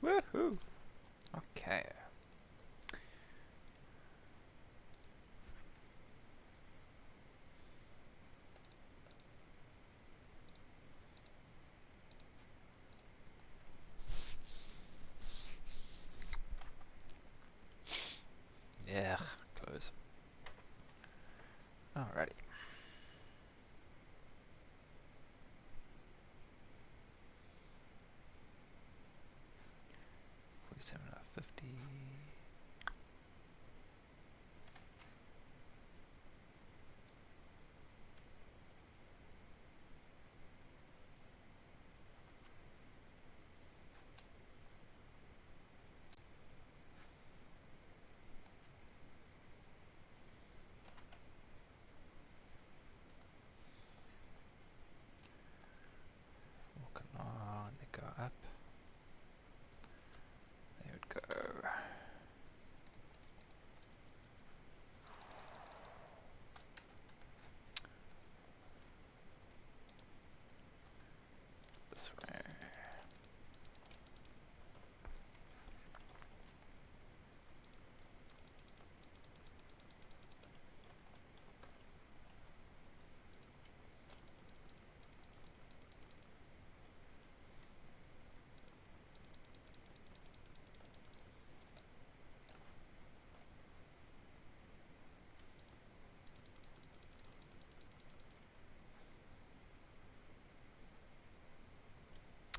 Woohoo! Okay. Yeah, close. Alrighty. 47 out of 50. Walking on, they go up. They would go. This way.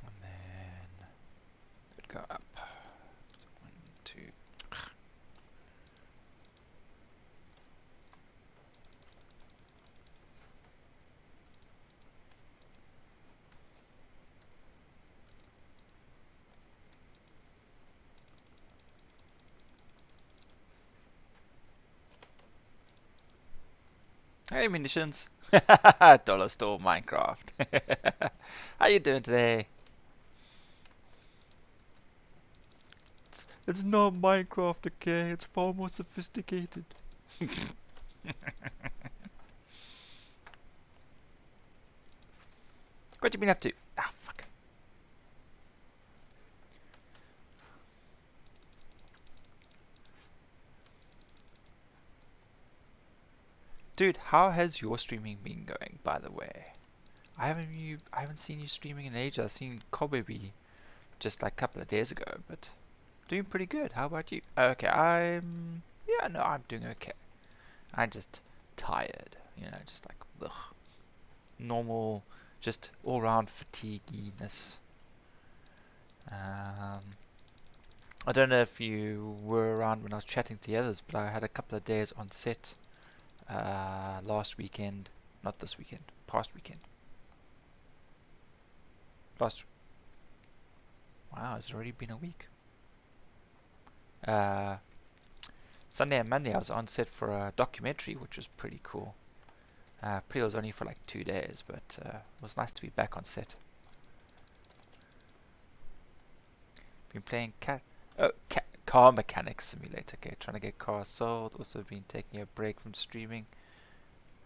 And then they'd go up. So 1, 2. Hey Munitions! Dollar Store Minecraft. How you doing today? It's not Minecraft, okay? It's far more sophisticated. What you been up to? Ah, fuck. Dude, how has your streaming been going, by the way? I haven't seen you streaming in ages. I've seen Cobbaby just like a couple of days ago, but doing pretty good. How about you? Okay, yeah, no, I'm doing okay. I'm just tired, just like ugh, normal, just all-round fatiguiness. Um, I don't know if you were around when I was chatting to the others, but I had a couple of days on set last weekend, not this weekend, past weekend. Last, wow, it's already been a week. Uh, Sunday and Monday I was on set for a documentary, which was pretty cool. Pretty was only for like 2 days, but it was nice to be back on set. Been playing car mechanics simulator. Okay, trying to get cars sold. Also been taking a break from streaming.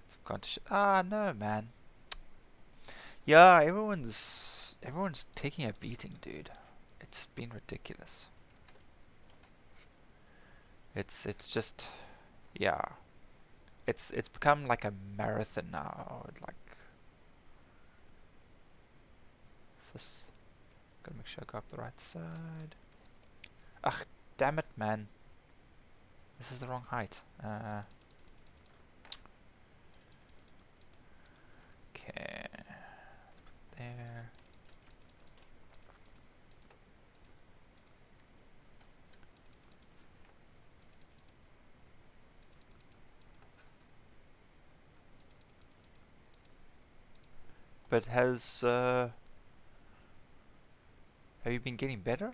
It's gone to no, man. Yeah, everyone's taking a beating, dude. It's been ridiculous. It's just, yeah. It's become like a marathon now. Like this. Gotta make sure I go up the right side. Ugh, damn it, man. This is the wrong height. Okay. There. But have you been getting better?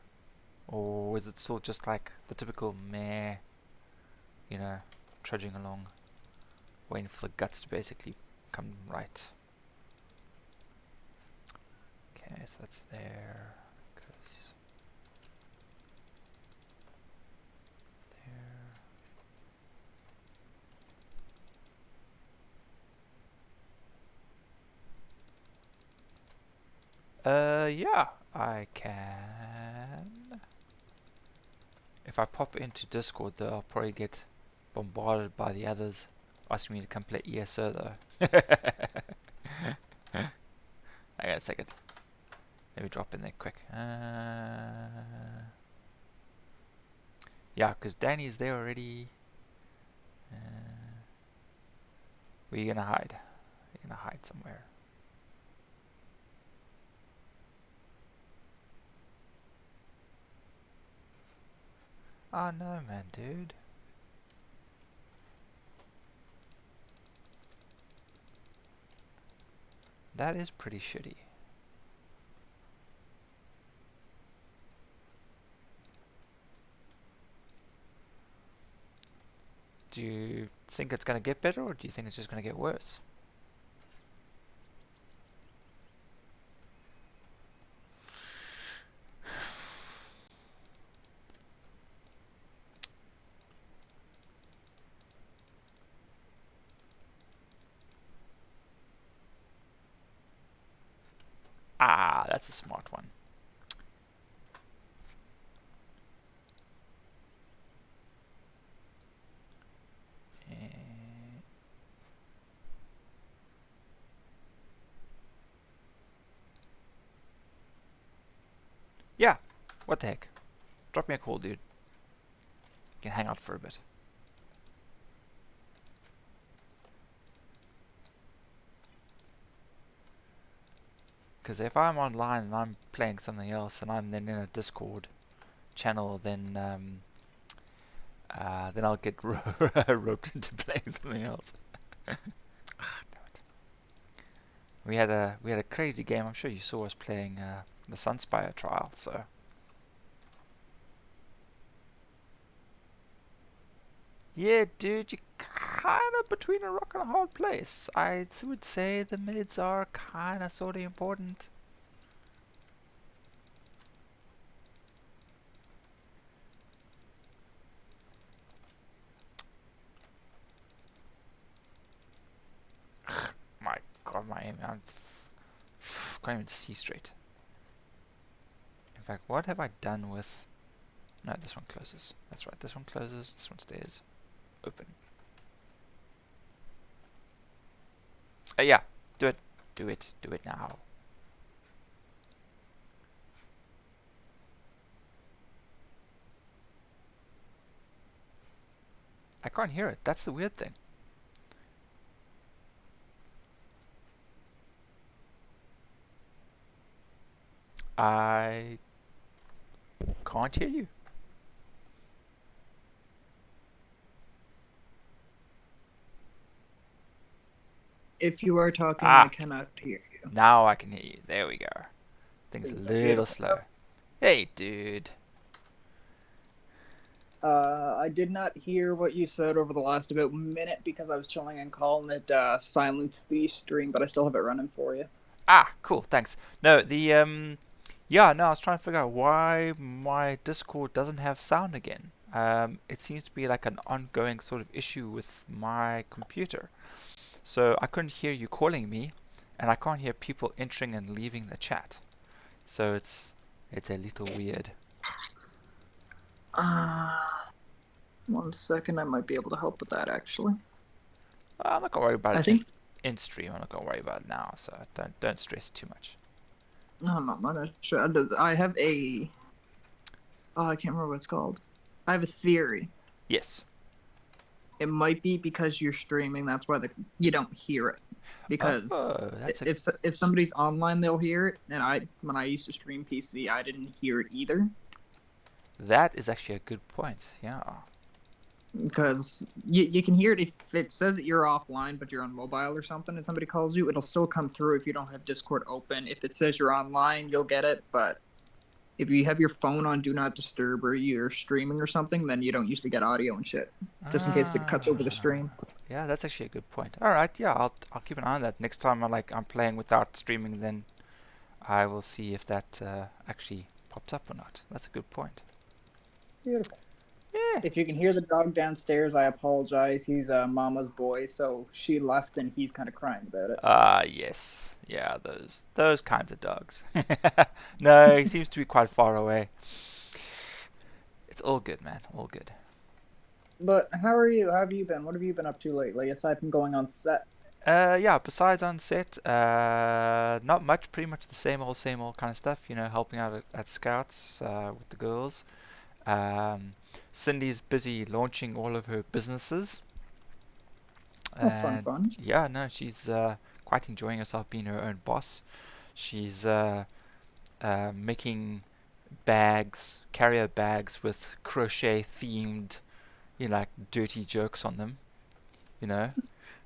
Or is it still just like the typical meh, trudging along, waiting for the guts to basically come right? Okay, so that's there. Goes there. Yeah, I can. if I pop into Discord though, I'll probably get bombarded by the others asking me to come play ESO though. I got a second. Let me drop in there quick. Yeah, because Danny's there already. Where are you gonna hide? You're gonna hide somewhere. Oh no, man, dude. That is pretty shitty. Do you think it's gonna get better, or do you think it's just gonna get worse? Ah, that's a smart one. Yeah, what the heck? Drop me a call, dude. You can hang out for a bit. Because if I'm online and I'm playing something else and I'm then in a Discord channel, then I'll get roped into playing something else. Damn it. We had a crazy game. I'm sure you saw us playing the Sunspire trial. So yeah, dude, you're kind of between a rock and a hard place. I would say the mids are kind of sort of important. My God, my aim! Can't even see straight. In fact, what have I done with? No, this one closes. That's right. This one closes. This one stays open. Yeah, do it. Do it. Do it now. I can't hear it. That's the weird thing. I can't hear you. If you are talking, I cannot hear you. Now I can hear you. There we go. Things a little Beautiful. slow. Hey, dude. I did not hear what you said over the last about minute because I was chilling and calling it silence the stream, but I still have it running for you. Cool. Thanks. No, yeah, no, I was trying to figure out why my Discord doesn't have sound again. It seems to be like an ongoing sort of issue with my computer. So I couldn't hear you calling me, and I can't hear people entering and leaving the chat. So it's a little weird. Uh, 1 second, I might be able to help with that actually. I'm not gonna worry about I it think. in stream. I'm not gonna worry about it now. So don't stress too much. No, I'm not sure. I have a. Oh, I can't remember what it's called. I have a theory. Yes. It might be because you're streaming. That's why you don't hear it. Because Oh, that's a if somebody's online, they'll hear it. And when I used to stream PC, I didn't hear it either. that is actually a good point. Yeah. Because you can hear it if it says that you're offline, but you're on mobile or something, and somebody calls you, it'll still come through if you don't have Discord open. If it says you're online, you'll get it. But if you have your phone on Do Not Disturb or you're streaming or something, then you don't usually get audio and shit. Just in case it cuts over the stream. Yeah, that's actually a good point. All right, yeah, I'll keep an eye on that. Next time I'm playing without streaming, then I will see if that actually pops up or not. That's a good point. Beautiful. Yeah. If you can hear the dog downstairs, I apologize. He's Mama's boy, so she left and he's kind of crying about it. Yes. Yeah, those kinds of dogs. No, he seems to be quite far away. It's all good, man. All good. But how are you? How have you been? What have you been up to lately, aside from going on set? Yeah, besides on set, not much, pretty much the same old kind of stuff, helping out at Scouts with the girls. Um, Cindy's busy launching all of her businesses, Oh, fun, and fun. yeah, no, she's quite enjoying herself being her own boss. She's making carrier bags with crochet themed, like dirty jokes on them, you know.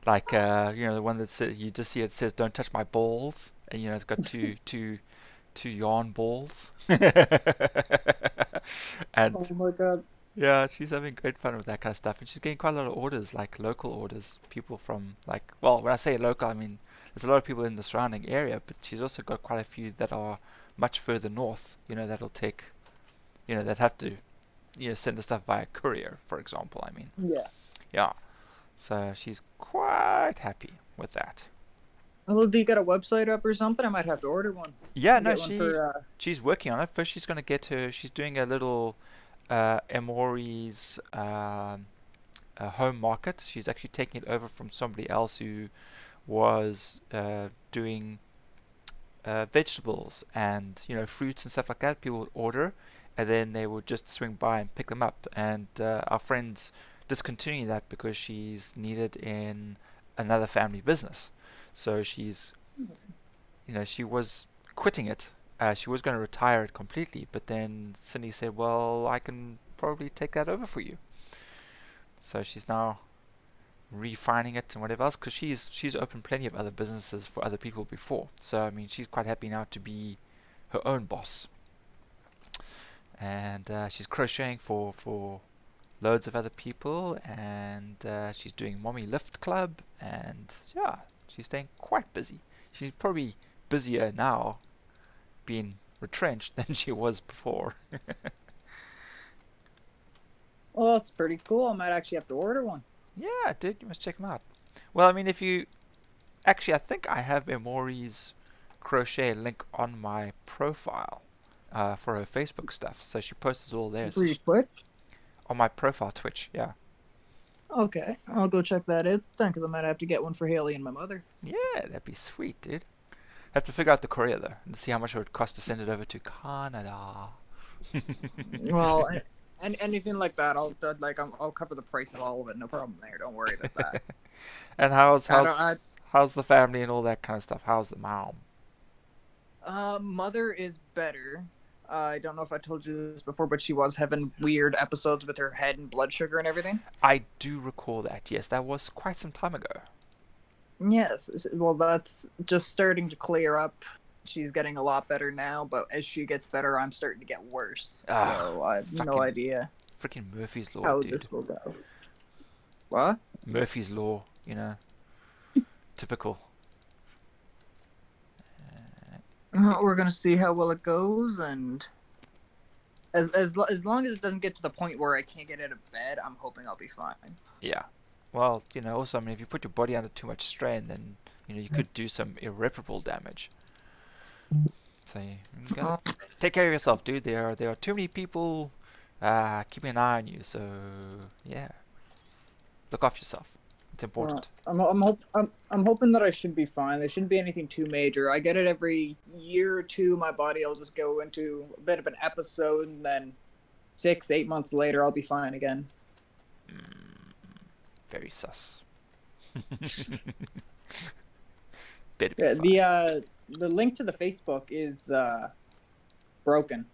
Like the one that says you just see it says "Don't touch my balls," and it's got two yarn balls. And Oh my god. yeah, she's having great fun with that kind of stuff, and she's getting quite a lot of orders, like local orders, people from like, well, when I say local, I mean there's a lot of people in the surrounding area, but she's also got quite a few that are much further north. That'll take, that have to, send the stuff via courier, for example. I mean, Yeah. yeah. So she's quite happy with that. Well, do you got a website up or something? I might have to order one. Yeah, no, Get one for. she's working on it. First, she's gonna get her. She's doing a little Emory's home market. She's actually taking it over from somebody else who was doing vegetables and fruits and stuff like that. People would order, and then they would just swing by and pick them up. And our friends discontinuing that because she's needed in another family business. So she was quitting it. She was going to retire it completely, but then Cindy said, "Well, I can probably take that over for you." So she's now refining it and whatever else, because she's opened plenty of other businesses for other people before. So I mean, she's quite happy now to be her own boss, and she's crocheting for loads of other people, and she's doing Mommy Lift Club, and yeah, she's staying quite busy. She's probably busier now, being retrenched, than she was before. Oh, that's pretty cool. I might actually have to order one. Yeah, dude, you must check them out. Well, I mean, if you actually, I think I have Emori's crochet link on my profile for her Facebook stuff. So she posts it all there. For your Twitch? On my profile Twitch, yeah. Okay, I'll go check that out then, because I might have to get one for Haley and my mother. Yeah, that'd be sweet, dude. Have to figure out the courier though, and see how much it would cost to send it over to Canada. Well, and anything like that, I'll cover the price of all of it. No problem there. Don't worry about that. And how's I don't. how's the family and all that kind of stuff? How's the mom? Mother is better. I don't know if I told you this before, but she was having weird episodes with her head and blood sugar and everything. I do recall that. Yes, that was quite some time ago. Yes, well, that's just starting to clear up. She's getting a lot better now, but as she gets better, I'm starting to get worse. Ah, So I have no idea freaking Murphy's Law, how dude. this will go. What? Murphy's Law, typical. We're gonna see how well it goes, and as long as it doesn't get to the point where I can't get out of bed, I'm hoping I'll be fine. Yeah. Well, also, I mean, if you put your body under too much strain, then, you could do some irreparable damage. So you gotta take care of yourself, dude. There are too many people keeping an eye on you. So yeah, look after yourself. It's important. I'm hoping that I should be fine. There shouldn't be anything too major. I get it every year or two. My body will just go into a bit of an episode, and then 6, 8 months later, I'll be fine again. Very sus. Better be Yeah, fine. the link to the Facebook is broken.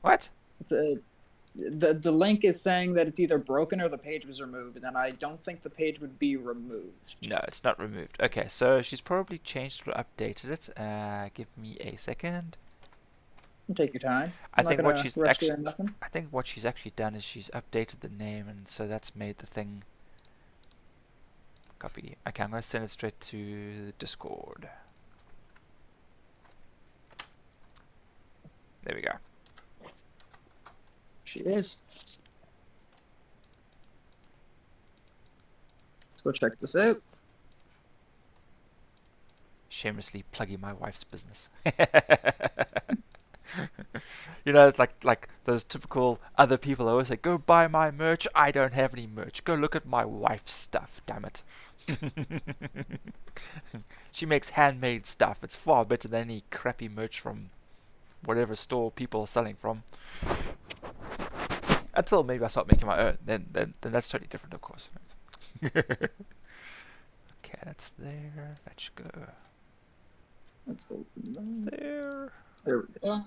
What? The link is saying that it's either broken or the page was removed, and I don't think the page would be removed. No, it's not removed. Okay, so she's probably changed or updated it. Give me a second. Take your time. I I'm not think gonna what she's rush you actually, or nothing. I think what she's actually done is she's updated the name, and so that's made the thing. Copy. Okay, I'm gonna send it straight to Discord. There we go. She is. Let's go check this out. Shamelessly plugging my wife's business. You know, it's like those typical other people always say, "Go buy my merch." I don't have any merch. Go look at my wife's stuff. Damn it. She makes handmade stuff. It's far better than any crappy merch from whatever store people are selling from. Until maybe I start making my own, then that's totally different, of course. Okay, that's there. That should go Let's go. there. There we go.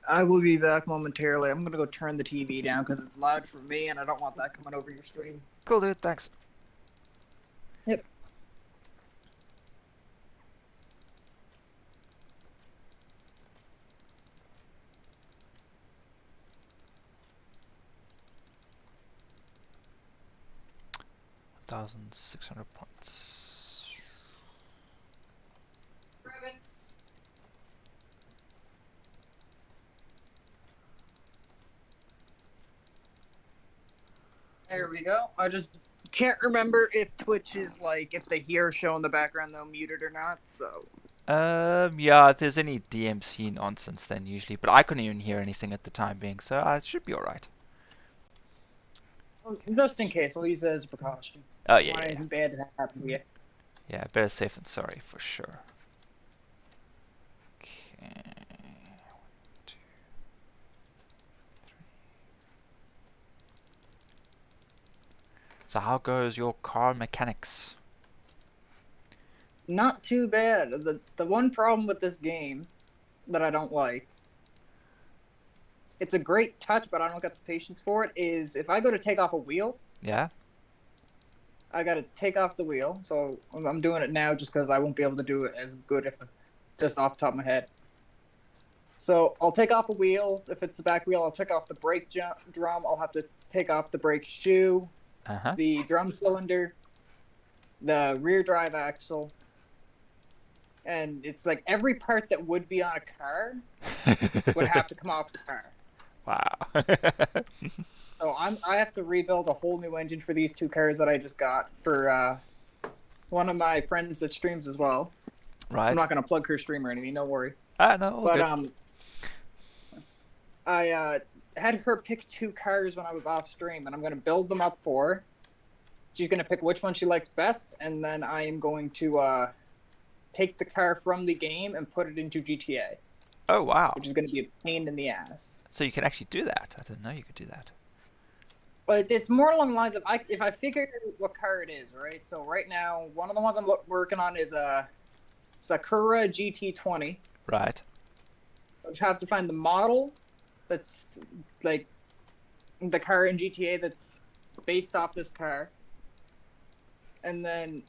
I will be back momentarily. I'm gonna go turn the TV down because it's loud for me, and I don't want that coming over your stream. Cool, dude. Thanks. Yep. $1,600 points. Rabbits. There we go. I just can't remember if Twitch is like, if they hear a show in the background, they'll mute it or not. So Yeah, if there's any DMC nonsense, then usually, but I couldn't even hear anything at the time being, so I should be alright. just in case, I'll use it as a precaution. Oh, Don't yeah, want yeah, yeah. anything bad to happen to you. Yeah, better safe than sorry, for sure. Okay. 1, 2, 3. So how goes your car mechanics? Not too bad. The one problem with this game that I don't like, it's a great touch, but I don't got the patience for it, is if I go to take off a wheel, Yeah? I got to take off the wheel. So I'm doing it now just because I won't be able to do it as good if just off the top of my head. So I'll take off a wheel. If it's the back wheel, I'll take off the brake drum. I'll have to take off the brake shoe, Uh-huh. the drum cylinder, the rear drive axle. And it's like every part that would be on a car would have to come off the car. Wow. So I have to rebuild a whole new engine for these two cars that I just got for one of my friends that streams as well. Right. I'm not gonna plug her stream or anything, no worry. No, all But good. I had her pick two cars when I was off stream, and I'm gonna build them up for her. She's gonna pick which one she likes best, and then I am going to take the car from the game and put it into GTA. Oh, wow. Which is gonna be a pain in the ass. So you can actually do that. I didn't know you could do that. But it's more along the lines of if I figure what car it is, right? So right now, one of the ones I'm working on is a Sakura GT20. Right. I just have to find the model that's like the car in GTA that's based off this car, and then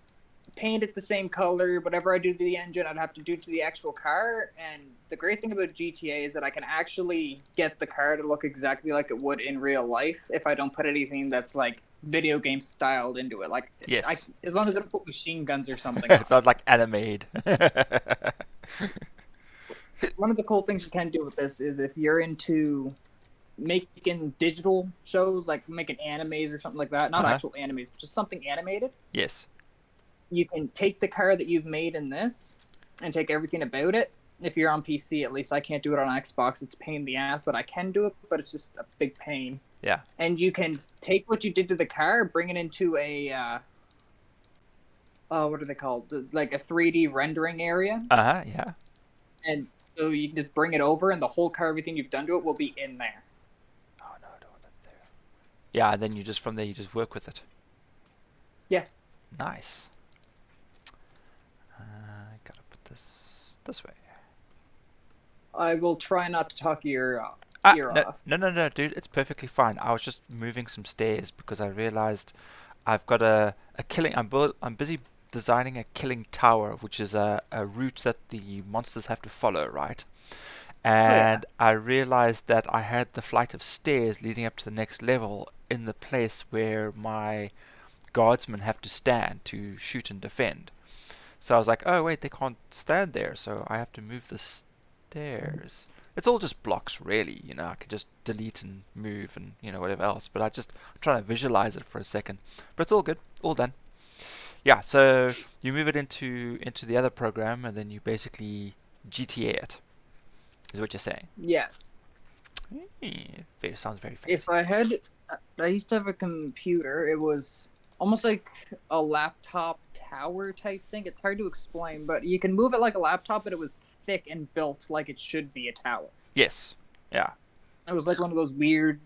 paint it the same color. Whatever I do to the engine, I'd have to do to the actual car. And the great thing about GTA is that I can actually get the car to look exactly like it would in real life if I don't put anything that's like video game styled into it. Like, Yes. as long as I don't put machine guns or something. It's not like animated. One of the cool things you can do with this is if you're into making digital shows, like making animes or something like that, not actual animes, but just something animated. Yes. You can take the car that you've made in this and take everything about it. If you're on PC, at least I can't do it on Xbox. It's a pain in the ass, but I can do it, but it's just a big pain. Yeah. And you can take what you did to the car, bring it into a, what are they called? Like a 3D rendering area. Yeah. And so you can just bring it over, and the whole car, everything you've done to it, will be in there. Oh, no, I don't want it there. Yeah, and then you just, from there, you just work with it. Yeah. Nice. Gotta put this way. I will try not to talk your ear no, off. No, dude, it's perfectly fine. I was just moving some stairs because I realized I've got a killing. I'm busy designing a killing tower, which is a route that the monsters have to follow, right? And I realized that I had the flight of stairs leading up to the next level in the place where my guardsmen have to stand to shoot and defend. So I was like, oh wait, they can't stand there, so I have to move the stairs. It's all just blocks, really. I could just delete and move and whatever else. But I'm trying to visualize it for a second. But it's all good, all done. Yeah. So you move it into the other program, and then you basically GTA it. Is what you're saying? Yeah. Sounds very If fancy. I used to have a computer. It was almost like a laptop tower type thing. It's hard to explain, but you can move it like a laptop, but it was thick and built like it should be a tower. Yes. Yeah. It was like one of those weird,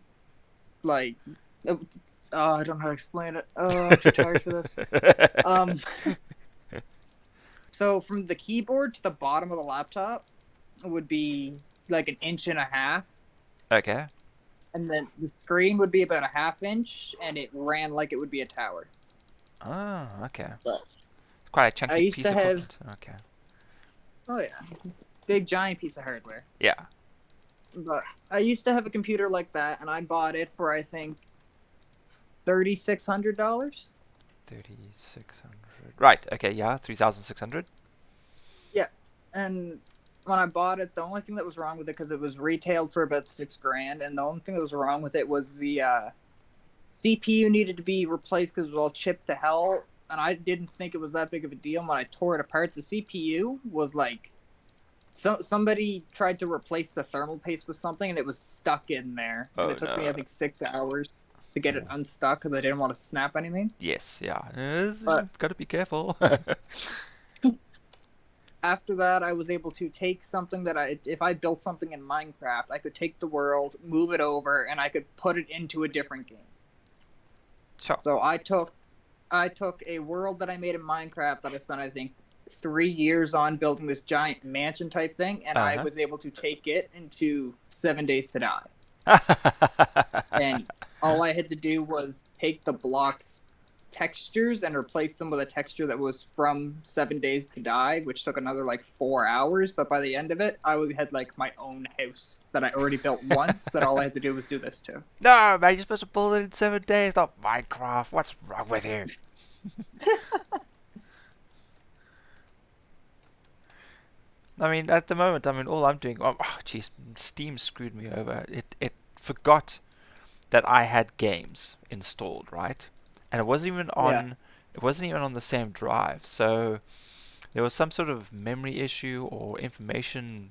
like, I don't know how to explain it. Oh, I'm too tired for this. Um, so from the keyboard to the bottom of the laptop would be like an inch and a half, Okay. and then the screen would be about a half inch, and it ran like it would be a tower. Oh, okay. But Quite a I chunky used piece to of have, equipment. Okay. oh yeah, big giant piece of hardware. Yeah. But I used to have a computer like that, and I bought it for I think $3,600. 3,600. Right. Okay. Yeah. 3,600. Yeah, and when I bought it, the only thing that was wrong with it because it was retailed for about $6,000, and the only thing that was wrong with it was the CPU needed to be replaced because it was all chipped to hell. And I didn't think it was that big of a deal. When I tore it apart, the CPU was like, somebody tried to replace the thermal paste with something, and it was stuck in there. And Oh it took me no. I think 6 hours to get it Ooh. unstuck because I didn't want to snap anything. Yes. Yeah. But Gotta be careful. after that, I was able to take something that if I built something in Minecraft, I could take the world, move it over, and I could put it into a different game. Sure. So I took a world that I made in Minecraft that I spent I think 3 years on building this giant mansion type thing, and I Uh was able to take it into 7 Days to Die. huh. And all I had to do was take the blocks textures and replace them with a texture that was from 7 Days to Die, which took another like 4 hours. But by the end of it, I had like my own house that I already built once. That all I had to do was do this to. No, man, you're supposed to build it in 7 days, not Minecraft. What's wrong with you? I mean, at the moment, all I'm doing. Oh, jeez, Steam screwed me over. It forgot that I had games installed, right? And Yeah, it wasn't even on the same drive. So there was some sort of memory issue or information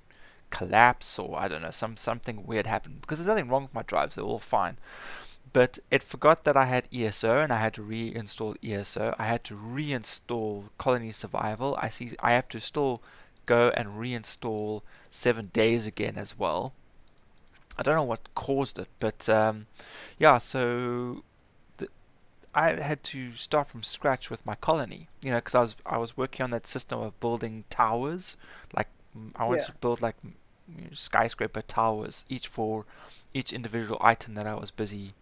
collapse, or I don't know, something weird happened, because there's nothing wrong with my drives, they're all fine. But it forgot that I had ESO, and I had to reinstall ESO. I had to reinstall Colony Survival. I have to still go and reinstall 7 Days again as well. I don't know what caused it, but yeah. So I had to start from scratch with my colony, because I was working on that system of building towers. Like, I wanted yeah. to build like skyscraper towers, each for each individual item that I was busy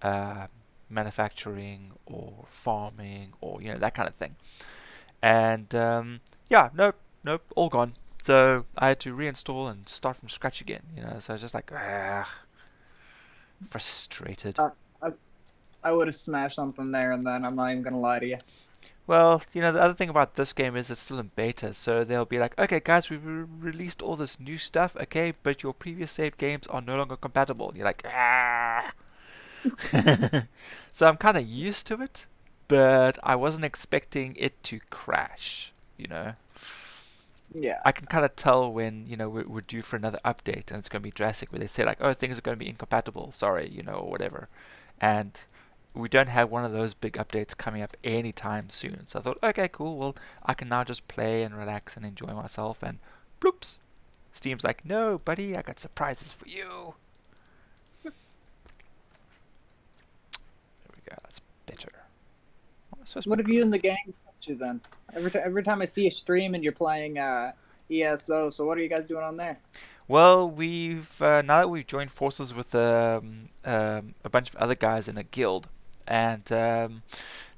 uh, manufacturing or farming, or that kind of thing. And yeah, nope, all gone. So I had to reinstall and start from scratch again. So I was just like, frustrated. I, I would have smashed something there and then. I'm not even gonna lie to you. Well, the other thing about this game is it's still in beta, so they'll be like, okay, guys, we've released all this new stuff, okay, but your previous saved games are no longer compatible. And you're like, ah. So I'm kind of used to it, but I wasn't expecting it to crash, you know. Yeah. I can kind of tell when, we're due for another update and it's going to be drastic, where they say like, oh, things are going to be incompatible, sorry, or whatever. And we don't have one of those big updates coming up anytime soon. So I thought, okay, cool, well, I can now just play and relax and enjoy myself, and bloops. Steam's like, no, buddy, I got surprises for you. There we go, that's better. Oh, so What have you in the gang up to then? Every time I see a stream and you're playing ESO, so what are you guys doing on there? Well, we've now that we've joined forces with a bunch of other guys in a guild, and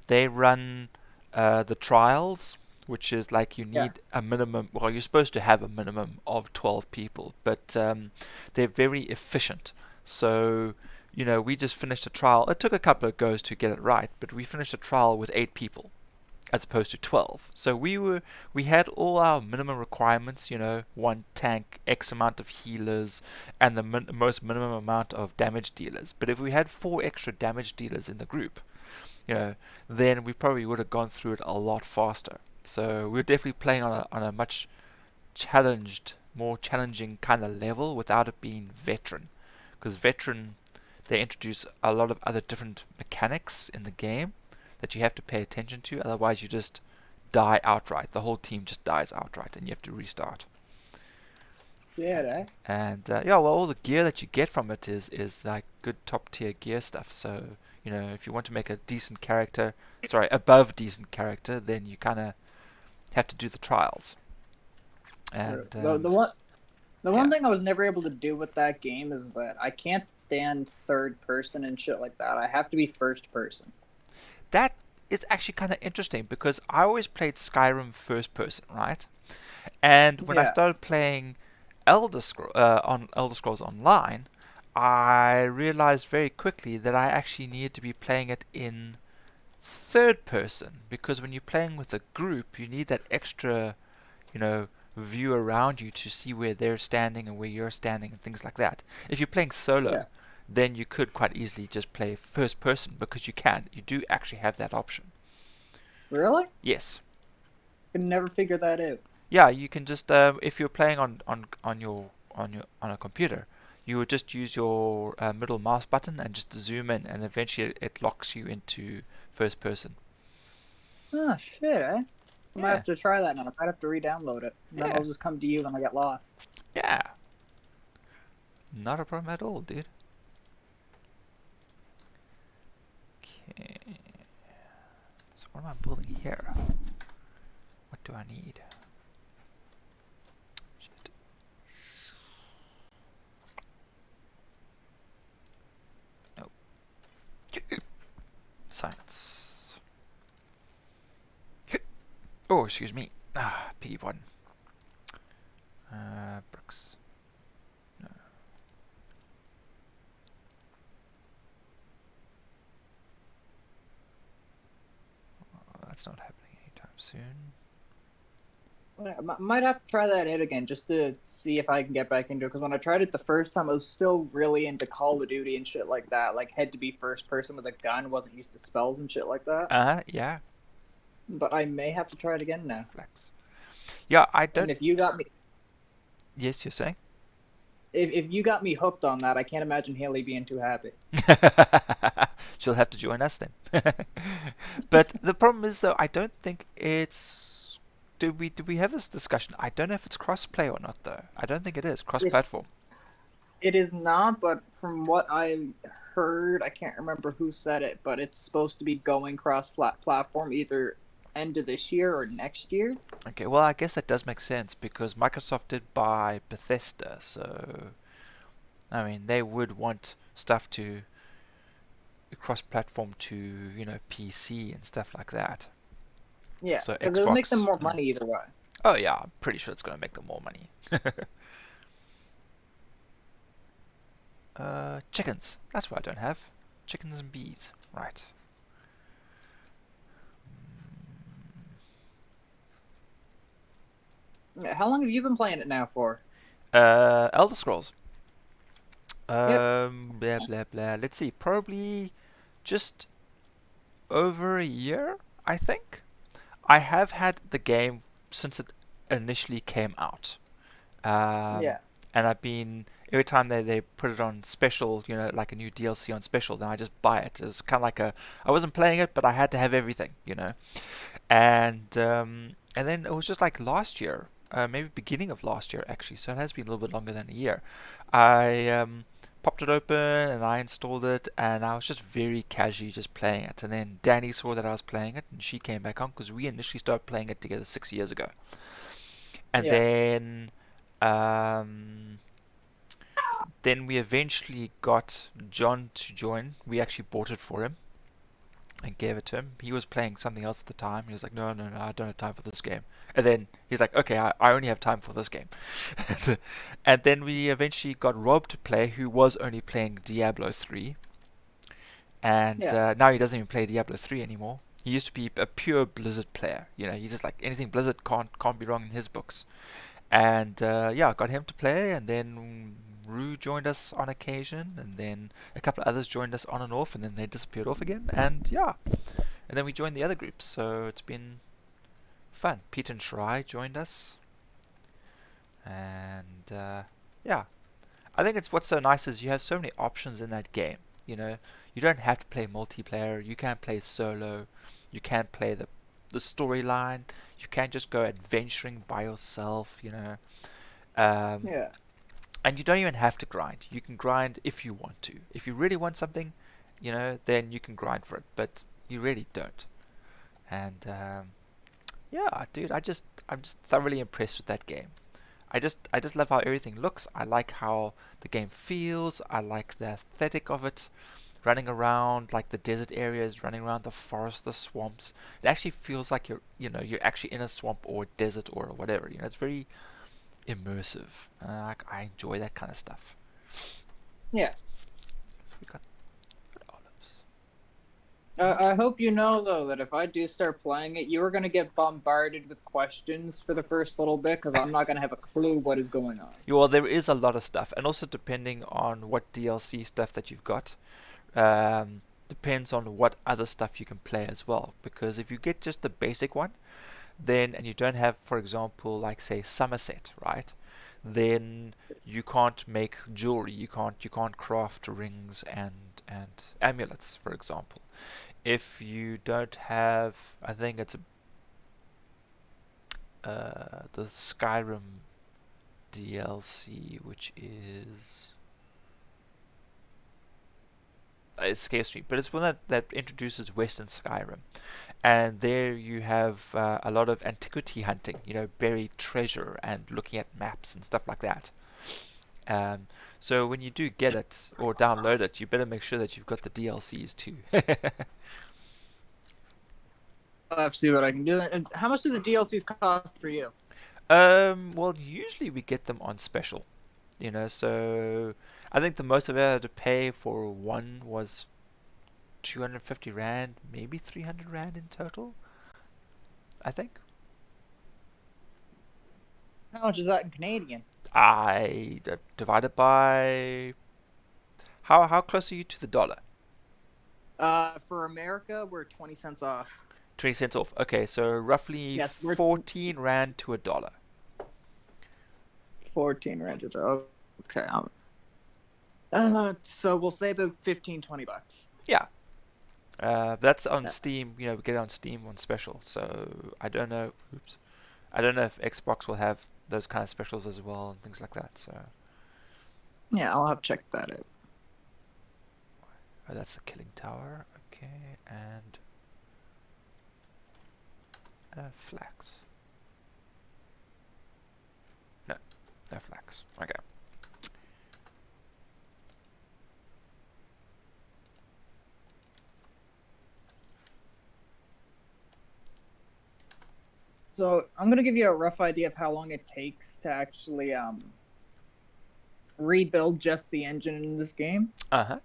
they run the trials, which is like you Yeah. need a minimum. Well, you're supposed to have a minimum of 12 people, but they're very efficient. So we just finished a trial. It took a couple of goes to get it right, but we finished a trial with 8 people, as opposed to 12. So we had all our minimum requirements, one tank, X amount of healers, and the most minimum amount of damage dealers. But if we had 4 extra damage dealers in the group, then we probably would have gone through it a lot faster. So we're definitely playing on a much more challenging kind of level without it being veteran. Because veteran, they introduce a lot of other different mechanics in the game that you have to pay attention to. Otherwise, you just die outright. The whole team just dies outright, and you have to restart. Yeah, eh? And yeah, well, all the gear that you get from it is like good top tier gear stuff. So if you want to make a decent character, sorry, above decent character, then you kind of have to do the trials. True. And The yeah, one thing I was never able to do with that game is that I can't stand third person and shit like that. I have to be first person. that is actually kind of interesting because I always played Skyrim first person, right? And when I Yeah, started playing Elder Scrolls Online, I realized very quickly that I actually needed to be playing it in third person because when you're playing with a group, you need that extra, you know, view around you to see where they're standing and where you're standing and things like that. If you're playing yeah. solo, then you could quite easily just play first person because you do actually have that option. Really? Yes. Could never figure that out. Yeah, you can just if you're playing on a computer, you would just use your middle mouse button and just zoom in, and eventually it locks you into first person. Oh shit, eh? I might Yeah, have to try that now. I might have to re-download it, and then yeah, I'll just come to you when I get lost. yeah. Not a problem at all, dude. Okay, so what am I building here? What do I need? Shit. No. Science. Oh, excuse me. P1. Brooks. No. That's not happening anytime soon. Might have to try that out again just to see if I can get back into it. Because when I tried it the first time, I was still really into Call of Duty and shit like that. Like, had to be first person with a gun, wasn't used to spells and shit like that. Yeah. But I may have to try it again now. Flex. Yeah, I And don't. if you got me, Yes, you're saying? if you got me hooked on that, I can't imagine Haley being too happy. She'll have to join us then. But the problem is, though, I don't think it's. Did we have this discussion? I don't know if it's cross-play or not, though. I don't think it is It cross-platform. it is not, but from what I heard, I can't remember who said it, but it's supposed to be going cross platform either end of this year or next year. Okay, well, I guess that does make sense because Microsoft did buy Bethesda, so I mean they would want stuff to cross-platform to PC and stuff like that. Yeah, So because it'll make them Xbox. more money either way. Oh yeah, I'm pretty sure it's going to make them more money. Chickens. That's what I don't have. Chickens and bees. Right. Yeah, how long have you been playing it now for? Elder Scrolls. Yep. Blah blah blah. Let's see. Probably just over a year, I think. I have had the game since it initially came out. Um, Yeah. and I've been every time they put it on special, like a new DLC on special, then I just buy it. It's kind of like I wasn't playing it, but I had to have everything. And then it was just like last year, maybe beginning of last year actually. So it has been a little bit longer than a year. I popped it open and I installed it, and I was just very casually just playing it. And then Danny saw that I was playing it, and she came back on because we initially started playing it together 6 years ago. And Yeah. um, then we eventually got John to join. We actually bought it for him and gave it to him. He was playing something else at the time. He was like, no, no, no, I don't have time for this game. And then he's like, okay, I only have time for this game. And then we eventually got Rob to play, who was only playing Diablo 3. And Yeah. now he doesn't even play Diablo 3 anymore. He used to be a pure Blizzard player. He's just like anything Blizzard can't be wrong in his books. And yeah, got him to play, and then Rue joined us on occasion, and then a couple of others joined us on and off, and then they disappeared off again. And yeah, and then we joined the other groups, so it's been fun. Pete and Shirai joined us, and yeah, I think it's what's so nice is you have so many options in that game. You don't have to play multiplayer. You can play solo. You can play the storyline. You can just go adventuring by yourself. Um, Yeah. and you don't even have to grind. You can grind if you want to. If you really want something, then you can grind for it. But you really don't. And yeah, dude, I'm just thoroughly impressed with that game. I just love how everything looks. I like how the game feels. I like the aesthetic of it. Running around like the desert areas, running around the forest, the swamps. It actually feels like you're actually in a swamp or a desert or whatever. It's very immersive. I enjoy that kind of stuff. Yeah. So we got olives. I hope you know though that if I do start playing it, you are going to get bombarded with questions for the first little bit because I'm not going to have a clue what is going on. Yeah, well, there is a lot of stuff, and also depending on what DLC stuff that you've got, depends on what other stuff you can play as well. Because if you get just the basic one, then and you don't have, for example, like say Somerset, right? Then you can't make jewelry. You can't craft rings and amulets, for example. If you don't have, I think it's the Skyrim DLC, which is it escapes me, but it's one that introduces Western Skyrim, and there you have a lot of antiquity hunting, buried treasure and looking at maps and stuff like that. Um, so when you do get it or download it, you better make sure that you've got the DLCs too. I'll have to see what I can do. And how much do the DLCs cost for you? Well, usually we get them on special, so I think the most I've ever had to pay for one was 250 Rand, maybe 300 Rand in total, I think. How much is that in Canadian? I divided by how close are you to the dollar? For America, we're 20 cents off. 20 cents off. Okay, so roughly Yes, we're 14 Rand to a dollar. 14 ranges. Okay. So we'll say about 15, $20. Yeah. That's on Yeah. Steam. We get it on Steam on special. So I don't know. Oops. I don't know if Xbox will have those kind of specials as well and things like that. So Yeah, I'll have to check that out. oh, that's the killing tower. Okay, and flax. No, no flax. Okay. So I'm gonna give you a rough idea of how long it takes to actually rebuild just the engine in this game. Uh huh.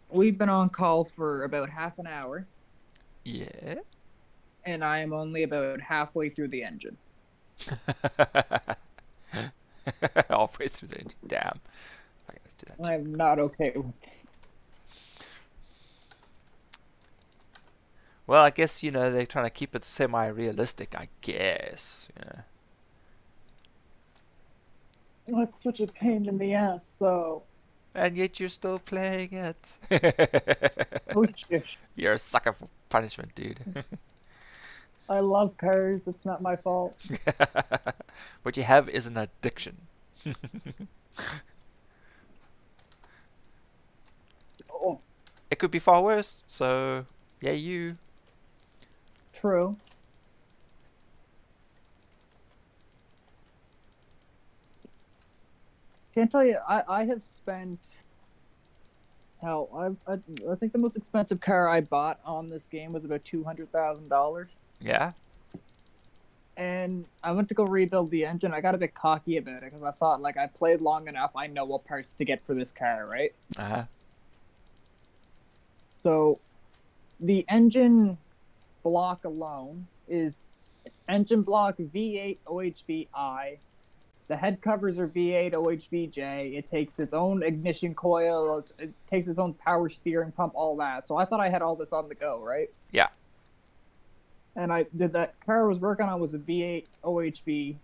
We've been on call for about half an hour, Yeah. and I am only about halfway through the engine. Halfway through the engine. Damn. Okay, let's do that too. I'm not okay with it. Well, I guess they're trying to keep it semi-realistic. I guess. Oh, it's such a pain in the ass, though. And yet you're still playing it. Oh shit. You're a sucker for punishment, dude. I love cars. It's not my fault. What you have is an addiction. Oh, It could be far worse. So, yeah, you. true. Can't tell you. I have spent hell. I think the most expensive car I bought on this game was about $200,000. Yeah. And I went to go rebuild the engine. I got a bit cocky about it because I thought, like, I played long enough. I know what parts to get for this car, right? Uh huh. So the engine block alone is engine block V8 OHVI. The head covers are V8 OHVJ. It takes its own ignition coil. It takes its own power steering pump, all that. So I thought I had all this on the go, right? Yeah. And I did that car I was working on was a V8 OHV,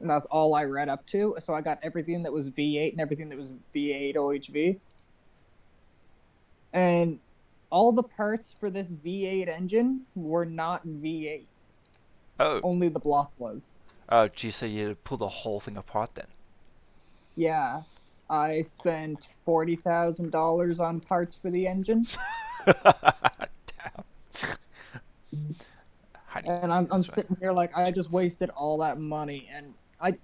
and that's all I read up to. So I got everything that was V8 and everything that was V8 OHV. And all the parts for this V8 engine were not V8. Oh. Only the block was. Oh, gee, so you pull the whole thing apart then? Yeah. I spent $40,000 on parts for the engine. Damn. Honey, And I'm that's right. sitting here like I just Chickens. wasted all that money, and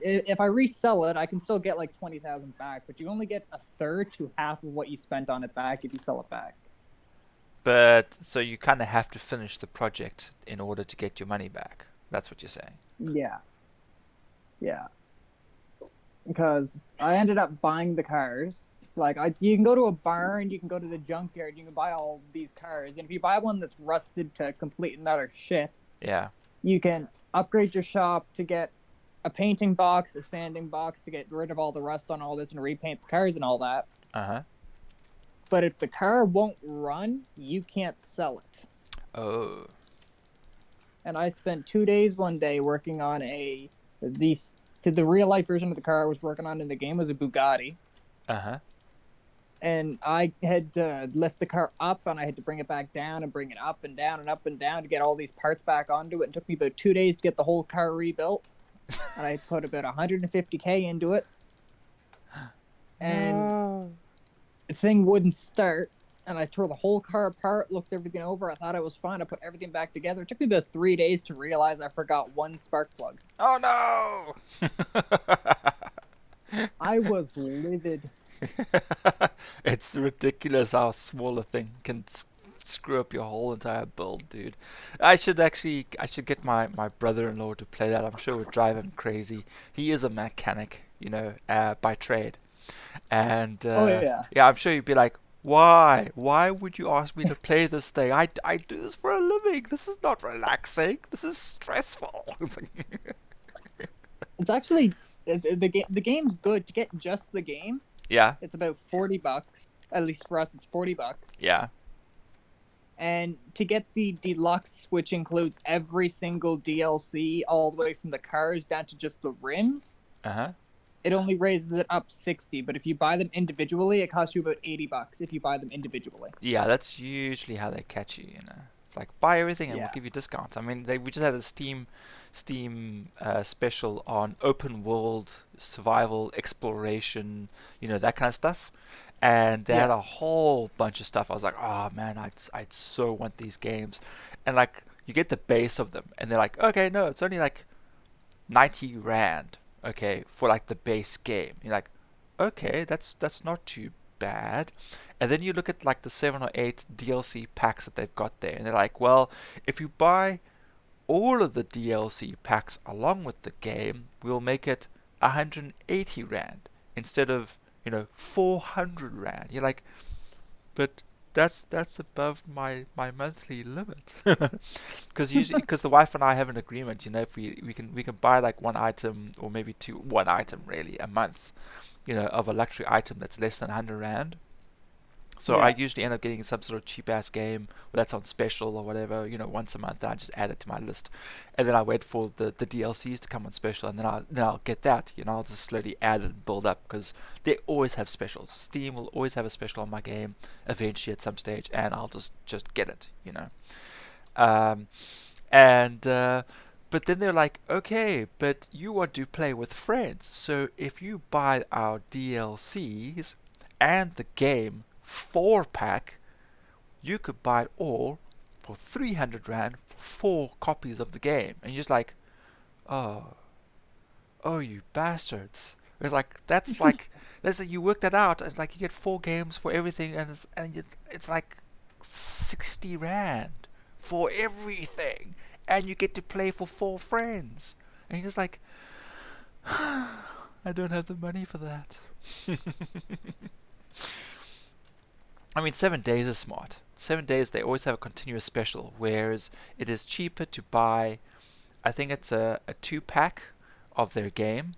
if I resell it, I can still get like 20,000 back, but you only get a third to half of what you spent on it back if you sell it back. But so you kind of have to finish the project in order to get your money back. That's what you're saying. Yeah, yeah. Because I ended up buying the cars. Like you can go to a barn, you can go to the junkyard, you can buy all these cars, and if you buy one that's rusted to complete another ship, Yeah. you can upgrade your shop to get a painting box, a sanding box to get rid of all the rust on all this and repaint the cars and all that. Uh-huh. But if the car won't run, you can't sell it. Oh. And I spent 2 days one day working on the real life version of the car I was working on in the game was a Bugatti. Uh-huh. And I had to lift the car up and I had to bring it back down and bring it up and down and up and down to get all these parts back onto it. It took me about 2 days to get the whole car rebuilt. And I put about 150K into it. And No. the thing wouldn't start. And I tore the whole car apart, looked everything over. I thought it was fine. I put everything back together. It took me about 3 days to realize I forgot one spark plug. Oh no! I was livid. It's ridiculous how small a thing can screw up your whole entire build, dude. I should get my brother-in-law to play that. I'm sure it would drive him crazy. He is a mechanic, by trade. And Oh, yeah. yeah, I'm sure you'd be like, why? Why would you ask me to play this thing? I do this for a living. This is not relaxing. This is stressful. It's like, It's actually the game's good to get just the game. yeah, It's about $40. At least for us, it's $40. yeah. And to get the deluxe, which includes every single DLC, all the way from the cars down to just the rims, Uh-huh. it only raises it up 60. But if you buy them individually, it costs you about $80 if you buy them individually. Yeah, that's usually how they catch you, It's like buy everything and we'll Yeah. give you discounts. I mean, we just had a Steam special on open world survival exploration, that kind of stuff. And they had Yeah. a whole bunch of stuff. I was like, oh man, I'd so want these games. And like you get the base of them, and they're like, okay, no, it's only like 90 rand, okay, for like the base game. You're like, okay, that's not too bad. And then you look at like the 7 or 8 DLC packs that they've got there, and they're like, well, if you buy all of the DLC packs along with the game, we'll make it 180 rand instead of 400 rand. You're like, but that's above my monthly limit. Because the wife and I have an agreement, if we can buy like one item or maybe one item really a month, of a luxury item that's less than 100 rand. So I Yeah. usually end up getting some sort of cheap ass game that's on special or whatever, once a month, and I just add it to my list, and then I wait for the DLCs to come on special, and then I'll get that. I'll just slowly add it and build up because they always have specials. Steam will always have a special on my game eventually at some stage, and I'll just get it. Um, and but then they're like, okay, but you want to play with friends, so if you buy our DLCs and the game 4-pack, you could buy it all for 300 rand for 4 copies of the game. And you're just like, oh, you bastards. It's like, that's like, you work that out, and like you get 4 games for everything, and it's like 60 rand for everything. And you get to play for 4 friends. And you're just like, I don't have the money for that. I mean, 7 days is smart. 7 days they always have a continuous special, whereas it is cheaper to buy. I think it's a 2 pack of their game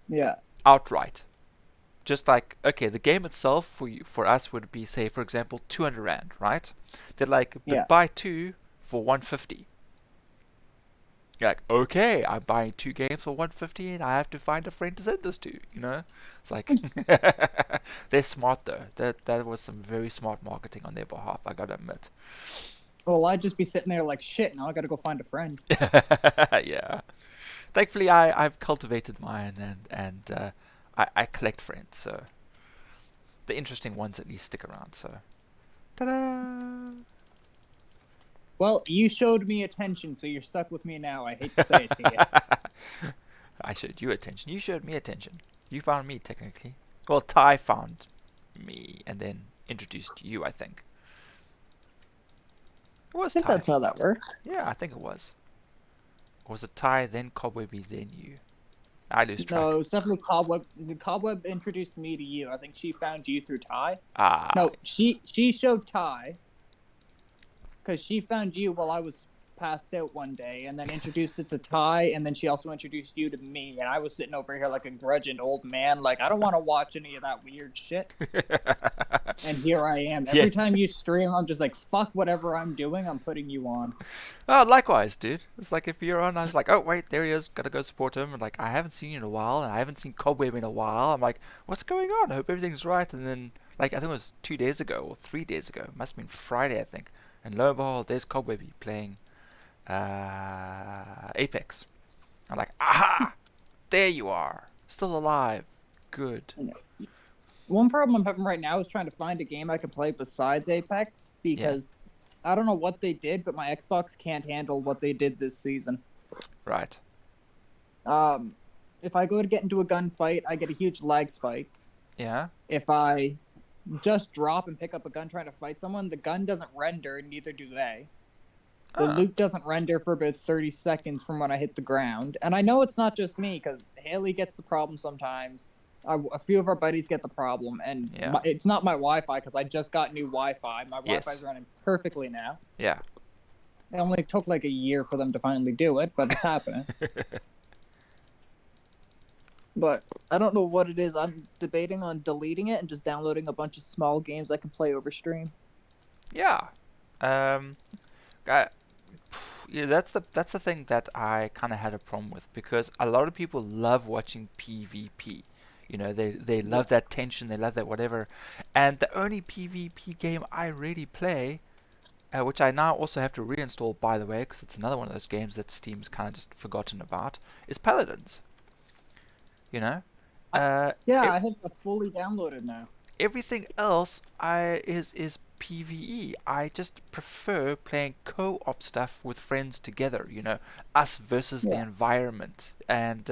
Yeah. outright. Just like, okay, the game itself for us would be, say, for example, 200 rand, right? They're like, but Yeah. buy two for 150. You're like, okay, I'm buying 2 games for 150, and I have to find a friend to send this to. It's like they're smart though. That was some very smart marketing on their behalf, I gotta admit. Well, I'd just be sitting there like shit. Now I gotta go find a friend. Yeah. Thankfully, I've cultivated mine, and I collect friends, so the interesting ones at least stick around. So, ta-da! Well, you showed me attention, so you're stuck with me now. I hate to say it to you. I showed you attention. You showed me attention. You found me technically. Well, Ty found me and then introduced you. I think it I was think Ty. that's how that works. Yeah, I think it was. Or was it Ty then Cobwebby then you? I lose No, it track. was definitely Cobweb. The Cobweb introduced me to you. I think she found you through Ty. Ah, No, she showed Ty because she found you while I was passed out one day, and then introduced it to Ty, and then she also introduced you to me, and I was sitting over here like a grudging old man, like I don't want to watch any of that weird shit. And here I am. yeah. Every time you stream, I'm just like, fuck whatever I'm doing, I'm putting you on. Oh, likewise, dude. It's like if you're on, I was like, oh wait, there he is. Gotta go support him. And like, I haven't seen you in a while, and I haven't seen Cobweb in a while. I'm like, what's going on? I hope everything's right. And then, like, I think it was 2 days ago or 3 days ago. It must have been Friday, I think. And lo and behold, there's Cobwebby playing Apex. I'm like, aha! There you are, still alive. Good. One problem I'm having right now is trying to find a game I can play besides Apex Yeah. because I don't know what they did, but my Xbox can't handle what they did this season. Right. Um, if I go to get into a gunfight, I get a huge lag spike. Yeah. If I just drop and pick up a gun trying to fight someone, the gun doesn't render, and neither do they. The Oh. loot doesn't render for about 30 seconds from when I hit the ground. And I know it's not just me, because Haley gets the problem sometimes. A few of our buddies get the problem, and Yeah. it's not my Wi-Fi, because I just got new Wi-Fi. My Wi-Fi is Yes. running perfectly now. Yeah. It only took like a year for them to finally do it, but it's happening. But I don't know what it is. I'm debating on deleting it and just downloading a bunch of small games I can play over stream. Yeah. Um. I, yeah, that's the thing that I kind of had a problem with because a lot of people love watching PvP. They Yeah. love that tension, they love that whatever. And the only PvP game I really play, which I now also have to reinstall by the way, because it's another one of those games that Steam's kind of just forgotten about, is Paladins. You know, I, uh, yeah, e- I have it fully downloaded now. everything else is PvE. I just prefer playing co-op stuff with friends together. Us versus the Yeah. environment, and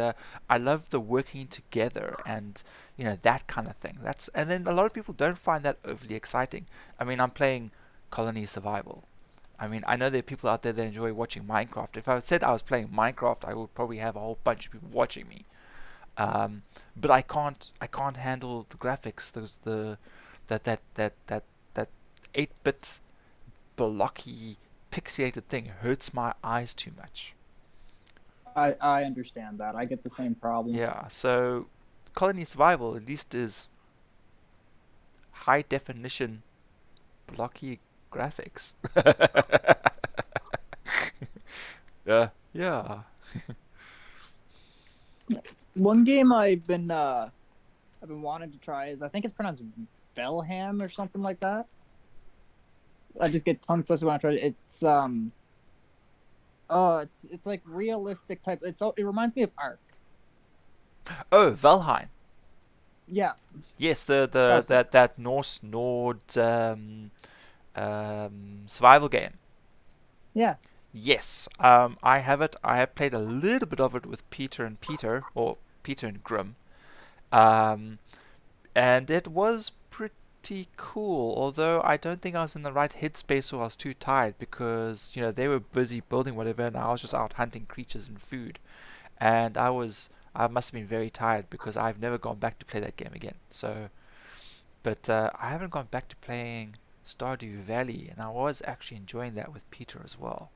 I love the working together and that kind of thing. And then a lot of people don't find that overly exciting. I mean, I'm playing Colony Survival. I mean, I know there are people out there that enjoy watching Minecraft. If I said I was playing Minecraft, I would probably have a whole bunch of people watching me. But I can't handle the graphics. There's that 8-bit blocky pixelated thing hurts my eyes too much. I understand that. I get the same problem. Yeah, so Colony Survival at least is high definition blocky graphics. Yeah. One game I've been wanting to try is I think it's pronounced Belham or something like that. I just get tongue twisted when I try it. It's like realistic type. It reminds me of Ark. Oh, Valheim. Yeah, Yes, the that's it. that Norse Nord survival game. Yeah, Yes, I have it. I have played a little bit of it with Peter and Peter, or Peter and Grim, um, and it was pretty cool. Although I don't think I was in the right headspace or I was too tired because they were busy building whatever, and I was just out hunting creatures and food, and I must have been very tired because I've never gone back to play that game again. So, but I haven't gone back to playing Stardew Valley, and I was actually enjoying that with Peter as well.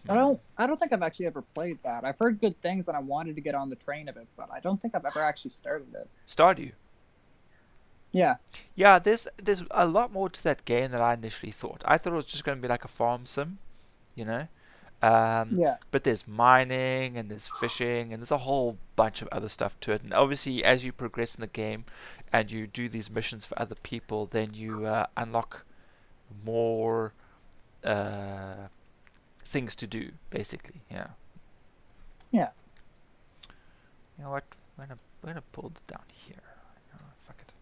I don't think I've actually ever played that. I've heard good things and I wanted to get on the train of it, but I don't think I've ever actually started it. Stardew. Yeah. Yeah, there's a lot more to that game than I initially thought. I thought it was just going to be like a farm sim, you know. Yeah. But there's mining and there's fishing and there's a whole bunch of other stuff to it. And obviously, as you progress in the game and you do these missions for other people, then you unlock more uh, things to do, basically. Yeah. Yeah. You know what? We're gonna pull it down here. Fuck it.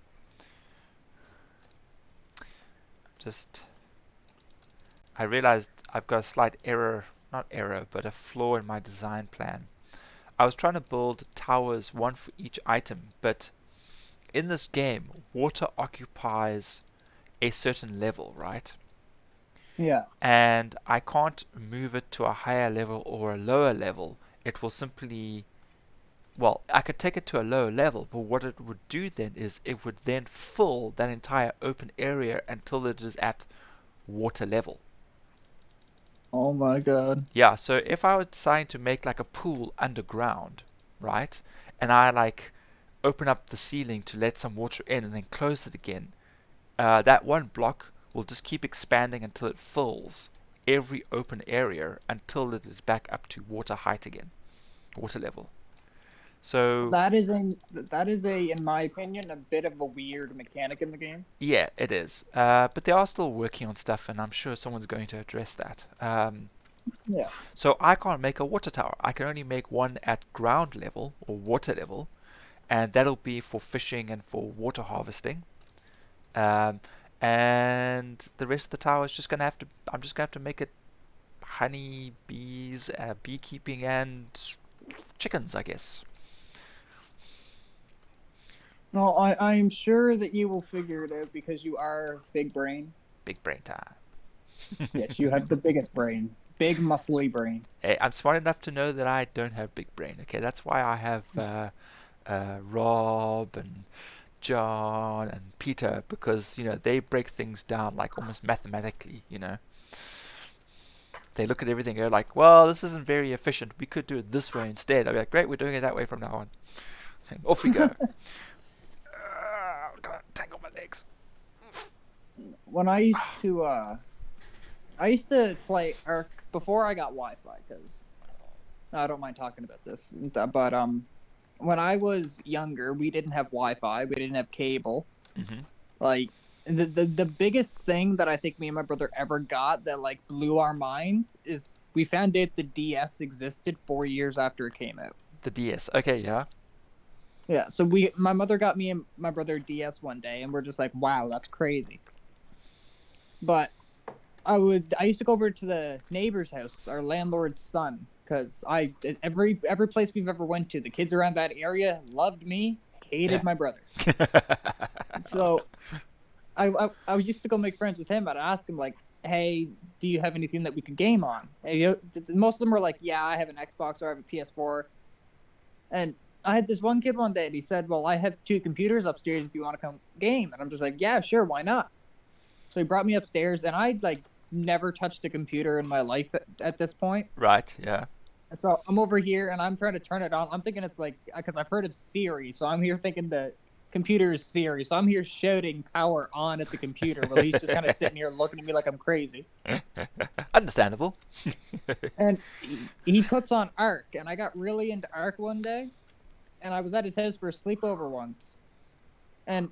Just I realized I've got a slight error, not error, but a flaw in my design plan. I was trying to build towers, one for each item, but in this game, water occupies a certain level, right? Yeah. And I can't move it to a higher level or a lower level. It will simply, well, I could take it to a lower level, but what it would do then is it would then fill that entire open area until it is at water level. Oh my god. Yeah, so if I were deciding to make like a pool underground, right? And I like open up the ceiling to let some water in and then close it again, that one block will just keep expanding until it fills every open area until it is back up to water height again, water level. So That is a, in my opinion, a bit of a weird mechanic in the game. yeah, it is. But they are still working on stuff, and I'm sure someone's going to address that. Yeah. So I can't make a water tower. I can only make one at ground level or water level, and that'll be for fishing and for water harvesting. Um, and the rest of the tower is just gonna have to. I'm just gonna have to make it honey, bees, beekeeping, and chickens, I guess. No, I'm sure that you will figure it out because you are big brain. Big brain time. Yes, you have the biggest brain. Big muscly brain. Hey, I'm smart enough to know that I don't have big brain. Okay, that's why I have Rob and John and Peter, because they break things down like almost mathematically. They look at everything and go like, well, this isn't very efficient. We could do it this way instead. I'll be like, great, we're doing it that way from now on. And off we go. Gotta tangle my legs. When I used to play Ark before I got Wi-Fi because I don't mind talking about this, but when I was younger, we didn't have Wi-Fi, we didn't have cable. Mm-hmm. Like the biggest thing that I think me and my brother ever got that like blew our minds is we found out the DS existed 4 years after it came out. The DS. Okay, yeah. Yeah, so my mother got me and my brother DS one day, and we're just like, wow, that's crazy. But I used to go over to the neighbor's house, our landlord's son, because every place we've ever went to, the kids around that area loved me, hated my brother. So I used to go make friends with him, and I ask him like, "Hey, do you have anything that we could game on?" And most of them were like, "Yeah, I have an Xbox or I have a PS4." And I had this one kid one day, and he said, "Well, I have two computers upstairs if you want to come game." And I'm just like, "Yeah, sure, why not?" So he brought me upstairs, and I'd like never touched a computer in my life at this point. Right, yeah. So I'm over here, and I'm trying to turn it on. I'm thinking it's like because I've heard of Siri, so I'm here thinking the computer is Siri. So I'm here shouting power on at the computer while he's just kind of sitting here looking at me like I'm crazy. Understandable. And he puts on Ark, and I got really into Ark one day, and I was at his house for a sleepover once, and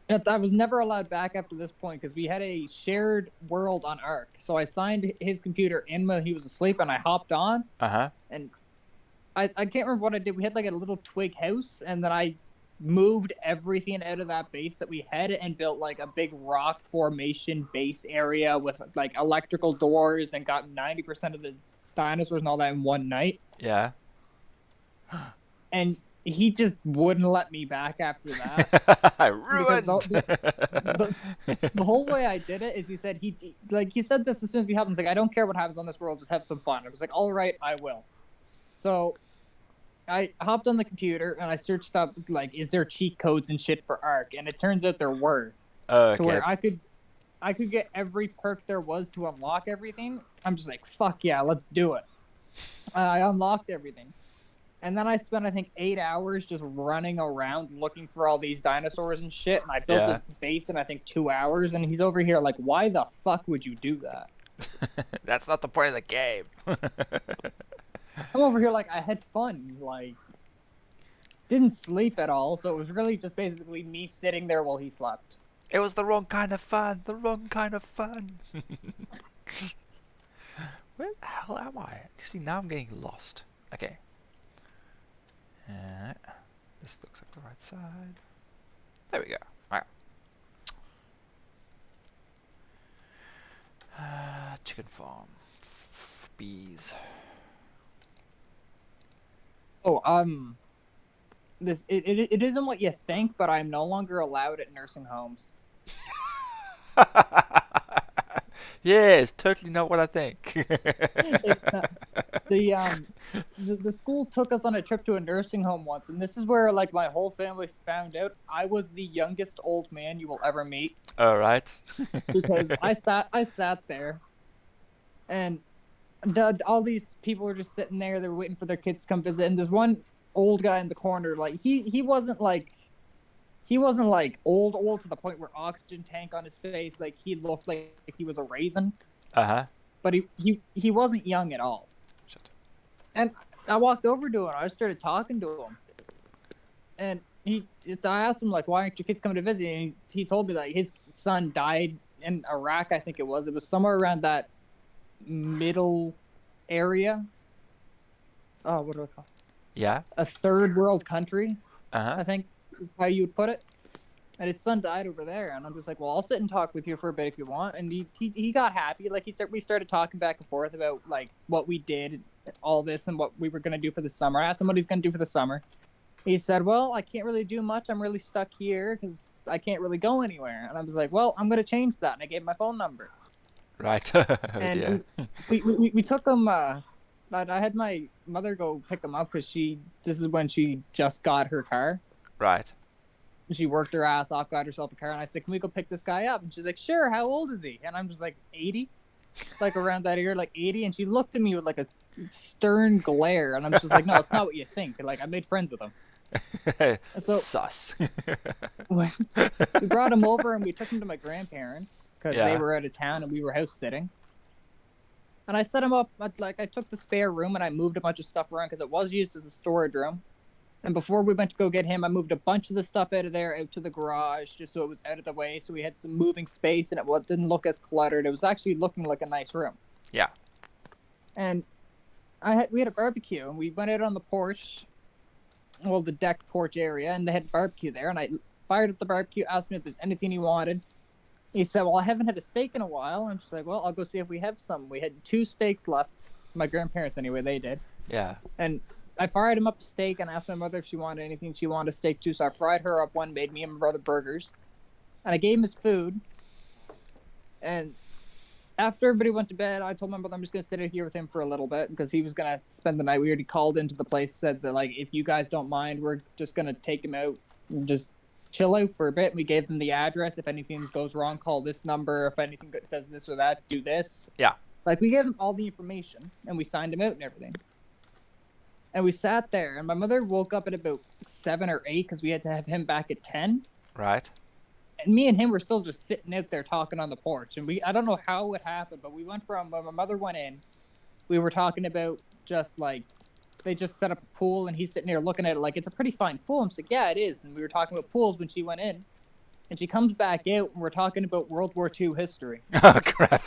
I was never allowed back after this point because we had a shared world on Ark. So I signed his computer in when he was asleep, and I hopped on. Uh-huh. And I can't remember what I did. We had like a little twig house, and then I moved everything out of that base that we had and built like a big rock formation base area with like electrical doors and got 90% of the dinosaurs and all that in one night. Yeah. And he just wouldn't let me back after that. Ruined. The whole way I did it is he said he said this as soon as we happened. He's like, I don't care what happens on this world, just have some fun. I was like, all right, I will. So I hopped on the computer and I searched up like, is there cheat codes and shit for Ark? And it turns out there were. Oh, okay. To where I could get every perk there was to unlock everything, I'm just like, fuck yeah, let's do it. I unlocked everything. And then I spent, I think, 8 hours just running around looking for all these dinosaurs and shit. And I built Yeah. this base in, I think, 2 hours. And he's over here like, why the fuck would you do that? That's not the point of the game. I'm over here like, I had fun. Like, didn't sleep at all. So it was really just basically me sitting there while he slept. It was the wrong kind of fun. The wrong kind of fun. Where the hell am I? See, now I'm getting lost. Okay. Uh, this looks like the right side. There we go. Right. Chicken farm. Bees. Oh, it isn't what you think, but I'm no longer allowed at nursing homes. Yes, totally not what I think. It's not, the school took us on a trip to a nursing home once, and this is where like my whole family found out I was the youngest old man you will ever meet, All right. because I sat there, and all these people were just sitting there. They were waiting for their kids to come visit, and there's one old guy in the corner. Like he wasn't like old to the point where oxygen tank on his face. Like he looked like he was a raisin, Uh-huh. but he wasn't young at all. Shit. And I walked over to him. I started talking to him, and I asked him like, "Why aren't your kids coming to visit?" And he told me that his son died in Iraq. I think it was. It was somewhere around that middle area. Oh, what do I call it? Yeah. A third world country, Uh-huh. I think is how you would put it. And his son died over there, and I'm just like, well, I'll sit and talk with you for a bit if you want. And he got happy. Like we started talking back and forth about like what we did, all this, and what we were gonna do for the summer. I asked him what he's gonna do for the summer. He said, well, I can't really do much. I'm really stuck here because I can't really go anywhere. And I was like, well, I'm gonna change that. And I gave him my phone number. Right. Oh And dear. we took him. I had my mother go pick him up because this is when she just got her car. Right. She worked her ass off, got herself a car, and I said, "Can we go pick this guy up?" And she's like, "Sure." How old is he? And I'm just like, 80, like around that year, like 80. And she looked at me with like a stern glare, and I'm just like, "No, it's not what you think." And, like I made friends with him. So Sus. we brought him over, and we took him to my grandparents because they Yeah. were out of town, and we were house sitting. And I set him up. Like I took the spare room and I moved a bunch of stuff around because it was used as a storage room. And before we went to go get him, I moved a bunch of the stuff out of there out to the garage just so it was out of the way. So we had some moving space and it didn't look as cluttered. It was actually looking like a nice room. Yeah. And we had a barbecue and we went out on the porch, well, the deck porch area, and they had barbecue there. And I fired up the barbecue, asked him if there's anything he wanted. He said, well, I haven't had a steak in a while. I'm just like, well, I'll go see if we have some. We had 2 steaks left. My grandparents, anyway, they did. Yeah. And I fired him up a steak and asked my mother if she wanted anything. She wanted a steak too, so I fried her up one, made me and my brother burgers. And I gave him his food. And after everybody went to bed, I told my mother I'm just going to sit here with him for a little bit because he was going to spend the night. We already called into the place, said that, like, if you guys don't mind, we're just going to take him out and just chill out for a bit. We gave them the address. If anything goes wrong, call this number. If anything does this or that, do this. Yeah. Like, we gave him all the information, and we signed him out and everything. And we sat there, and my mother woke up at about 7 or 8 because we had to have him back at 10. Right. And me and him were still just sitting out there talking on the porch. And I don't know how it happened, but we went from when my mother went in, we were talking about just like, they just set up a pool, and he's sitting there looking at it like, it's a pretty fine pool. I'm like, yeah, it is. And we were talking about pools when she went in. And she comes back out, and we're talking about World War II history. Oh, crap.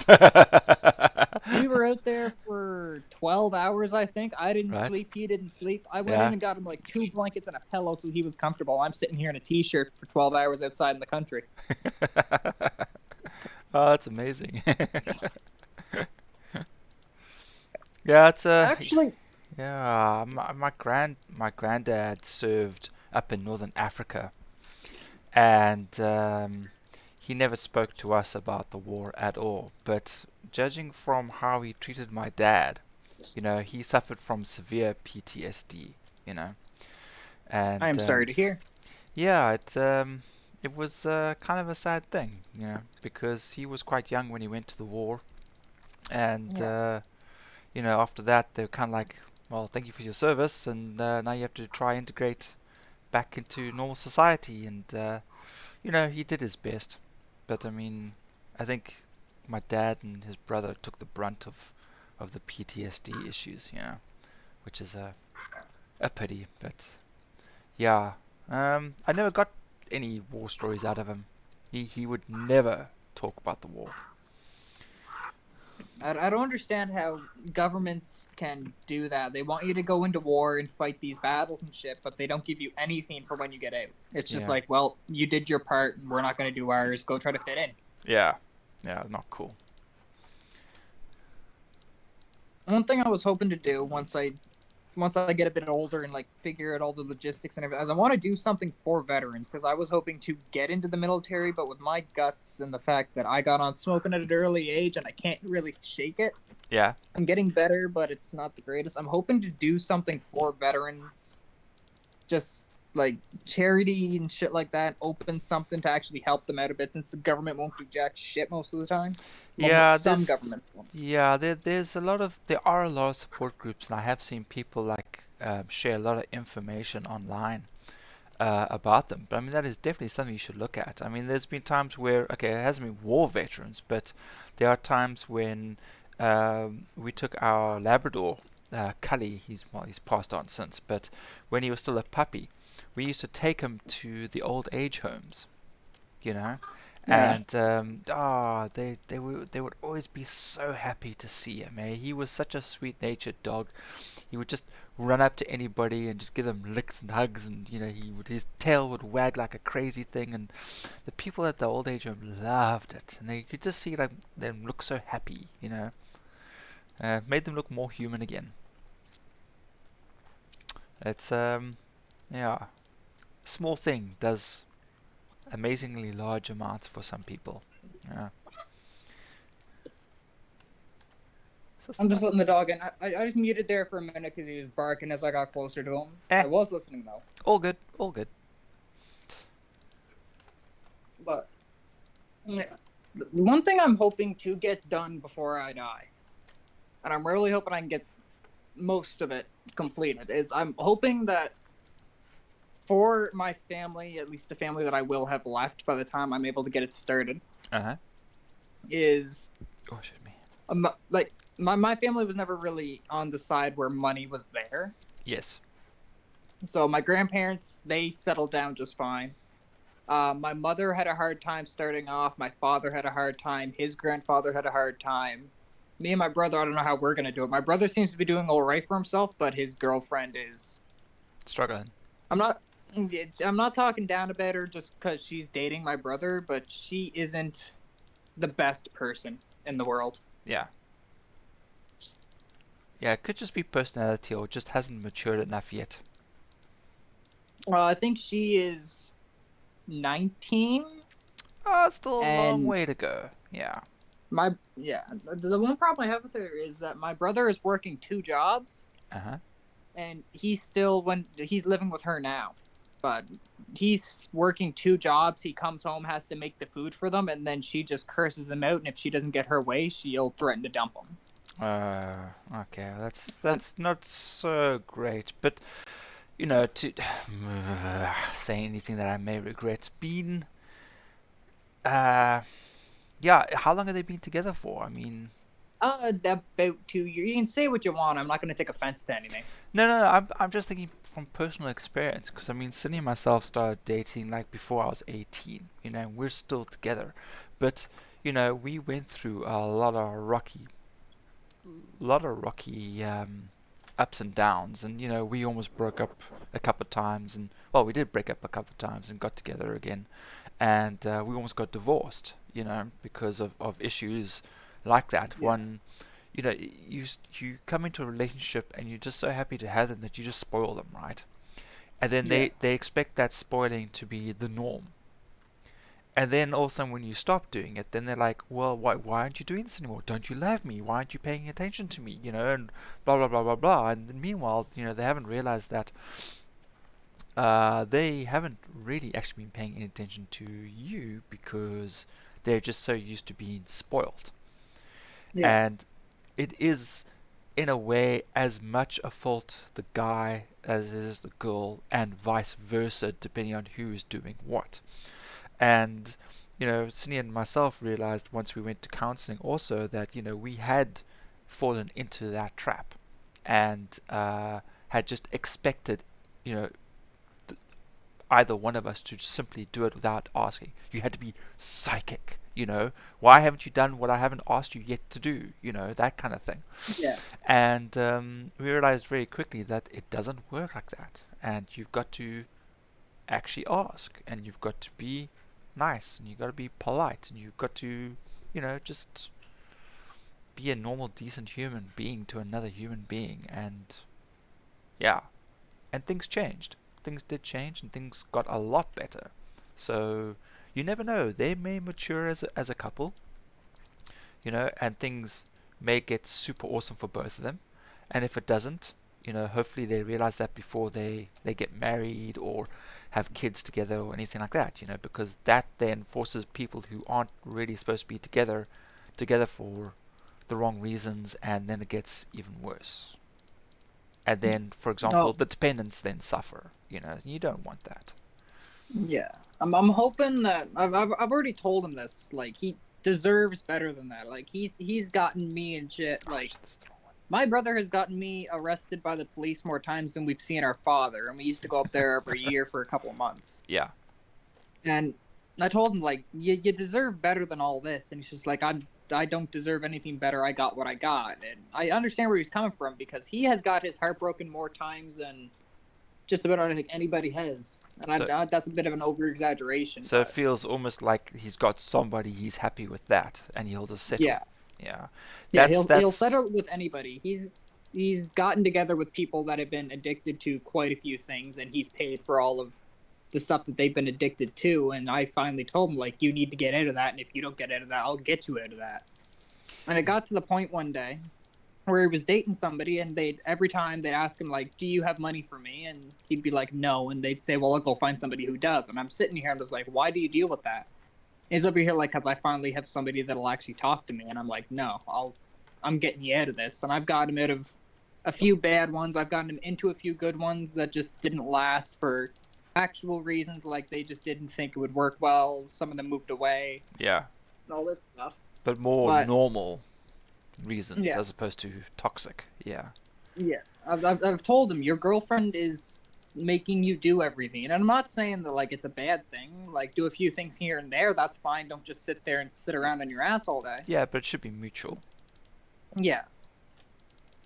We were out there for 12 hours, I think. I didn't sleep. He didn't sleep. I went in and got him like 2 blankets and a pillow so he was comfortable. I'm sitting here in a t-shirt for 12 hours outside in the country. Oh, that's amazing. Yeah, it's Actually, yeah, my granddad served up in northern Africa, and he never spoke to us about the war at all. But judging from how he treated my dad, he suffered from severe PTSD, I am and sorry to hear. yeah, it was kind of a sad thing, because he was quite young when he went to the war, and Yeah. after that they were kind of like, well, thank you for your service, and now you have to try integrate back into normal society, and he did his best, but I mean, I think my dad and his brother took the brunt of the PTSD issues, which is a pity, but yeah, I never got any war stories out of him. He would never talk about the war. I don't understand how governments can do that. They want you to go into war and fight these battles and shit, but they don't give you anything for when you get out. It's just Yeah, like, well, you did your part, and we're not going to do ours. Go try to fit in. yeah, yeah, not cool. One thing I was hoping to do once I get a bit older and like figure out all the logistics and everything, is I want to do something for veterans because I was hoping to get into the military, but with my guts and the fact that I got on smoking at an early age and I can't really shake it, Yeah, I'm getting better, but it's not the greatest. I'm hoping to do something for veterans, just like charity and shit like that. Open something to actually help them out a bit, since the government won't do jack shit most of the time. Well, yeah. some There's governments won't. yeah, there are a lot of support groups, and I have seen people like share a lot of information online about them. But I mean, that is definitely something you should look at. I mean, there's been times where, okay, it hasn't been war veterans, but there are times when we took our Labrador, Cully. He's passed on since, but when he was still a puppy, we used to take him to the old age homes, you know, Yeah. and they would always be so happy to see him. Eh? He was such a sweet-natured dog. He would just run up to anybody and just give them licks and hugs, and his tail would wag like a crazy thing, and the people at the old age home loved it, and they could just see like them look so happy, made them look more human again. It's yeah, a small thing does amazingly large amounts for some people. Yeah. I'm System just up. letting the dog in. I just muted there for a minute because he was barking as I got closer to him. Eh, I was listening though. all good, all good. But yeah, the one thing I'm hoping to get done before I die, and I'm really hoping I can get most of it completed, is I'm hoping that for my family, at least the family that I will have left by the time I'm able to get it started, Uh-huh. is Oh, shit me. like my family was never really on the side where money was there. Yes. So my grandparents, they settled down just fine. My mother had a hard time starting off. My father had a hard time. His grandfather had a hard time. Me and my brother, I don't know how we're gonna do it. My brother seems to be doing all right for himself, but his girlfriend is. Struggling. I'm not. I'm not talking down about her just because she's dating my brother, but she isn't the best person in the world. Yeah. Yeah, it could just be personality or just hasn't matured enough yet. I think she is 19, Oh, still a long and way to go. Yeah. the one problem I have with her is that my brother is working two jobs, Uh-huh. and when he's living with her now, but he's working two jobs. He comes home, has to make the food for them, and then she just curses him out, and if she doesn't get her way, she'll threaten to dump him. Okay. And That's not so great, but to say anything that I may regret being uh yeah, how long have they been together for? I mean, about 2 years. You can say what you want. I'm not going to take offense to anything. no, I'm just thinking from personal experience, because I mean, Cindy and myself started dating like before I was 18. We're still together, but we went through a lot of rocky ups and downs, and we almost broke up a couple of times, and well, we did break up a couple of times and got together again, and we almost got divorced, because of issues like that. Yeah. One, you come into a relationship and you're just so happy to have them that you just spoil them, right? And then Yeah. they expect that spoiling to be the norm. And then all of a sudden, when you stop doing it, then they're like, well, why aren't you doing this anymore? Don't you love me? Why aren't you paying attention to me? And blah, blah, blah, blah, blah. And then meanwhile, they haven't realized that they haven't really actually been paying any attention to you because they're just so used to being spoiled. Yeah. And it is, in a way, as much a fault the guy as it is the girl, and vice versa, depending on who is doing what. And, Cindy and myself realized once we went to counseling also that, we had fallen into that trap and had just expected, you know, either one of us to simply do it without asking. You had to be psychic. Why haven't you done what I haven't asked you yet to do? That kind of thing. Yeah. And we realized very quickly that it doesn't work like that. And you've got to actually ask, and you've got to be nice, and you've got to be polite, and you've got to, just be a normal, decent human being to another human being. And yeah, and things changed. Things did change, and things got a lot better. So you never know. They may mature as a couple, and things may get super awesome for both of them. And if it doesn't, hopefully they realize that before they get married or have kids together or anything like that, because that then forces people who aren't really supposed to be together for the wrong reasons, and then it gets even worse. And then, for example, Oh, the dependents then suffer. You don't want that. yeah. I'm hoping that I've already told him this. Like he deserves better than that. Like he's gotten me and shit. Oh, Like shit, that's the wrong one. my brother has gotten me arrested by the police more times than we've seen our father, and we used to go up there every year for a couple of months. Yeah. And I told him like you deserve better than all this, and he's just like I don't deserve anything better. I got what I got, and I understand where he's coming from because he has got his heart broken more times than just about I think anybody has, and So that's a bit of an over exaggeration, so it but feels almost like he's got somebody he's happy with that, and he'll just settle. yeah, Yeah. yeah, That's he'll that's settle with anybody. He's gotten together with people that have been addicted to quite a few things, and he's paid for all of the stuff that they've been addicted to. And I finally told him like, you need to get out of that, and if you don't get out of that, I'll get you out of that. And it got to the point one day where he was dating somebody, and they'd every time they'd ask him like, "Do you have money for me?" And he'd be like, "No," and they'd say, "Well, I'll go find somebody who does." And I'm sitting here, I'm just like, "Why do you deal with that?" He's over here like, "Because I finally have somebody that'll actually talk to me," and I'm like, "No, I'm getting you out of this." And I've got him out of a few bad ones. I've gotten him into a few good ones that just didn't last for actual reasons, like they just didn't think it would work well. Some of them moved away, yeah, and all this stuff. but more But normal reasons yeah, as opposed to toxic. Yeah. yeah, I've told him your girlfriend is making you do everything, and I'm not saying that like it's a bad thing. Like do a few things here and there, that's fine. Don't just sit there and sit around on your ass all day. Yeah, but it should be mutual. Yeah,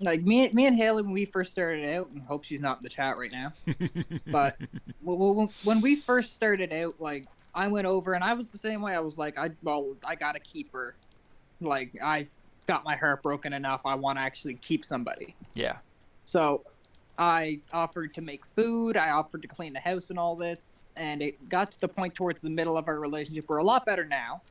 like me and Haley when we first started out, and hope she's not in the chat right now. But when we first started out, like I went over and I was the same way. I was like, I gotta keep her. Like I got my heart broken enough. I want to actually keep somebody. Yeah. So I offered to make food. I offered to clean the house and all this. And it got to the point towards the middle of our relationship. We're a lot better now.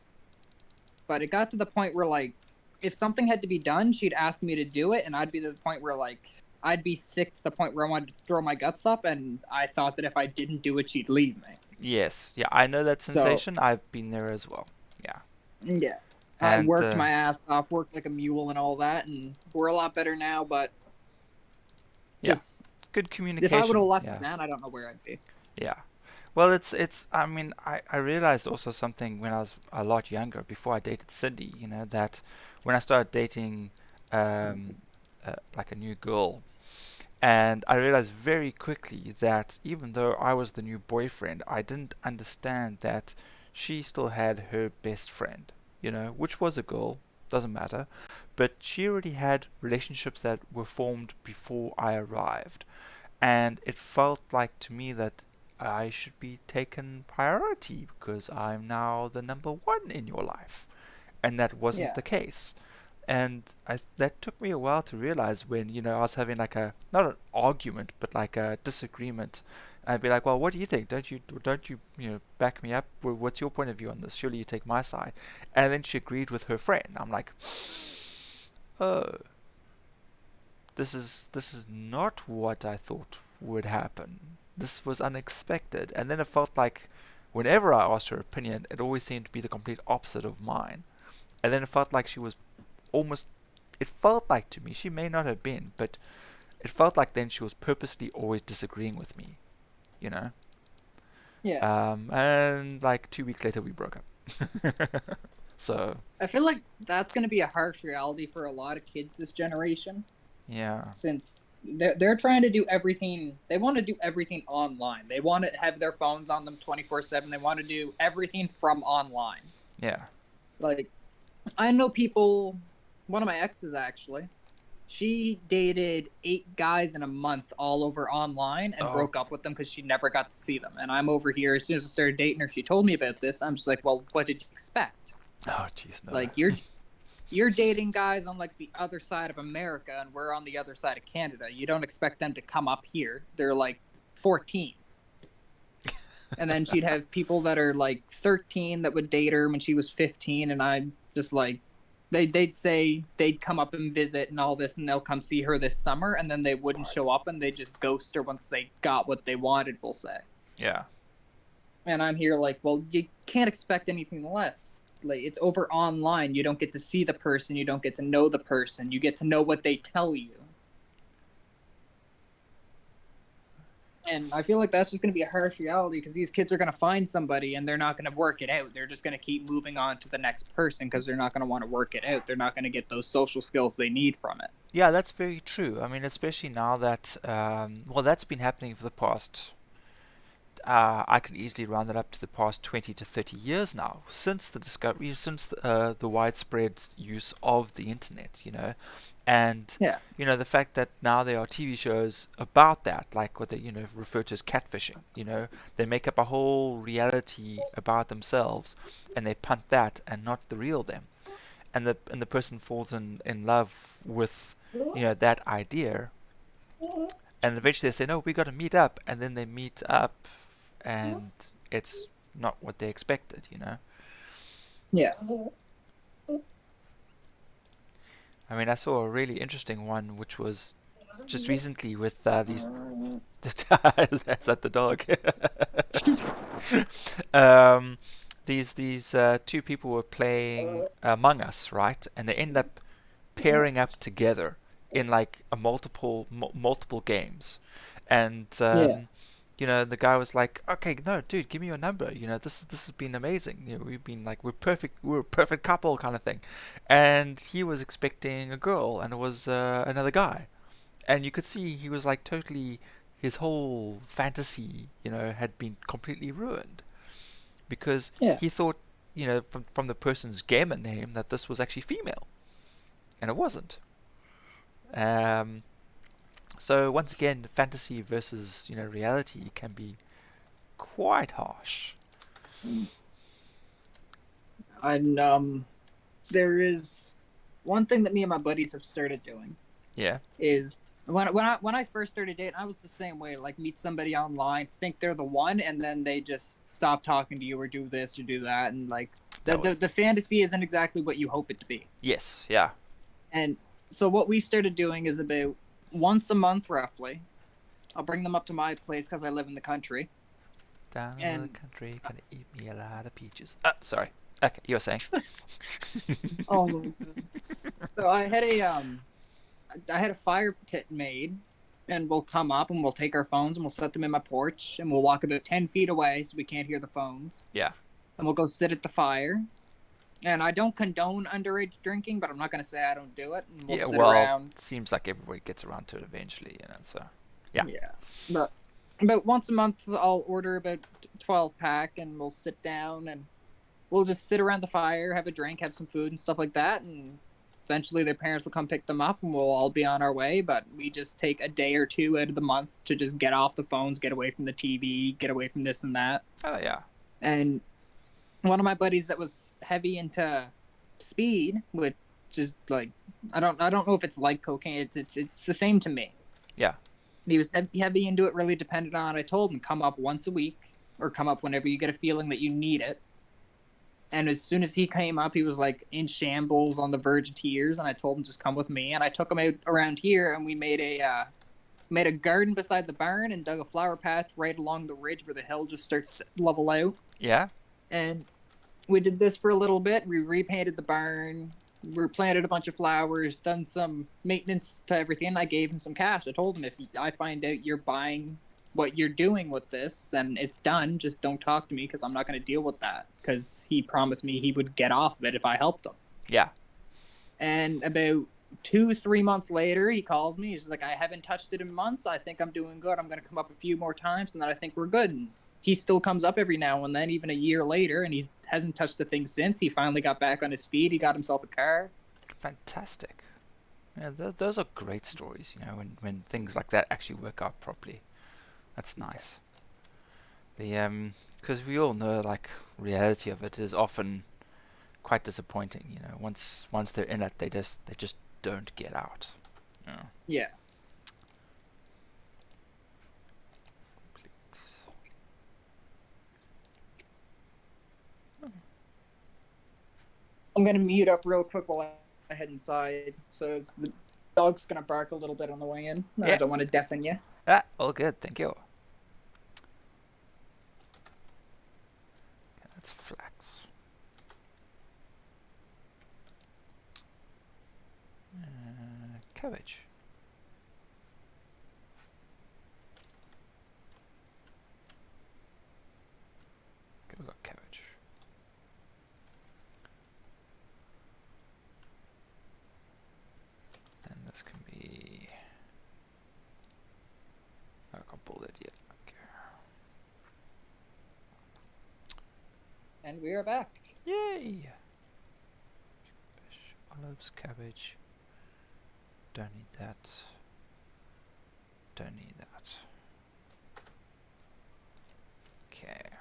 But it got to the point where, like, if something had to be done, she'd ask me to do it. And I'd be to the point where, like, I'd be sick to the point where I wanted to throw my guts up. And I thought that if I didn't do it, she'd leave me. Yes. Yeah, I know that So, sensation. I've been there as well. Yeah. yeah. I And worked my ass off, worked like a mule and all that. And we're a lot better now. But yeah, just, good if I would communication. have left Yeah. then, I don't know where I'd be. Yeah. Well, it's. I mean, I realized also something when I was a lot younger, before I dated Cindy. That when I started dating, um, like a new girl, and I realized very quickly that even though I was the new boyfriend, I didn't understand that she still had her best friend. Which was a girl, doesn't matter, but she already had relationships that were formed before I arrived, and it felt like to me that I should be taken priority because I'm now the number one in your life, and that wasn't Yeah. the case. And that took me a while to realize when I was having like a not an argument but like a disagreement. I'd be like, well, what do you think? Don't you back me up? What's your point of view on this? Surely you take my side. And then she agreed with her friend. I'm like, oh, this is not what I thought would happen. this was unexpected. And then it felt like whenever I asked her opinion, it always seemed to be the complete opposite of mine. And then it felt like she was almost, it felt like to me, she may not have been, but it felt like then she was purposely always disagreeing with me, you know? Yeah. And like 2 weeks later, we broke up. So, I feel like that's going to be a harsh reality for a lot of kids this generation, yeah, since they're trying to do everything. They want to do everything online. They want to have their phones on them 24/7. They want to do everything from online. yeah. Like, I know people, one of my exes actually, she dated 8 guys in a month all over online and Oh, broke up with them because she never got to see them. And I'm over here, as soon as I started dating her, she told me about this. I'm just like, well, what did you expect? oh, jeez, no. Like, you're dating guys on like the other side of America and we're on the other side of Canada. You don't expect them to come up here. They're like 14. And then she'd have people that are like 13 that would date her when she was 15, and I'm just like, they'd say they'd come up and visit and all this, and they'll come see her this summer, and then they wouldn't show up, and they just ghost her once they got what they wanted, we'll say. Yeah, And I'm here like, well, you can't expect anything less. Like, it's over online. You don't get to see the person. You don't get to know the person. You get to know what they tell you. And I feel like that's just going to be a harsh reality because these kids are going to find somebody and they're not going to work it out. They're just going to keep moving on to the next person because they're not going to want to work it out. They're not going to get those social skills they need from it. yeah, that's very true. I mean, especially now that, well, that's been happening for the past, I could easily round that up to the past 20 to 30 years now, since the discovery, since the widespread use of the internet, you know, and Yeah. you know the fact that now there are TV shows about that, like what they refer to as catfishing. You know, they make up a whole reality about themselves, and they punt that and not the real them, and the person falls in love with that idea, and eventually they say, no, we got to meet up, and then they meet up, and it's not what they expected. Yeah. I mean, I saw a really interesting one, which was just recently with these. That's at the dog. um, these two people were playing Among Us, right? And they end up pairing up together in like a multiple games, and Yeah. the guy was like, "Okay, no, dude, give me your number. This has been amazing. We've been like we're a perfect couple kind of thing." And he was expecting a girl, and it was another guy, and you could see he was like totally his whole fantasy, had been completely ruined because Yeah. he thought, from the person's gamer name that this was actually female, and it wasn't. Um, so once again, fantasy versus reality can be quite harsh. And there is one thing that me and my buddies have started doing Yeah, is when I first started dating, I was the same way. Like, meet somebody online, think they're the one, and then they just stop talking to you or do this or do that, and like the that the, was the fantasy isn't exactly what you hope it to be. yes, yeah. And so what we started doing is about once a month roughly. I'll bring them up to my place because I live in the country. Down in the And country, gonna eat me a lot of peaches. Sorry. Okay, you were saying. oh my god. So I had a fire pit made, and we'll come up and we'll take our phones and we'll set them in my porch and we'll walk about 10 feet away so we can't hear the phones. Yeah. And we'll go sit at the fire. And I don't condone underage drinking, but I'm not gonna say I don't do it. And we'll Yeah, sit well, around. seems like everybody gets around to it eventually, so yeah. Yeah. But about once a month I'll order about 12 pack and we'll sit down and we'll just sit around the fire, have a drink, have some food and stuff like that, and eventually their parents will come pick them up and we'll all be on our way. But we just take a day or two out of the month to just get off the phones, get away from the TV, get away from this and that. Oh yeah. And one of my buddies that was heavy into speed, which is like, I don't know if it's like cocaine. It's the same to me. Yeah. And he was heavy into it, really dependent on it. I told him, come up once a week or come up whenever you get a feeling that you need it. And as soon as he came up, he was like in shambles, on the verge of tears. And I told him, just come with me. And I took him out around here, and we made Made a garden beside the barn and dug a flower patch right along the ridge where the hill just starts to level out. Yeah. And we did this for a little bit. We repainted the barn, replanted a bunch of flowers, done some maintenance to everything. I gave him some cash. I told him, if I find out you're buying what you're doing with this, then it's done. Just don't talk to me because I'm not going to deal with that. Because he promised me he would get off of it if I helped him. Yeah. And about 2, 3 months later, he calls me. He's like, I haven't touched it in months. I think I'm doing good. I'm going to come up a few more times, and then I think we're good. And he still comes up every now and then, even a year later, and he hasn't touched the thing since. He finally got back on his feet. He got himself a car. Fantastic. Yeah, those are great stories, when things like that actually work out properly. That's nice. Because we all know, like, reality of it is often quite disappointing. Once they're in it, they just don't get out. Yeah. Yeah. Complete. I'm going to mute up real quick while I head inside. So the dog's going to bark a little bit on the way in. I Yeah. don't want to deafen you. All good. Thank you. Okay, that's flax. Cabbage. Okay, we got cabbage. Then this can be. I can't pull that yet. Okay. And we are back. Yay! Olives, cabbage. Don't need that. Don't need that. Okay. I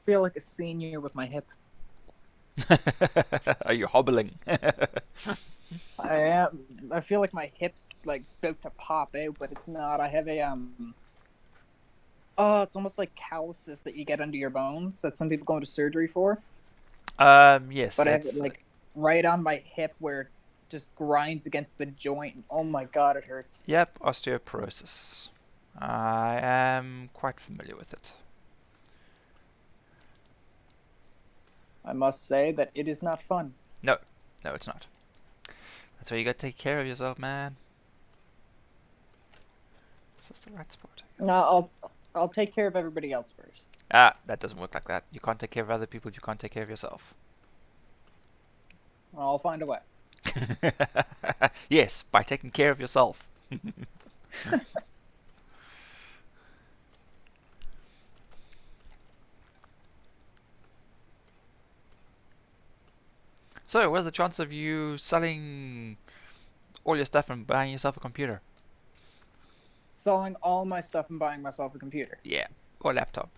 feel like a senior with my hip. Are you hobbling? I am. I feel like my hip's like about to pop out, but it's not. I have a Oh, it's almost like calluses that you get under your bones that some people go into surgery for. Yes, But I have it that's like right on my hip where it just grinds against the joint. And oh my god, it hurts. yep, osteoporosis. I am quite familiar with it. I must say that it is not fun. No, it's not. That's why you gotta take care of yourself, man. Is this the right spot? No, I'll take care of everybody else first. That doesn't work like that. You can't take care of other people, you can't take care of yourself. I'll find a way. Yes, by taking care of yourself. So, what are the chances of you selling all your stuff and buying yourself a computer? Selling all my stuff and buying myself a computer. Yeah, or laptop.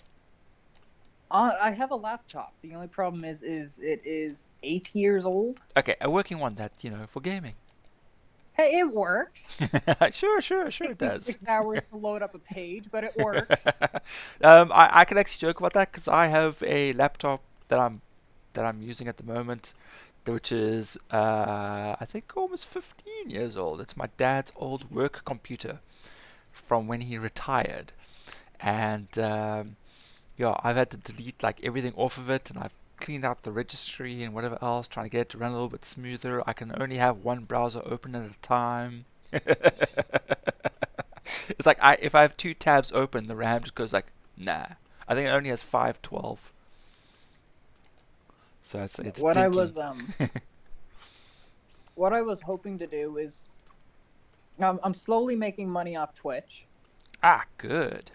I have a laptop. The only problem is it is 8 years old. Okay, a working one that, for gaming. Hey, it works. Sure, it Takes me does. 6 hours to load up a page, but it works. I can actually joke about that because I have a laptop that I'm using at the moment, which is I think almost 15 years old. It's my dad's old work computer from when he retired, and yeah, I've had to delete like everything off of it, and I've cleaned out the registry and whatever else, trying to get it to run a little bit smoother. I can only have one browser open at a time. It's like if I have two tabs open, the RAM just goes like, nah. I think it only has 512. So it's What I dinky. was what I was hoping to do is I'm slowly making money off Twitch, Good.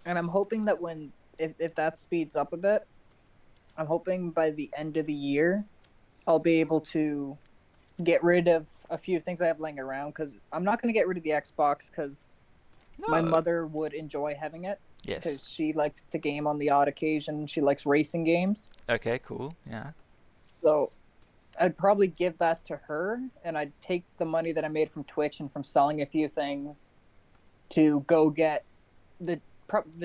and I'm hoping that when if that speeds up a bit, I'm hoping by the end of the year I'll be able to get rid of a few things I have laying around, because I'm not going to get rid of the Xbox because my No. mother would enjoy having it Yes. because she likes to game on the odd occasion. She likes racing games. Okay, cool. Yeah. So I'd probably give that to her, and I'd take the money that I made from Twitch and from selling a few things to go get the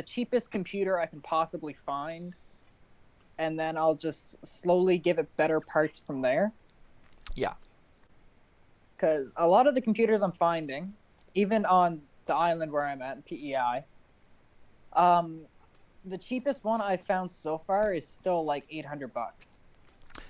cheapest computer I can possibly find, and then I'll just slowly give it better parts from there. Yeah. because a lot of the computers I'm finding, even on the island where I'm at in PEI, um, the cheapest one I found so far is still like $800.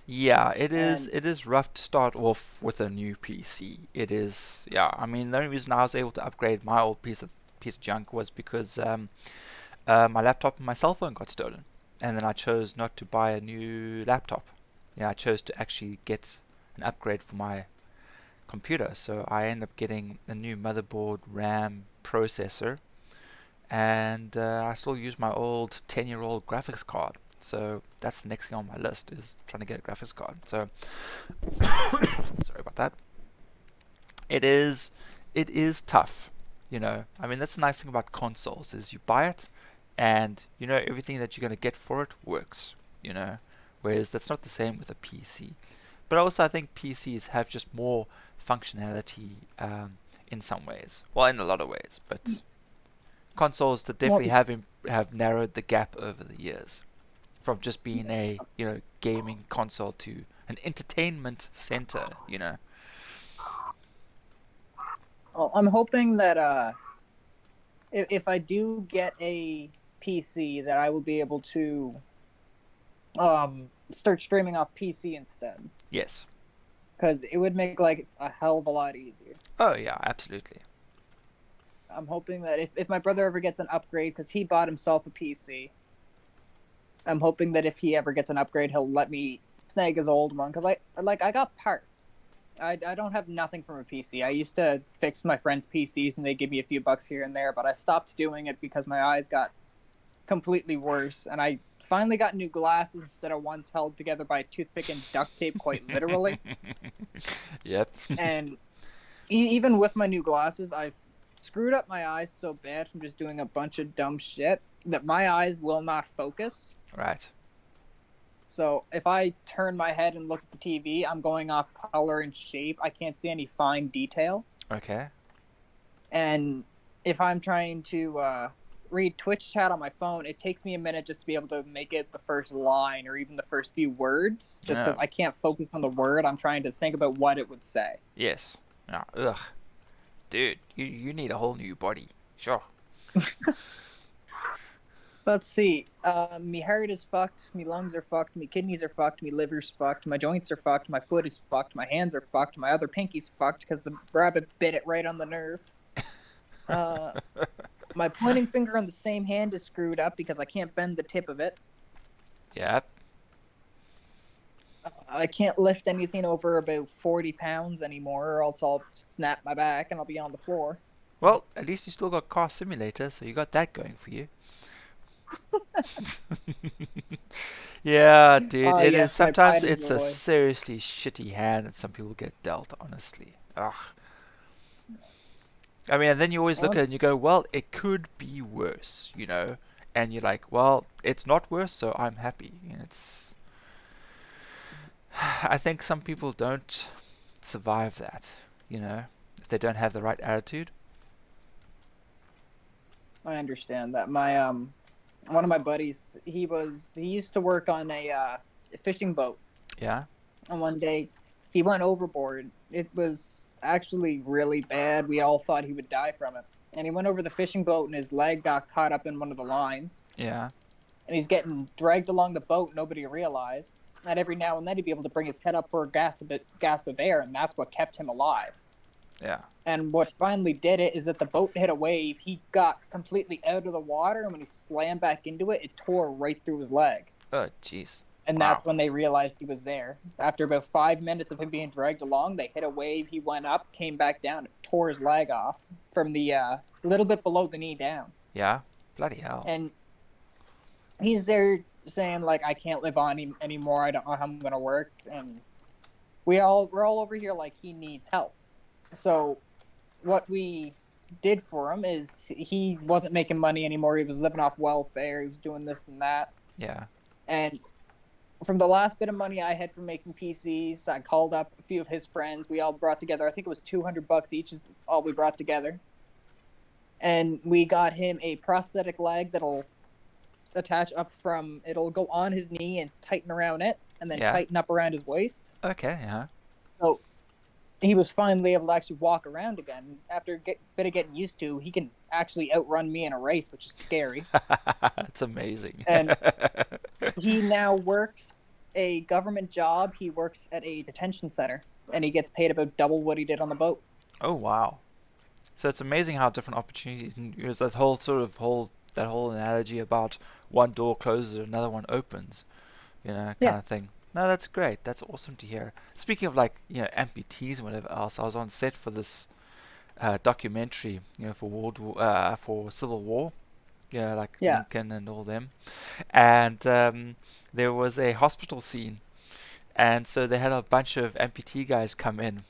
Yeah, it is. And It is rough to start off with a new PC. It is. Yeah, I mean, the only reason I was able to upgrade my old piece of junk was because my laptop and my cell phone got stolen, and then I chose not to buy a new laptop. Yeah, I chose to actually get an upgrade for my computer. So I ended up getting a new motherboard, RAM, processor, and I still use my old 10-year-old graphics card. So that's the next thing on my list is trying to get a graphics card. So sorry about that. It is tough, you know. I mean, that's the nice thing about consoles is you buy it and you know everything that you're going to get for it works, you know. Whereas that's not the same with a PC. But also I think PCs have just more functionality in some ways. Well, in a lot of ways, but consoles that well, definitely have narrowed the gap over the years from just being a, you know, gaming console to an entertainment center, you know. I'm hoping that if I do get a PC, that I will be able to start streaming off PC instead, Yes. because it would make like a hell of a lot easier. Oh yeah, absolutely. I'm hoping that if my brother ever gets an upgrade, because he bought himself a PC, I'm hoping that if he ever gets an upgrade, he'll let me snag his old one. Because I got parts. I don't have nothing from a PC. I used to fix my friends' PCs and they give me a few bucks here and there, but I stopped doing it because my eyes got completely worse, and I finally got new glasses instead of ones held together by a toothpick and duct tape, quite literally. Yep. And even with my new glasses, I've screwed up my eyes so bad from just doing a bunch of dumb shit that my eyes will not focus. Right. So if I turn my head and look at the TV, I'm going off color and shape. I can't see any fine detail. Okay. And if I'm trying to read Twitch chat on my phone, it takes me a minute just to be able to make it the first line or even the first few words, just Yeah. because I can't focus on the word. I'm trying to think about what it would say. Yes. Yeah. Ugh. Dude, you need a whole new body. Sure. Let's see. Me heart is fucked. Me lungs are fucked. Me kidneys are fucked. Me liver's fucked. My joints are fucked. My foot is fucked. My hands are fucked. My other pinky's fucked because the rabbit bit it right on the nerve. Uh, my pointing finger on the same hand is screwed up because I can't bend the tip of it. Yep. I can't lift anything over about 40 pounds anymore, or else I'll snap my back and I'll be on the floor. Well, at least you still got Car Simulator, so you got that going for you. Yeah, dude, it is. Yes, my Sometimes pride and it's a joy. seriously shitty hand that some people get dealt, honestly. Ugh. I mean, and then you always look Well, at it and you go, well, it could be worse, you know? And you're like, well, it's not worse, so I'm happy. And it's. I think some people don't survive that, you know, if they don't have the right attitude. I understand that. My one of my buddies, he used to work on a fishing boat, Yeah? and one day he went overboard. It was actually really bad. We all thought he would die from it. And he went over the fishing boat, and his leg got caught up in one of the lines. Yeah. And he's getting dragged along the boat. Nobody realized. And every now and then he'd be able to bring his head up for a gasp of air, and that's what kept him alive. Yeah. And what finally did it is that the boat hit a wave. He got completely out of the water, and when he slammed back into it, it tore right through his leg. Oh, jeez. And Wow. that's when they realized he was there. After about 5 minutes of him being dragged along, they hit a wave. He went up, came back down, and tore his leg off from the little bit below the knee down. Yeah? Bloody hell. And he's there saying like, I can't live on anymore. I don't know how I'm gonna work. And we're all over here like he needs help. So what we did for him is he wasn't making money anymore. He was living off welfare. He was doing this and that. Yeah. And from the last bit of money I had from making PCs, I called up a few of his friends. We all brought together, I think it was $200 each is all we brought together. And we got him a prosthetic leg that'll attach up from, it'll go on his knee and tighten around it and then Yeah. tighten up around his waist. Okay, yeah. So he was finally able to actually walk around again. After a bit of getting used to, he can actually outrun me in a race, which is scary. That's amazing. And he now works a government job. He works at a detention center, and he gets paid about double what he did on the boat. Oh wow. So it's amazing how different opportunities, and there's that whole sort of whole that whole analogy about one door closes, another one opens, kind Yeah, of thing. No, that's great. That's awesome to hear. Speaking of like, amputees and whatever else, I was on set for this documentary, for for Civil War, like yeah, Lincoln and all them, and there was a hospital scene. And so they had a bunch of amputee guys come in,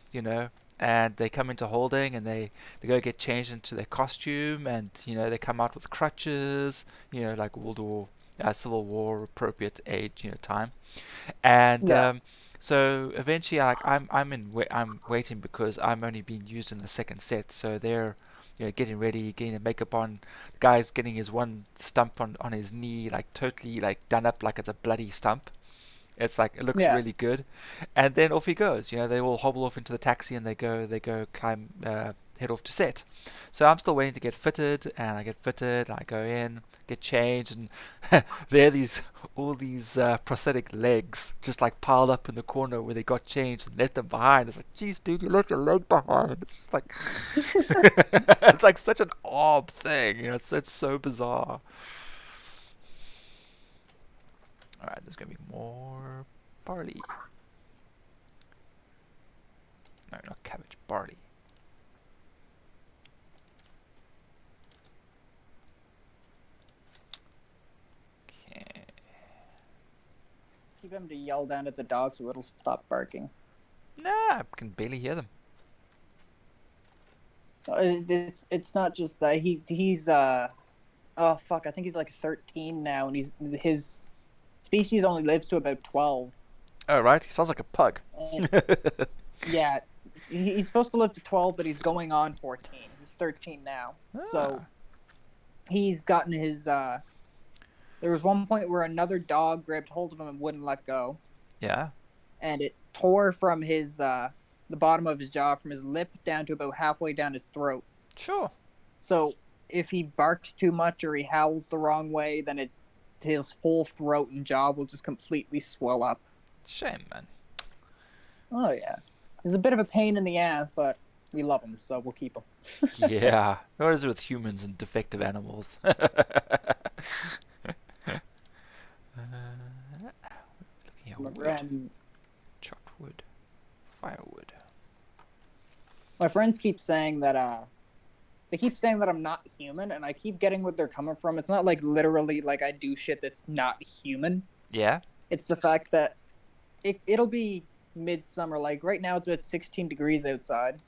and they come into holding and they go get changed into their costume, and they come out with crutches, like Civil War appropriate age, time. And yeah, so eventually, like I'm waiting because I'm only being used in the second set, so they're getting ready, getting the makeup on. The guy's getting his one stump on his knee, like totally like done up like it's a bloody stump. It's like it looks yeah, really good, and then off he goes. They all hobble off into the taxi and they go climb, head off to set. So I'm still waiting to get fitted, and I get fitted, and I go in, get changed, and there are all these prosthetic legs just like piled up in the corner where they got changed and left them behind. It's like, geez, dude, you left your leg behind. It's just like it's like such an odd thing. It's so bizarre. All right, there's gonna be more barley. No, not cabbage, barley. Okay. keep him to yell down at the dog so it'll stop barking. Nah, I can barely hear them. It's not just that he's oh fuck, I think he's like 13 now, and his species only lives to about 12. Oh, right. He sounds like a pug. And yeah, he's supposed to live to 12, but he's going on 14. He's 13 now, so Ah, he's gotten his. There was one point where another dog grabbed hold of him and wouldn't let go, yeah, and it tore from his the bottom of his jaw, from his lip down to about halfway down his throat. sure. So if he barks too much or he howls the wrong way, then his whole throat and jaw will just completely swell up. Shame, man. Oh yeah, he's a bit of a pain in the ass, but we love him, so we'll keep him. Yeah. What is it with humans and defective animals? Looking at wood. And Chopped wood. Firewood. my friends keep saying that they keep saying that I'm not human, and I keep getting what they're coming from. It's not like literally like I do shit that's not human. Yeah? It's the fact that it'll be midsummer. Like right now, it's about 16 degrees outside,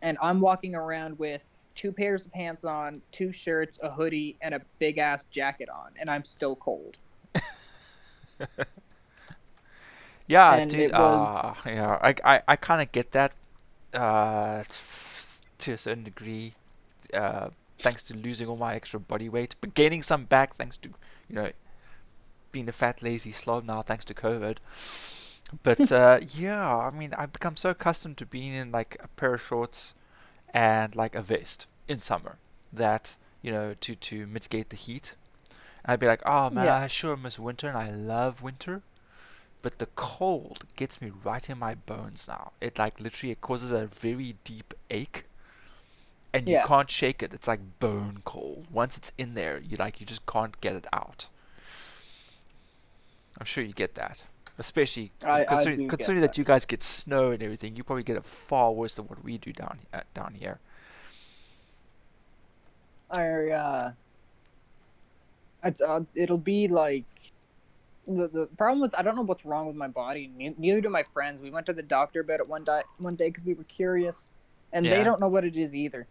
and I'm walking around with two pairs of pants on, two shirts, a hoodie, and a big ass jacket on, and I'm still cold. Yeah, And dude. it was Yeah. I kind of get that to a certain degree, thanks to losing all my extra body weight, but gaining some back thanks to, you know, being a fat, lazy slob now thanks to COVID. But yeah, I mean, I've become so accustomed to being in like a pair of shorts and like a vest in summer that, to mitigate the heat. And I'd be like, oh man, yeah, I sure miss winter and I love winter. But the cold gets me right in my bones now. It like literally it causes a very deep ache and you yeah. can't shake it. It's like bone cold. Once it's in there, you just can't get it out. I'm sure you get that. Especially I considering do get considering that. that you guys get snow and everything, you probably get it far worse than what we do down here. I it'll be like the problem with I don't know what's wrong with my body. Neither do my friends. We went to the doctor about it one day because we were curious, and they Yeah. don't know what it is either.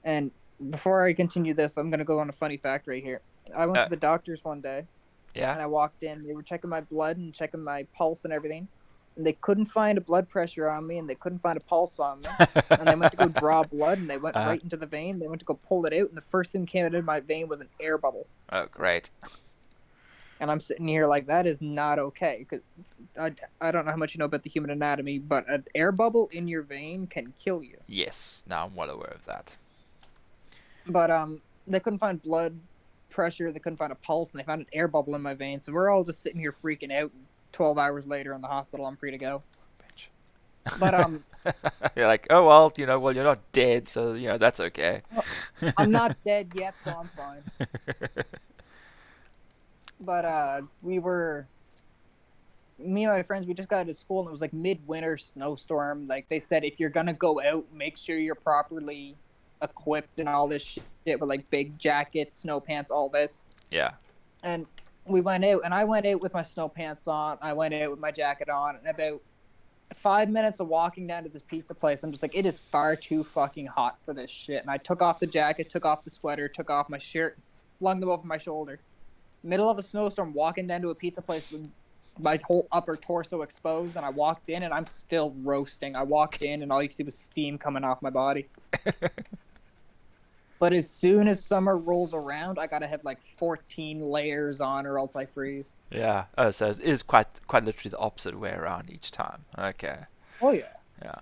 And before I continue this, I'm gonna go on a funny fact right here. I went Uh, to the doctor's one day, yeah. and I walked in. They were checking my blood and checking my pulse and everything, and they couldn't find a blood pressure on me, and they couldn't find a pulse on me. And they went to go draw blood, and they went uh, right into the vein. They went to go pull it out, and the first thing came out of my vein was an air bubble. oh, great. And I'm sitting here like, that is not okay. Because I don't know how much you know about the human anatomy, but an air bubble in your vein can kill you. Yes, now I'm well aware of that. But they couldn't find blood pressure, they couldn't find a pulse, and they found an air bubble in my vein. So we're all just sitting here freaking out. 12 hours later in the hospital, I'm free to go. Bitch. But You're like, oh well, well you're not dead, so that's okay. I'm not dead yet, so I'm fine. But we were me and my friends, we just got to school and it was like midwinter snowstorm. Like they said, if you're gonna go out, make sure you're properly equipped and all this shit with like big jackets, snow pants, all this. Yeah. And we went out, and I went out with my snow pants on. I went out with my jacket on, and about 5 minutes of walking down to this pizza place, I'm just like, it is far too fucking hot for this shit. And I took off the jacket, took off the sweater, took off my shirt, flung them over my shoulder. Middle of a snowstorm, walking down to a pizza place with my whole upper torso exposed, and I walked in and I'm still roasting. I walked in and all you could see was steam coming off my body. But as soon as summer rolls around, I gotta have like 14 layers on or else I freeze. Yeah. Oh, so it is quite literally the opposite way around each time. Okay. Oh yeah. Yeah.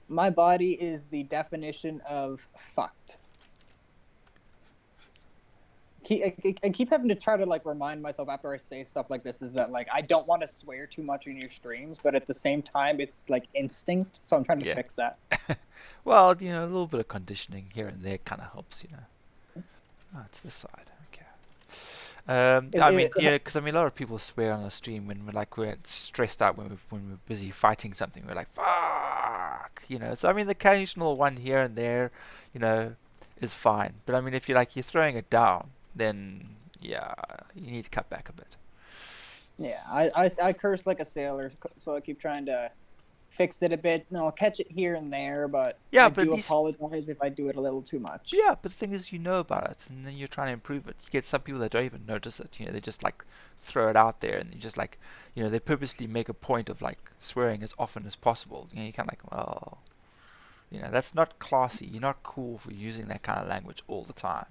My body is the definition of fucked. I keep having to try to like remind myself after I say stuff like this is that like I don't want to swear too much in your streams, but at the same time it's like instinct, so I'm trying to Yeah. fix that. Well, a little bit of conditioning here and there kind of helps. Oh, it's this side. Okay. I mean, because a lot of people swear on the stream when we're stressed out when we're busy fighting something. We're like, fuck, So I mean, the occasional one here and there, is fine. But I mean, if you're throwing it down, then yeah, you need to cut back a bit. Yeah, I curse like a sailor, so I keep trying to fix it a bit, and I'll catch it here and there, but Yeah, I but at do least apologize if I do it a little too much. yeah, but the thing is, you know about it, and then you're trying to improve it. You get some people that don't even notice it. They just throw it out there, and you just they purposely make a point of swearing as often as possible. You kind of well, that's not classy. You're not cool for using that kind of language all the time.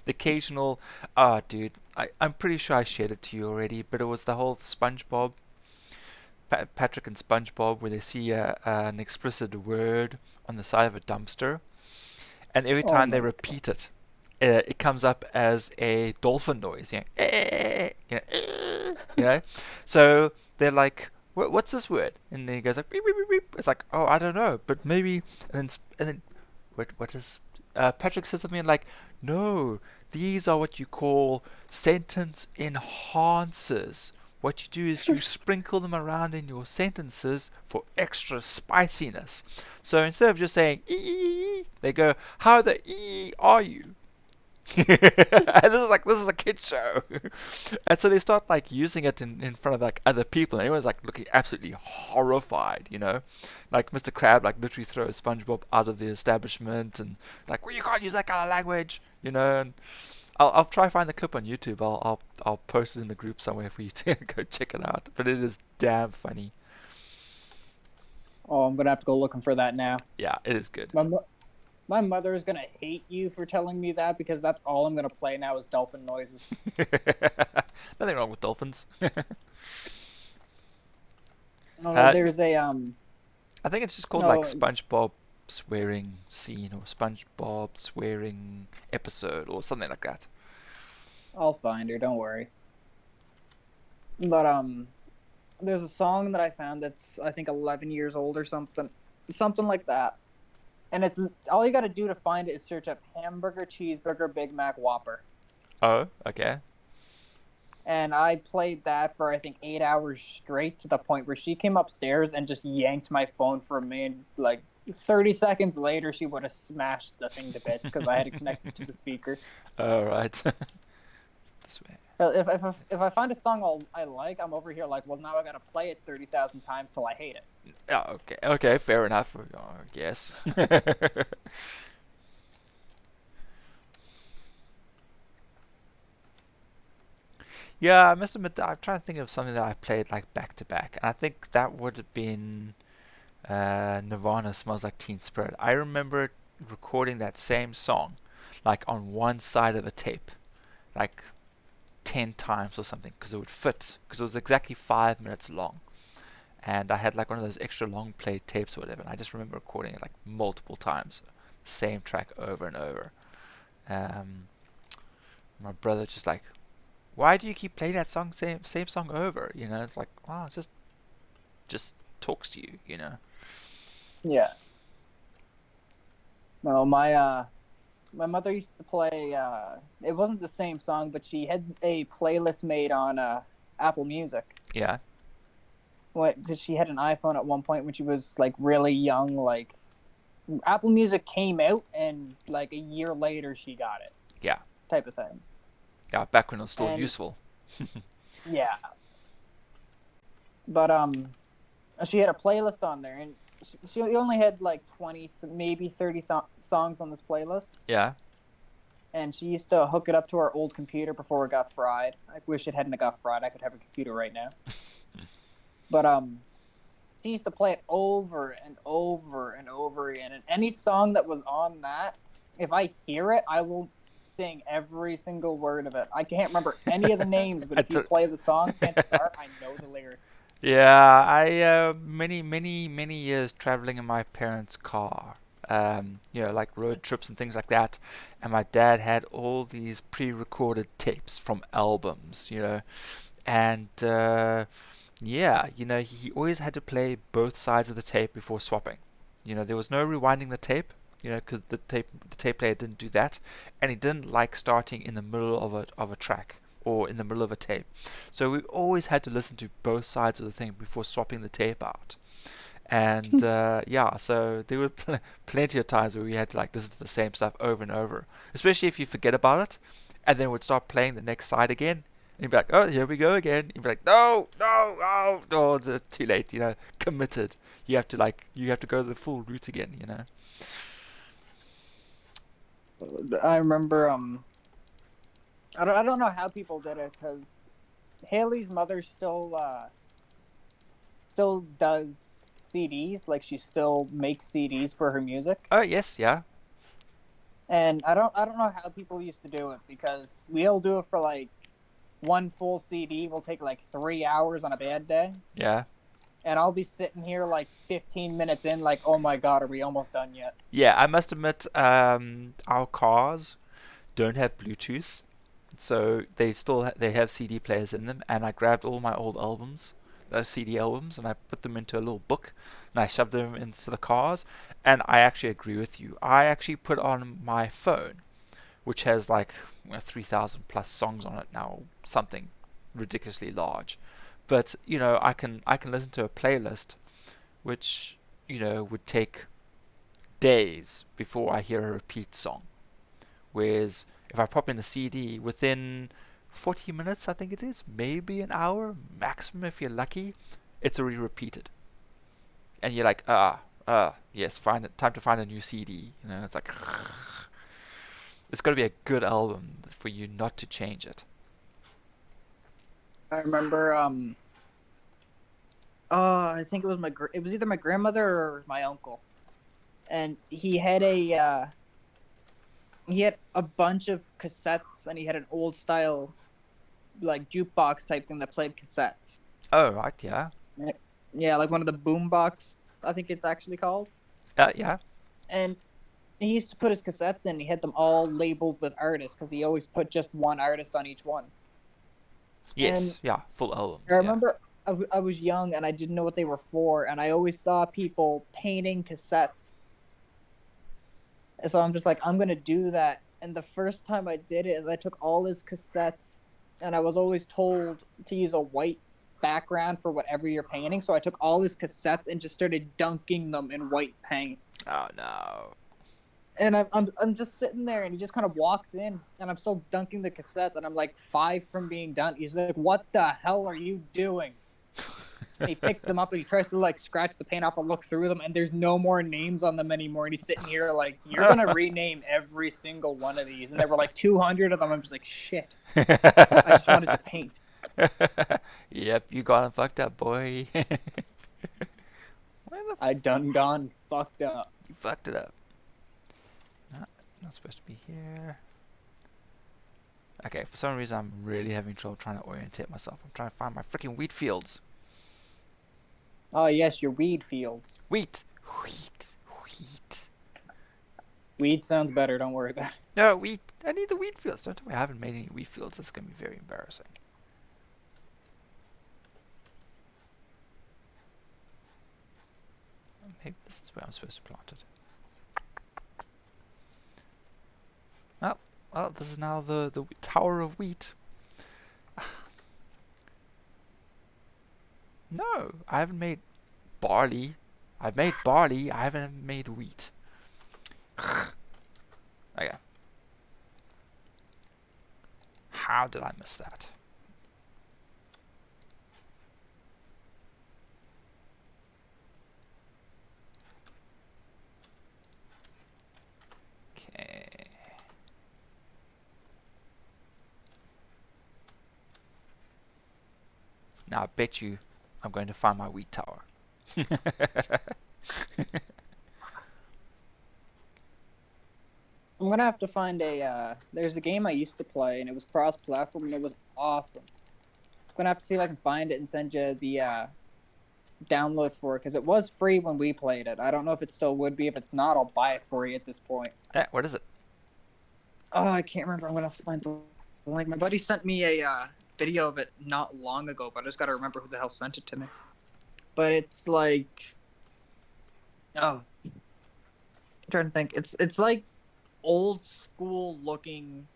The occasional, dude, I'm pretty sure I shared it to you already, but it was the whole SpongeBob, Patrick and SpongeBob, where they see an explicit word on the side of a dumpster. And every Oh time they my repeat it, it comes up as a dolphin noise. So they're like, "What's this word?" And then he goes like, "Beep, beep, beep, beep." It's like, "Oh, I don't know," but maybe. And then what is? Patrick says something like, "No, these are what you call sentence enhancers. What you do is you sprinkle them around in your sentences for extra spiciness. So instead of just saying ee, they go, how the ee are you?" And this is a kid show. And so they start using it in front of other people, and everyone's looking absolutely horrified. Like Mr. Crab literally throws SpongeBob out of the establishment, and well, you can't use that kind of language. And I'll try to find the clip on YouTube. I'll post it in the group somewhere for you to go check it out. But it is damn funny. Oh, I'm gonna have to go looking for that now. Yeah, it is good. My mother is gonna hate you for telling me that because that's all I'm gonna play now is dolphin noises. Nothing wrong with dolphins. No, there's a I think it's just called no, SpongeBob swearing scene or SpongeBob swearing episode or something like that. I'll find her. Don't worry. But there's a song that I found that's I think 11 years old or something like that. And it's all you got to do to find it is search up hamburger, cheeseburger, Big Mac, Whopper. Oh, okay. And I played that for I think 8 hours straight to the point where she came upstairs and just yanked my phone from me. And 30 seconds later, she would have smashed the thing to bits because I had it connected to the speaker. All right. This way. If I find a song I like, I'm over here well, now I got to play it 30,000 times till I hate it. Yeah, okay, fair enough. I guess. Yeah, I must admit that I'm trying to think of something that I played back to back, and I think that would have been Nirvana "Smells Like Teen Spirit." I remember recording that same song, on one side of a tape, like 10 times or something because it would fit, because it was exactly 5 minutes long. And I had like one of those extra long play tapes or whatever, and I just remember recording it like multiple times, same track over and over. My brother just like, why do you keep playing that song, same song over? It's like, wow, it just talks to you, Yeah. No, my mother used to play. It wasn't the same song, but she had a playlist made on Apple Music. Yeah. Because she had an iPhone at one point when she was like really young. Like Apple Music came out, and like a year later she got it. Yeah. Type of thing. Yeah, back when it was still And useful. yeah, but she had a playlist on there, and she only had like 20, maybe 30 songs on this playlist. Yeah. And she used to hook it up to our old computer before it got fried. I wish it hadn't got fried. I could have a computer right now. But she used to play it over and over and over again. And any song that was on that, if I hear it, I will sing every single word of it. I can't remember any of the names, but if you play the song, chances are I know the lyrics. Yeah, I many years traveling in my parents' car, like road trips and things like that, and my dad had all these pre-recorded tapes from albums, and yeah, he always had to play both sides of the tape before swapping. There was no rewinding the tape, because the tape player didn't do that, and he didn't like starting in the middle of a track or in the middle of a tape. So we always had to listen to both sides of the thing before swapping the tape out. And yeah, so there were plenty of times where we had to like listen to the same stuff over and over, especially if you forget about it, and then would start playing the next side again. And you'd be like, oh, here we go again. You'd be like, no, no, oh, no, it's too late, committed. You have to go the full route again, I remember I don't know how people did it, because Haley's mother still does CDs. Like she still makes CDs for her music. Oh yes, yeah. And I don't know how people used to do it, because we'll do it for like one full CD will take like 3 hours on a bad day. Yeah. And I'll be sitting here like 15 minutes in, like, oh my god, are we almost done yet? Yeah, I must admit, our cars don't have Bluetooth, so they have CD players in them, and I grabbed all my old albums, those CD albums, and I put them into a little book, and I shoved them into the cars, and I actually agree with you. I actually put on my phone, which has like 3,000 plus songs on it now, something ridiculously large, but I can listen to a playlist, which would take days before I hear a repeat song. Whereas if I pop in a CD, within 40 minutes, I think it is, maybe an hour maximum if you're lucky, it's already repeated. And you're like, yes, time to find a new CD. It's like, it's got to be a good album for you not to change it. I remember, I think it was it was either my grandmother or my uncle, and he had a bunch of cassettes, and he had an old style like jukebox type thing that played cassettes. Oh right, yeah. Yeah, like one of the boombox, I think it's actually called. Yeah. And he used to put his cassettes in. He had them all labeled with artists, because he always put just one artist on each one. Yes, yeah, full albums. I remember I was young and I didn't know what they were for, and I always saw people painting cassettes. So I'm just like, I'm going to do that. And the first time I did it is I took all his cassettes, and I was always told to use a white background for whatever you're painting. So I took all his cassettes and just started dunking them in white paint. Oh no. And I'm just sitting there, and he just kind of walks in, and I'm still dunking the cassettes, and I'm like 5 from being done. He's like, "What the hell are you doing?" And he picks them up, and he tries to like scratch the paint off and look through them, and there's no more names on them anymore. And he's sitting here like, "You're gonna rename every single one of these," and there were like 200 of them. I'm just like, "Shit, I just wanted to paint." Yep, you got him fucked up, boy. I done gone fucked up. You fucked it up. Not supposed to be here. Okay, for some reason I'm really having trouble trying to orientate myself. I'm trying to find my freaking wheat fields. Oh yes, your weed fields. Wheat! Wheat! Wheat! Weed sounds better. Don't worry about it. No, wheat! I need the wheat fields. Don't tell me I haven't made any wheat fields. This is going to be very embarrassing. Maybe this is where I'm supposed to plant it. Oh, well, this is now the Tower of Wheat. No, I haven't made barley. I've made barley. I haven't made wheat. Okay. How did I miss that? Okay. Now I bet you I'm going to find my wheat tower. I'm gonna have to find a. There's a game I used to play, and it was cross-platform, and it was awesome. I'm gonna have to see if I can find it and send you the download for it, because it was free when we played it. I don't know if it still would be. If it's not, I'll buy it for you at this point. What is it? Oh, I can't remember. I'm gonna find the link. My buddy sent me a video of it not long ago, but I just gotta remember who the hell sent it to me. But it's like, oh, I'm trying to think. It's like old school looking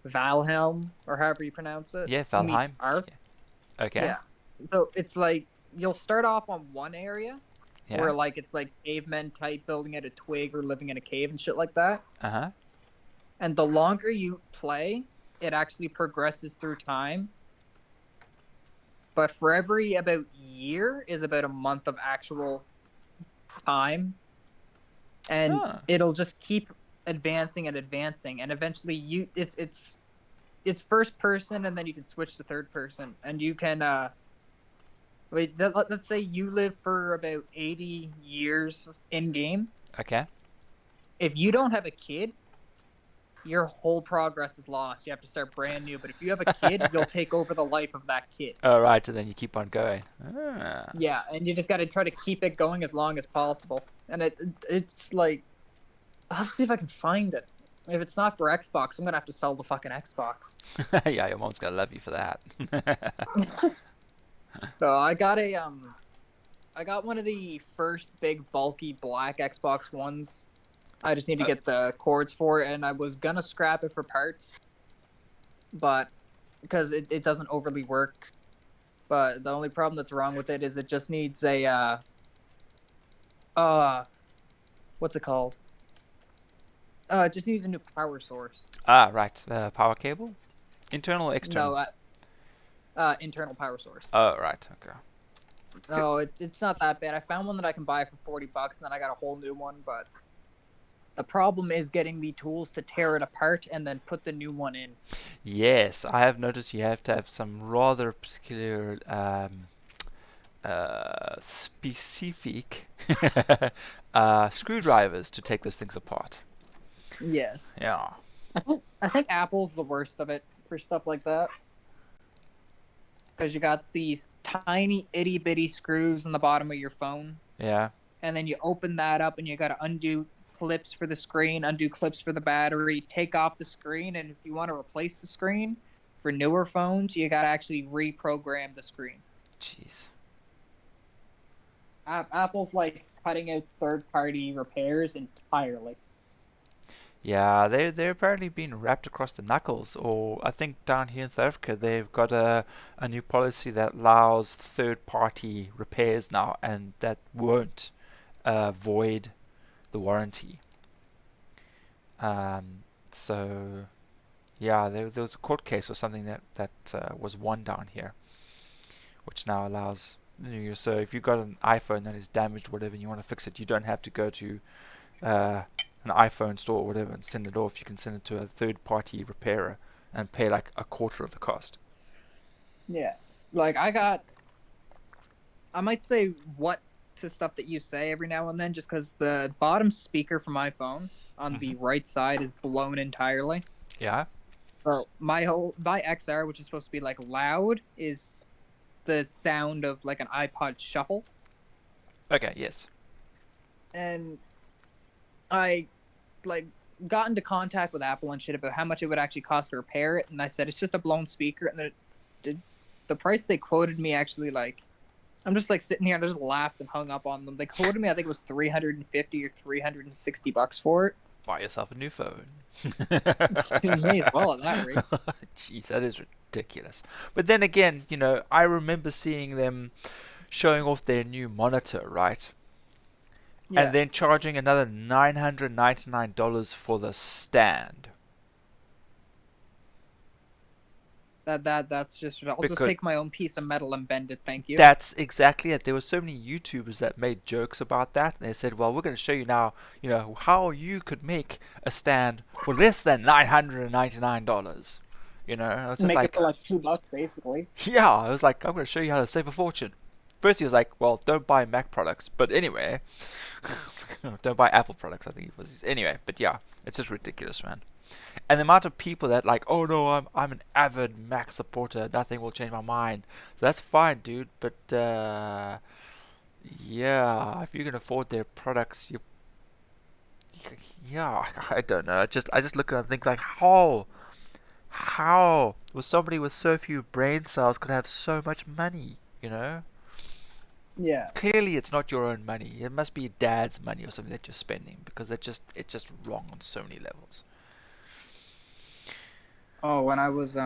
Valheim, or however you pronounce it. Yeah, meets Valheim. Ark. Yeah. Okay. Yeah. So it's like you'll start off on one area Yeah. where like it's like cavemen type building at a twig or living in a cave and shit like that. Uh-huh. And the longer you play, it actually progresses through time. But for every about year is about a month of actual time. And it'll just keep advancing and advancing, and eventually it's first person, and then you can switch to third person, and you can let's say you live for about 80 years in game. Okay. If you don't have a kid, your whole progress is lost. You have to start brand new. But if you have a kid, you'll take over the life of that kid. Oh, right, and then you keep on going. Yeah, and you just got to try to keep it going as long as possible. And it's like, I'll have to see if I can find it. If it's not for Xbox, I'm gonna have to sell the fucking Xbox. Yeah, your mom's gonna love you for that. So I got one of the first big bulky black Xbox Ones. I just need to get the cords for it, and I was gonna scrap it for parts, but because it doesn't overly work. But the only problem that's wrong with it is it just needs a what's it called? It just needs a new power source. Ah, right. The power cable? Internal or external? No, internal power source. Oh, right. Okay. No, it's not that bad. I found one that I can buy for $40, and then I got a whole new one. But the problem is getting the tools to tear it apart and then put the new one in. Yes, I have noticed you have to have some rather particular specific screwdrivers to take those things apart. Yes. Yeah. I think Apple's the worst of it for stuff like that. Because you got these tiny itty bitty screws in the bottom of your phone. Yeah. And then you open that up and you got to undo clips for the screen, undo clips for the battery, take off the screen. And if you want to replace the screen for newer phones, you got to actually reprogram the screen. Jeez. Apple's like cutting out third-party repairs entirely. Yeah, they're apparently being wrapped across the knuckles, or I think down here in South Africa they've got a new policy that allows third-party repairs now, and that won't void the warranty. So yeah, there was a court case or something that was won down here, which now allows so if you've got an iPhone that is damaged or whatever and you want to fix it, you don't have to go to an iPhone store or whatever and send it off. You can send it to a third-party repairer and pay like a quarter of the cost. Yeah, like I might say what to stuff that you say every now and then, just because the bottom speaker for my phone on the right side is blown entirely. Yeah. So my XR, which is supposed to be like loud, is the sound of like an iPod shuffle. Okay, yes. And I like got into contact with Apple and shit about how much it would actually cost to repair it, and I said it's just a blown speaker, and the price they quoted me actually like I'm just like sitting here and I just laughed and hung up on them. They quoted me I think it was $350 or $360 for it. Buy yourself a new phone. You may as well at that rate. Jeez, that is ridiculous. But then again, you know, I remember seeing them showing off their new monitor, right? Yeah. And then charging another $999 for the stand. That's just I'll just Because take my own piece of metal and bend it, thank you. that's exactly it. There were so many YouTubers that made jokes about that. And they said, well, we're going to show you now, you know, how you could make a stand for less than $999. You know, I was just Make it like, for like $2 basically. yeah, I was like, I'm going to show you how to save a fortune. First he was like, well, don't buy Mac products. But anyway, don't buy Apple products, I think it was. Anyway, but yeah, it's just ridiculous, man. And the amount of people that like, oh no, I'm an avid Mac supporter, nothing will change my mind. So that's fine, dude. But yeah, if you can afford their products, yeah, I don't know. I just look at it and think like, how was somebody with so few brain cells could have so much money? You know, Yeah. clearly it's not your own money. It must be dad's money or something that you're spending because it's just wrong on so many levels. Oh, when I was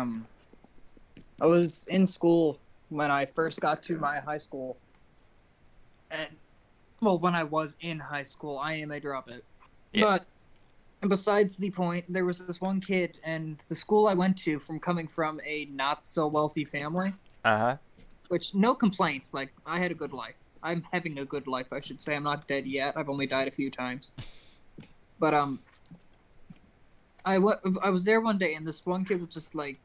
in school when I first got to my high school, and well, when I was in high school, I am a dropout. Yeah. But besides the point, there was this one kid, and the school I went to, from coming from a not so wealthy family, Uh-huh. which no complaints. Like I had a good life. I'm having a good life, I should say. I'm not dead yet. I've only died a few times. But I was there one day, and this one kid was just like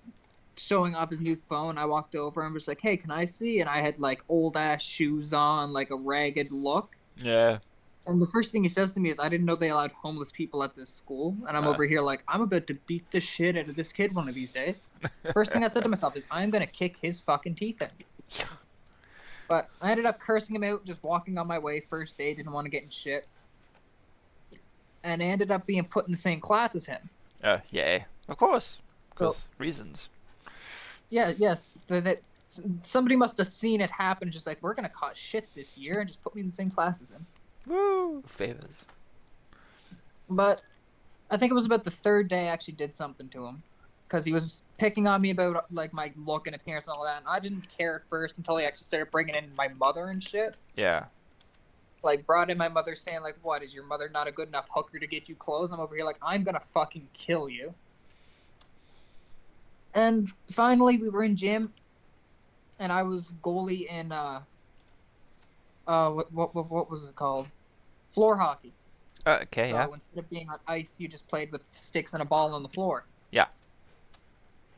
showing off his new phone. I walked over and was like, "Hey, can I see?" And I had like old ass shoes on, like a ragged look. Yeah. And the first thing he says to me is, "I didn't know they allowed homeless people at this school." And I'm over here like, I'm about to beat the shit out of this kid one of these days. First thing I said to myself is, I'm gonna kick his fucking teeth in. But I ended up cursing him out, just walking on my way. First day, didn't want to get in shit, and I ended up being put in the same class as him. Yeah. Of course. Because reasons. Yeah, yes. Somebody must have seen it happen, just like, we're gonna cause shit this year, and just put me in the same class as him. Woo! Favors. But I think it was about the third day I actually did something to him, because he was picking on me about like my look and appearance and all that, and I didn't care at first until he actually started bringing in my mother and shit. Yeah. Like, brought in my mother saying like, "What, is your mother not a good enough hooker to get you clothes?" I'm over here like, I'm gonna fucking kill you. And finally, we were in gym, and I was goalie in what was it called? Floor hockey. Okay, So yeah. instead of being on ice, you just played with sticks and a ball on the floor. Yeah.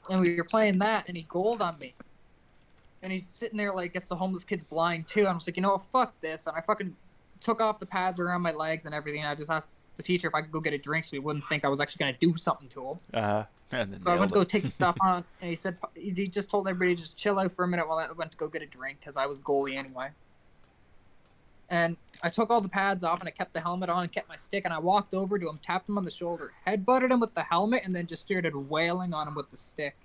And we were playing that, and he goaled on me. And he's sitting there like, it's the homeless kid's blind too. I'm just like, you know what, fuck this. And I fucking took off the pads around my legs and everything. And I just asked the teacher if I could go get a drink so he wouldn't think I was actually going to do something to him. And then So I went to go take the stuff on, and he said, he just told everybody to just chill out for a minute while I went to go get a drink, because I was goalie anyway. And I took all the pads off, and I kept the helmet on and kept my stick, and I walked over to him, tapped him on the shoulder, headbutted him with the helmet, and then just started wailing on him with the stick.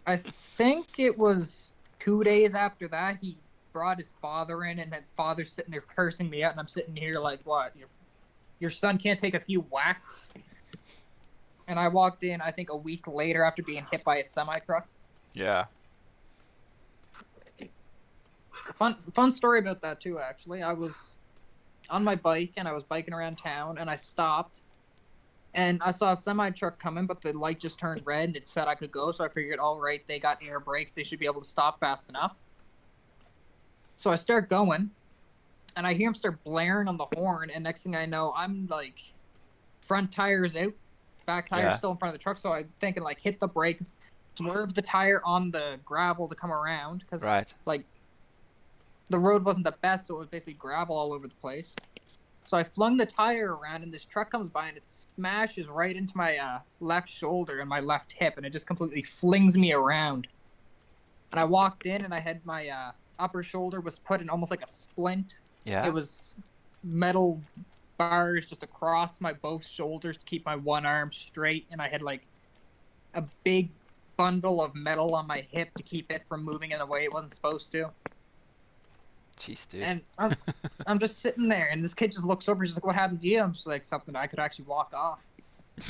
I think it was 2 days after that, he brought his father in, and his father's sitting there cursing me out, and I'm sitting here like, what, your son can't take a few whacks? And I walked in, I think, a week later after being hit by a semi-truck. Yeah. Fun story about that, too, actually. I was on my bike, and I was biking around town, and I stopped. And I saw a semi-truck coming, but the light just turned red, and it said I could go, so I figured, all right, they got air brakes. They should be able to stop fast enough. So I start going, and I hear him start blaring on the horn, and next thing I know, I'm, like, front tires out. Back tire still in front of the truck, so I'm thinking like hit the brake, swerve the tire on the gravel to come around, because like the road wasn't the best, so it was basically gravel all over the place. So I flung the tire around, and this truck comes by, and it smashes right into my left shoulder and my left hip, and it just completely flings me around. And I walked in, and I had my upper shoulder was put in almost like a splint. Yeah. It was metal bars just across my both shoulders to keep my one arm straight, and I had like a big bundle of metal on my hip to keep it from moving in a way it wasn't supposed to. Jeez, dude. And I'm just sitting there, and this kid just looks over. He's like, "What happened to you?" I'm just like, "Something I could actually walk off."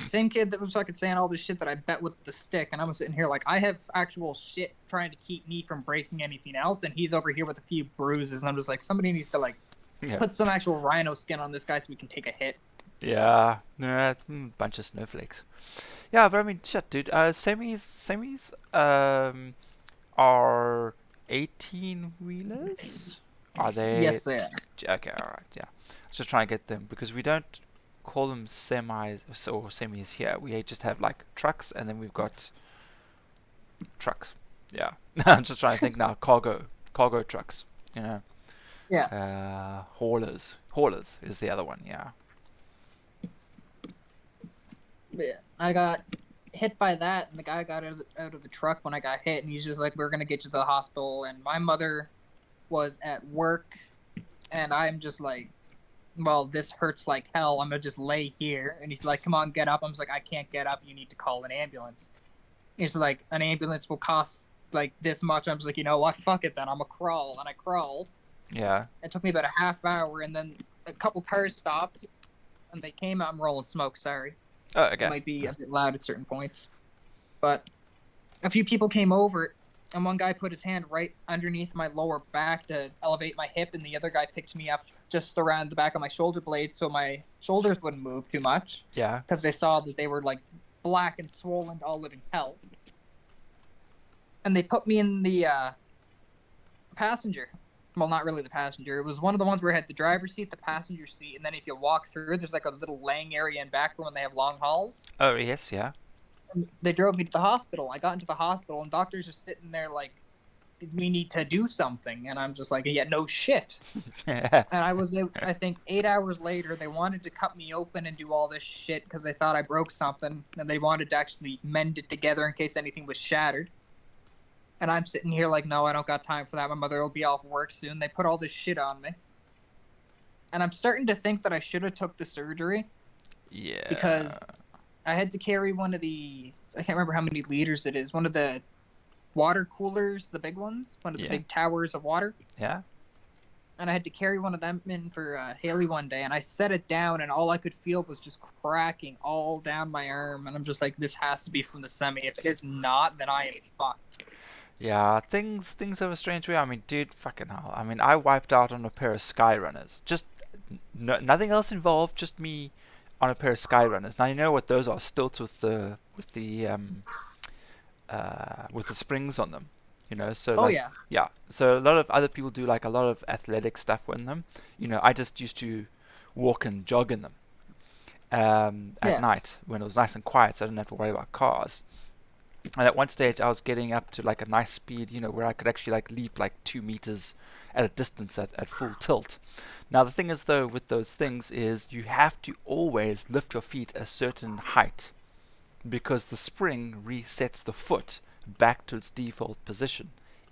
Same kid that was fucking saying all this shit that I bet with the stick, and I'm sitting here like, I have actual shit trying to keep me from breaking anything else, and he's over here with a few bruises, and I'm just like, somebody needs to like Yeah. put some actual rhino skin on this guy so we can take a hit. Yeah. No, bunch of snowflakes. Yeah, but I mean, shit, dude. Semis are 18 wheelers. Are they? Yes, they are. Okay, all right. Yeah. I was just trying to get them because we don't call them semis or semis here. We just have like trucks, and then we've got trucks. Yeah. I'm just trying to think now. Cargo trucks. You know. Yeah. Haulers is the other one. Yeah. Yeah. I got hit by that, and the guy got out of the truck when I got hit, and he's just like, "We're gonna get you to the hospital." And my mother was at work, and I'm just like, "Well, this hurts like hell. I'm gonna just lay here." And he's like, "Come on, get up." I'm just like, "I can't get up. You need to call an ambulance." He's like, "An ambulance will cost like this much." I'm just like, "You know what? Fuck it then. I'm gonna crawl." And I crawled. Yeah. It took me about a half hour, and then a couple cars stopped, and they came out. I'm rolling smoke. Sorry. Oh, It okay. might be a bit loud at certain points. But a few people came over, and one guy put his hand right underneath my lower back to elevate my hip, and the other guy picked me up just around the back of my shoulder blades so my shoulders wouldn't move too much. Yeah. Because they saw that they were like black and swollen to all living hell. And they put me in the passenger. Well, not really the passenger. It was one of the ones where it had the driver's seat, the passenger seat, and then if you walk through, there's like a little laying area in back when they have long hauls. Oh, yes, yeah. And they drove me to the hospital. I got into the hospital, and doctors are sitting there like, "We need to do something." And I'm just like, "Yeah, no shit." And I was, I think, 8 hours later, they wanted to cut me open and do all this shit because they thought I broke something, and they wanted to actually mend it together in case anything was shattered. And I'm sitting here like, "No, I don't got time for that. My mother will be off work soon." They put all this shit on me. And I'm starting to think that I should have took the surgery. Yeah. Because I had to carry one of the, I can't remember how many liters it is, one of the water coolers, the big ones, one of the big towers of water. Yeah. And I had to carry one of them in for Haley one day, and I set it down, and all I could feel was just cracking all down my arm. And I'm just like, this has to be from the semi. If it is not, then I am fucked. Yeah, things have a strange way. I mean, dude, fucking hell. I mean, I wiped out on a pair of Skyrunners. Just nothing else involved. Just me on a pair of Skyrunners. Now you know what those are? Stilts with the springs on them. You know, so like, yeah. So a lot of other people do like a lot of athletic stuff with them. You know, I just used to walk and jog in them at night when it was nice and quiet, so I didn't have to worry about cars. And at one stage, I was getting up to like a nice speed, you know, where I could actually like leap like 2 meters at a distance at full tilt. Now the thing is though with those things is you have to always lift your feet a certain height because the spring resets the foot back to its default position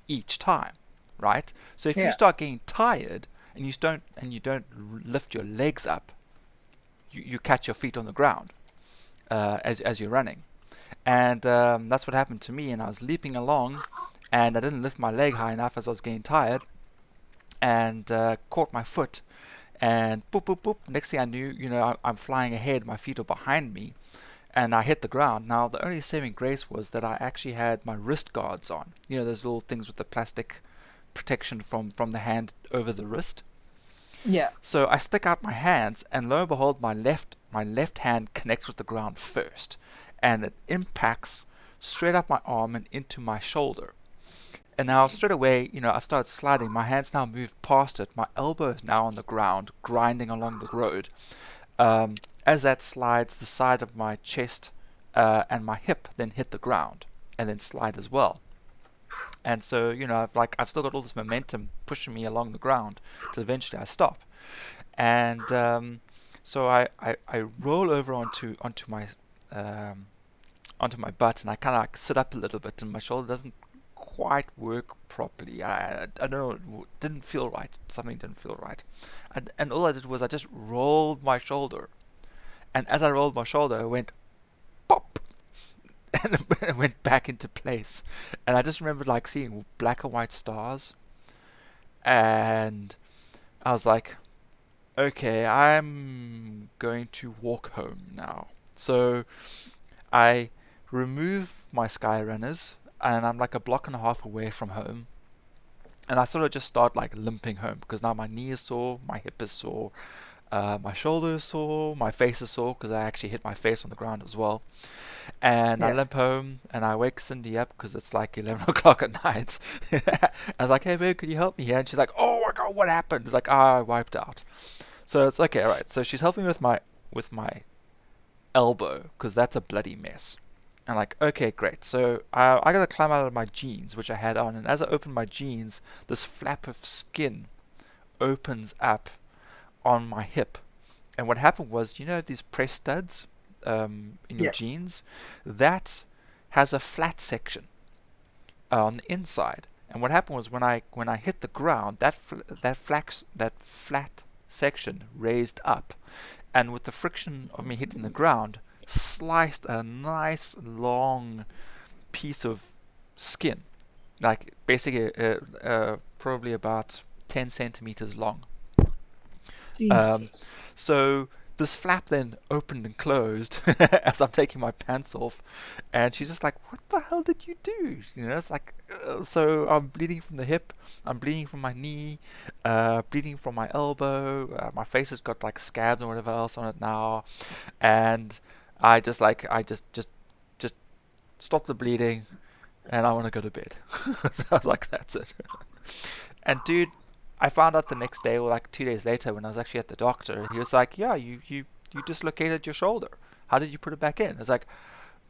each time, right? So if you start getting tired and you don't lift your legs up, you catch your feet on the ground as you're running. And that's what happened to me, and I was leaping along, and I didn't lift my leg high enough as I was getting tired, and caught my foot, and boop, boop, boop. Next thing I knew, you know, I'm flying ahead, my feet are behind me, and I hit the ground. Now, the only saving grace was that I actually had my wrist guards on. You know, those little things with the plastic protection from the hand over the wrist. Yeah. So I stick out my hands, and lo and behold, my left hand connects with the ground first, and it impacts straight up my arm and into my shoulder. And now straight away, you know, I started sliding. My hands now moved past it. My elbow is now on the ground, grinding along the road. As that slides, the side of my chest and my hip then hit the ground, and then slide as well. And so, you know, I've still got all this momentum pushing me along the ground till eventually I stop. And so I roll over um, onto my butt, and I kind of like sit up a little bit, and my shoulder doesn't quite work properly. I don't know, it didn't feel right. Something didn't feel right. And all I did was I just rolled my shoulder. And as I rolled my shoulder, it went pop, and it went back into place. And I just remember like seeing black and white stars. And I was like, okay, I'm going to walk home now. So I remove my sky runners, and I'm like a block and a half away from home. And I sort of just start like limping home because now my knee is sore, my hip is sore, my shoulder is sore, my face is sore because I actually hit my face on the ground as well. And I Yeah. limp home, and I wake Cindy up because it's like 11 o'clock at night. I was like, hey babe, could you help me here? And she's like, oh my god, what happened? It's like, I wiped out. So it's okay, alright. So she's helping me with my elbow because that's a bloody mess. And like, okay, great. So I gotta climb out of my jeans, which I had on, and as I open my jeans, this flap of skin opens up on my hip. And what happened was, you know, these press studs in your Yeah. jeans, that has a flat section on the inside. And what happened was when I hit the ground, that flat section raised up, and with the friction of me hitting the ground, sliced a nice long piece of skin, like basically probably about 10 centimeters long. Um, Jesus. so this flap then opened and closed as I'm taking my pants off, and she's just like, "What the hell did you do?" You know, it's like, so I'm bleeding from the hip, I'm bleeding from my knee, bleeding from my elbow, my face has got like scabs or whatever else on it now, and I just stop the bleeding, and I want to go to bed. So I was like, "That's it." And dude, I found out the next day, or like 2 days later, when I was actually at the doctor. He was like, "Yeah, you dislocated your shoulder. How did you put it back in?" It's like,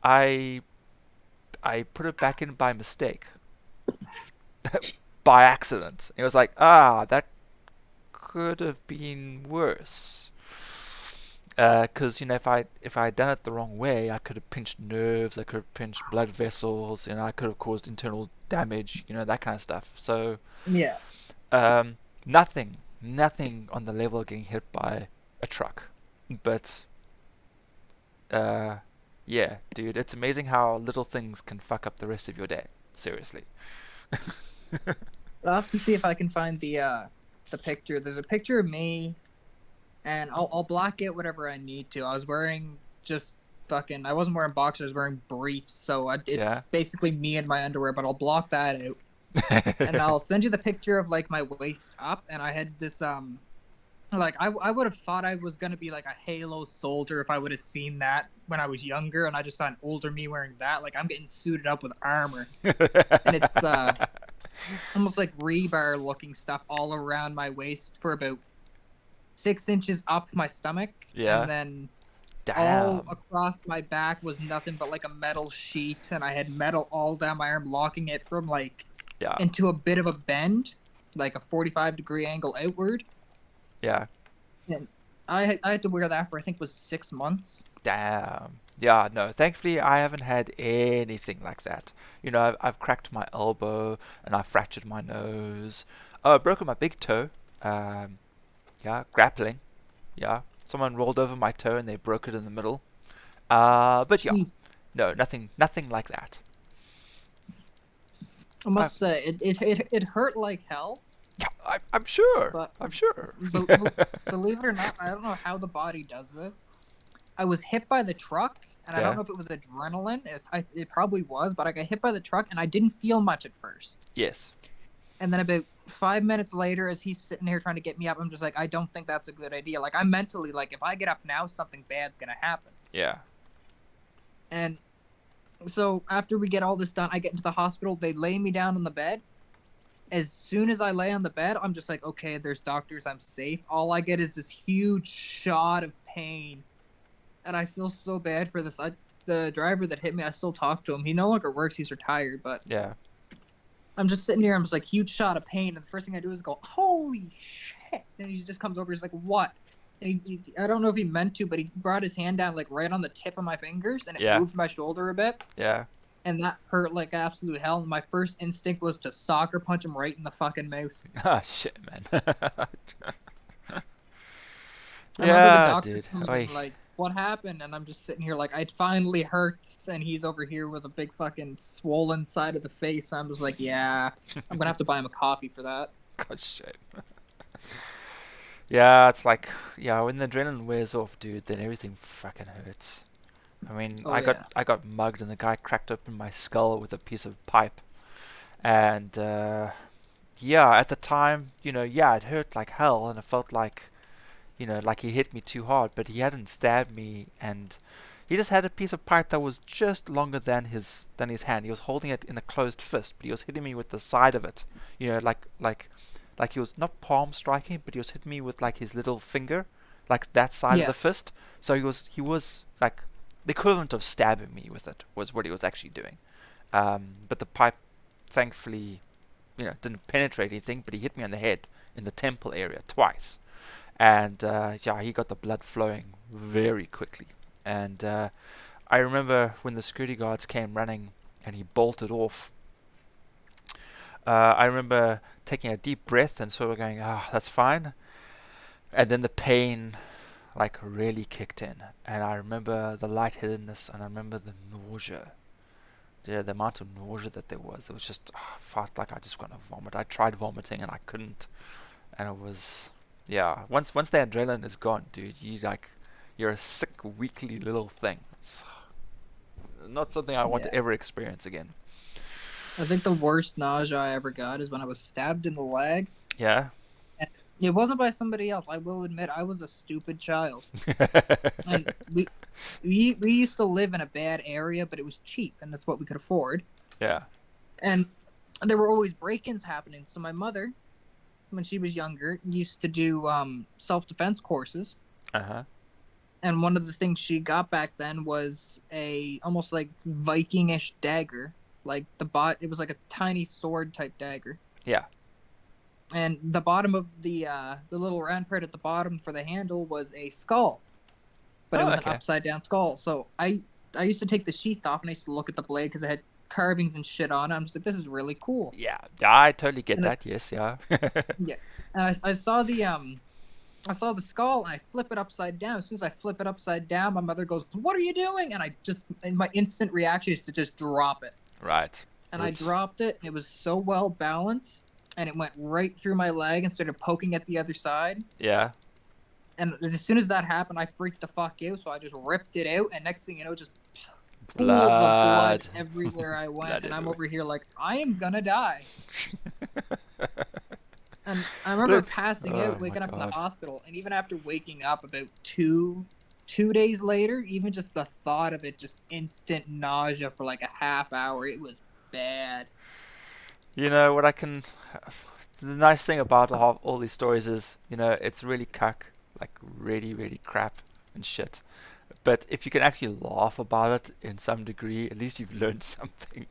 I I put it back in by mistake, by accident. He was like, "Ah, that could have been worse." Because you know, if I had done it the wrong way, I could have pinched nerves, I could have pinched blood vessels, you know, I could have caused internal damage, you know, that kind of stuff. So Yeah. Um, nothing on the level of getting hit by a truck. But, uh, yeah, dude, it's amazing how little things can fuck up the rest of your day. Seriously. I'll have to see if I can find the picture. There's a picture of me, and I'll block it whatever I need to. I was wearing just fucking. I wasn't wearing boxers. I was wearing briefs, so Yeah. it's basically me in my underwear. But I'll block that out, and I'll send you the picture of like my waist up. And I had this like I would have thought I was gonna be like a Halo soldier if I would have seen that when I was younger, and I just saw an older me wearing that. Like I'm getting suited up with armor, and it's almost like rebar looking stuff all around my waist for about 6 inches up my stomach, and Yeah. then all Damn. across my back was nothing but like a metal sheet, and I had metal all down my arm, locking it from like Yeah. into a bit of a bend, like a 45-degree angle outward. Yeah. And I had to wear that for I think it was 6 months. Damn. Yeah, no, thankfully I haven't had anything like that. You know, I've cracked my elbow and I've fractured my nose. Oh, I've broken my big toe. Um, yeah, grappling. Yeah, someone rolled over my toe and they broke it in the middle. But yeah, Jeez. no, nothing like that. I I, must say it hurt like hell, yeah, I'm sure. but I'm sure. be- believe it or not, I don't know how the body does this. I was hit by the truck, and I don't Yeah. know if it was adrenaline. It probably was, but I got hit by the truck, and I didn't feel much at first. Yes. And then about 5 minutes later, as he's sitting here trying to get me up, I'm just like, I don't think that's a good idea. Like I'm mentally like, if I get up now, something bad's gonna happen. Yeah. And so after we get all this done, I get into the hospital. They lay me down on the bed. As soon as I lay on the bed, I'm just like, okay, there's doctors, I'm safe. All I get is this huge shot of pain, and I feel so bad for this. The driver that hit me, I still talk to him. He no longer works; he's retired. But Yeah. I'm just sitting here. I'm just like huge shot of pain, and the first thing I do is go, "Holy shit!" And he just comes over. He's like, what? And I don't know if he meant to, but he brought his hand down like right on the tip of my fingers, and it Yeah. moved my shoulder a bit. Yeah. And that hurt like absolute hell. And my first instinct was to soccer punch him right in the fucking mouth. Ah, shit, man. I remember the Yeah, doctor dude. coming Oi. in like, what happened? And I'm just sitting here like, it finally hurts. And he's over here with a big fucking swollen side of the face. I'm just like, yeah, I'm gonna have to buy him a coffee for that. God, shit. Yeah, it's like, yeah, when the adrenaline wears off, dude, then everything fucking hurts. I mean, Oh, I got mugged and the guy cracked open my skull with a piece of pipe. And yeah, at the time, yeah, it hurt like hell and it felt like, like he hit me too hard, but he hadn't stabbed me, and he just had a piece of pipe that was just longer than his hand. He was holding it in a closed fist, but he was hitting me with the side of it. Like he was not palm striking, but he was hitting me with like his little finger, like that side of Yeah. the fist. So he was like the equivalent of stabbing me with it was what he was actually doing. But the pipe, thankfully, didn't penetrate anything, but he hit me on the head in the temple area twice. And yeah, he got the blood flowing very quickly. And I remember when the security guards came running and he bolted off. I remember taking a deep breath and sort of going, "Ah, that's fine." And then the pain, like, really kicked in. And I remember the lightheadedness, and I remember the nausea. Yeah, the amount of nausea that there was. It was just, I felt like I just want to vomit. I tried vomiting and I couldn't. And it was, yeah. Once the adrenaline is gone, dude, you're a sick, weakly little thing. It's not something I want Yeah. to ever experience again. I think the worst nausea I ever got is when I was stabbed in the leg. Yeah. And it wasn't by somebody else. I will admit I was a stupid child. And we used to live in a bad area, but it was cheap, and that's what we could afford. Yeah. And there were always break-ins happening. So my mother, when she was younger, used to do self-defense courses. Uh-huh. And one of the things she got back then was a almost like Viking-ish dagger. Like it was like a tiny sword type dagger. Yeah. And the bottom of the little round part at the bottom for the handle was a skull, but it was an upside down skull. So I used to take the sheath off and I used to look at the blade because it had carvings and shit on it. I'm just like, this is really cool. Yeah, I totally get that. Yes, yeah. Yeah, and I saw the skull and I flip it upside down. As soon as I flip it upside down, my mother goes, "What are you doing?" And my instant reaction is to just drop it. Right. And Oops. I dropped it, and it was so well balanced, and it went right through my leg and started poking at the other side. Yeah. And as soon as that happened, I freaked the fuck out, so I just ripped it out, and next thing you know, just pools of blood everywhere I went, Blood and I'm everywhere. over here like, I am gonna die. And I remember passing Oh out, my waking up in the God. hospital, and even after waking up about two days later, even just the thought of it, just instant nausea for like a half hour. It was bad. You know what the nice thing about all these stories is, it's really cuck, like really, really crap and shit. But if you can actually laugh about it in some degree, at least you've learned something.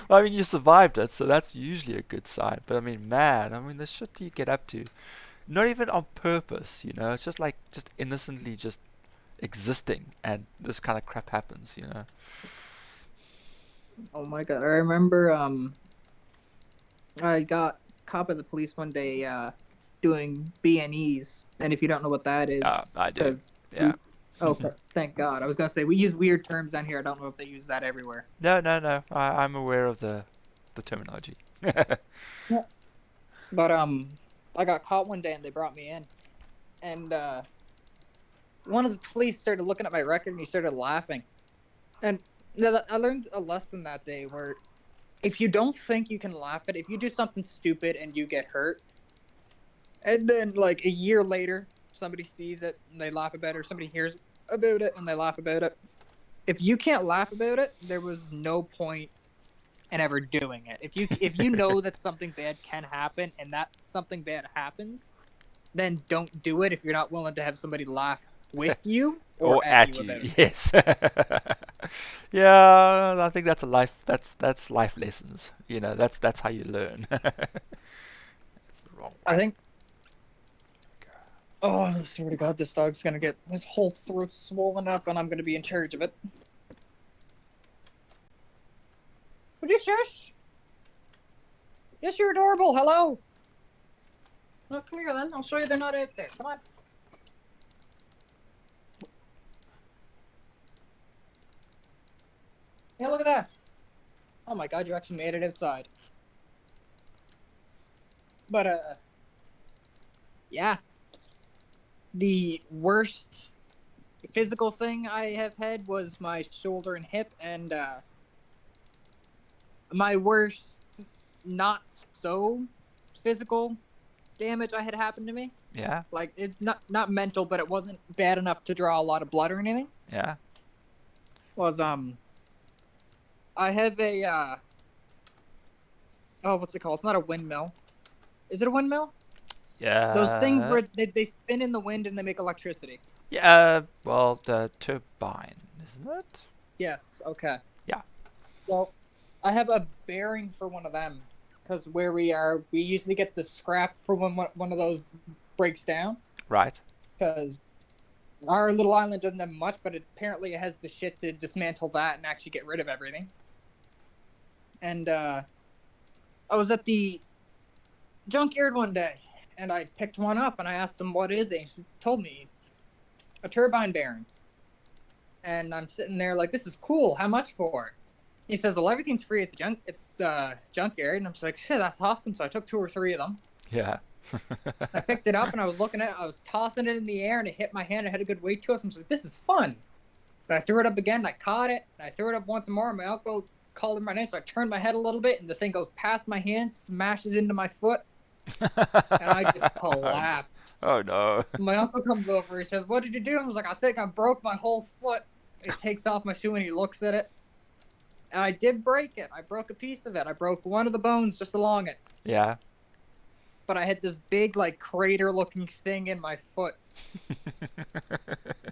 Well, I mean, you survived it, so that's usually a good sign. But I mean, man, the shit you get up to, not even on purpose, it's just like, just innocently just existing, and this kind of crap happens, Oh my god! I remember I got caught by the police one day doing B&Es, and if you don't know what that is, I do. Yeah. Okay, thank God. I was gonna say we use weird terms down here. I don't know if they use that everywhere. No. I'm aware of the terminology. Yeah. But I got caught one day and they brought me in, and one of the police started looking at my record and he started laughing, and I learned a lesson that day where if you don't think you can laugh at it, if you do something stupid and you get hurt, and then like a year later somebody sees it and they laugh about it, or somebody hears about it and they laugh about it, if you can't laugh about it, there was no point in ever doing it. If you know that something bad can happen and that something bad happens, then don't do it if you're not willing to have somebody laugh with you or at you about it. Yes. Yeah, I think that's life lessons. That's how you learn. That's the wrong I way. think. Oh, I swear to God, this dog's gonna get his whole throat swollen up, and I'm gonna be in charge of it. Would you shush? Yes, you're adorable. Hello. No, come here then. I'll show you they're not out there. Come on. Yeah, look at that. Oh my God, you actually made it outside. But yeah. The worst physical thing I have had was my shoulder and hip, and my worst not so physical damage I had happened to me. Yeah, Like it's not mental, but it wasn't bad enough to draw a lot of blood or anything. yeah. Was I have a oh, what's it called? It's not a windmill. Is it a windmill? Those things Yeah. where they spin in the wind and they make electricity. Yeah, well, the turbine, isn't it? Yes. Okay. Yeah. So I have a bearing for one of them because where we are, we usually get the scrap for when one of those breaks down. Right. Because our little island doesn't have much, but apparently it has the shit to dismantle that and actually get rid of everything. And I was at the junkyard one day, and I picked one up, and I asked him, what is it? And he told me it's a turbine bearing. And I'm sitting there like, this is cool. How much for it? He says, well, everything's free at the junkyard. And I'm just like, shit, that's awesome. So I took 2 or 3 of them. Yeah. I picked it up, and I was looking at it. I was tossing it in the air, and it hit my hand. It had a good weight to it. So I'm just like, this is fun. But I threw it up again, and I caught it. And I threw it up once more, and my uncle called him my name. So I turned my head a little bit, and the thing goes past my hand, smashes into my foot. And I just collapsed. Oh no. My uncle comes over. He says, what did you do? I was like, I think I broke my whole foot. He takes off my shoe, and he looks at it. And I did break it. I broke a piece of it. I broke one of the bones just along it. Yeah. But I had this big, like, crater-looking thing in my foot.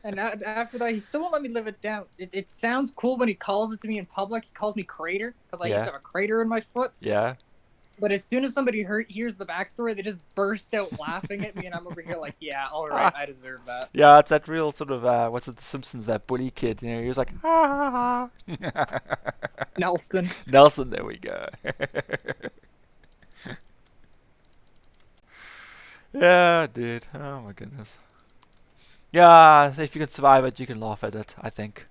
And after that, he still won't let me live it down. It sounds cool when he calls it to me in public. He calls me Crater, because I used to have a crater in my foot. Yeah. But as soon as somebody hears the backstory, they just burst out laughing at me, and I'm over here like, yeah, all right, I deserve that. Yeah, it's that real sort of, what's it, The Simpsons, that bully kid, you know, he was like, ha ha ha. Nelson. Nelson, there we go. Yeah, dude. Oh my goodness. Yeah, if you can survive it, you can laugh at it, I think.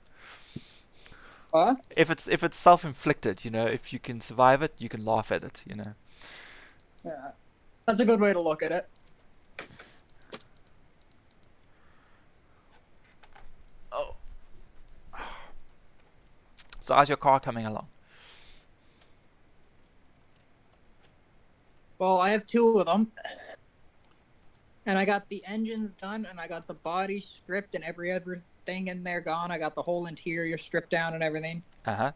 Huh? If it's self-inflicted, you know, if you can survive it, you can laugh at it, you know. Yeah. That's a good way to look at it. Oh. So how's your car coming along? Well, I have 2 of them. And I got the engines done, and I got the body stripped and every other thing in there gone. I got the whole interior stripped down and everything. Uh-huh.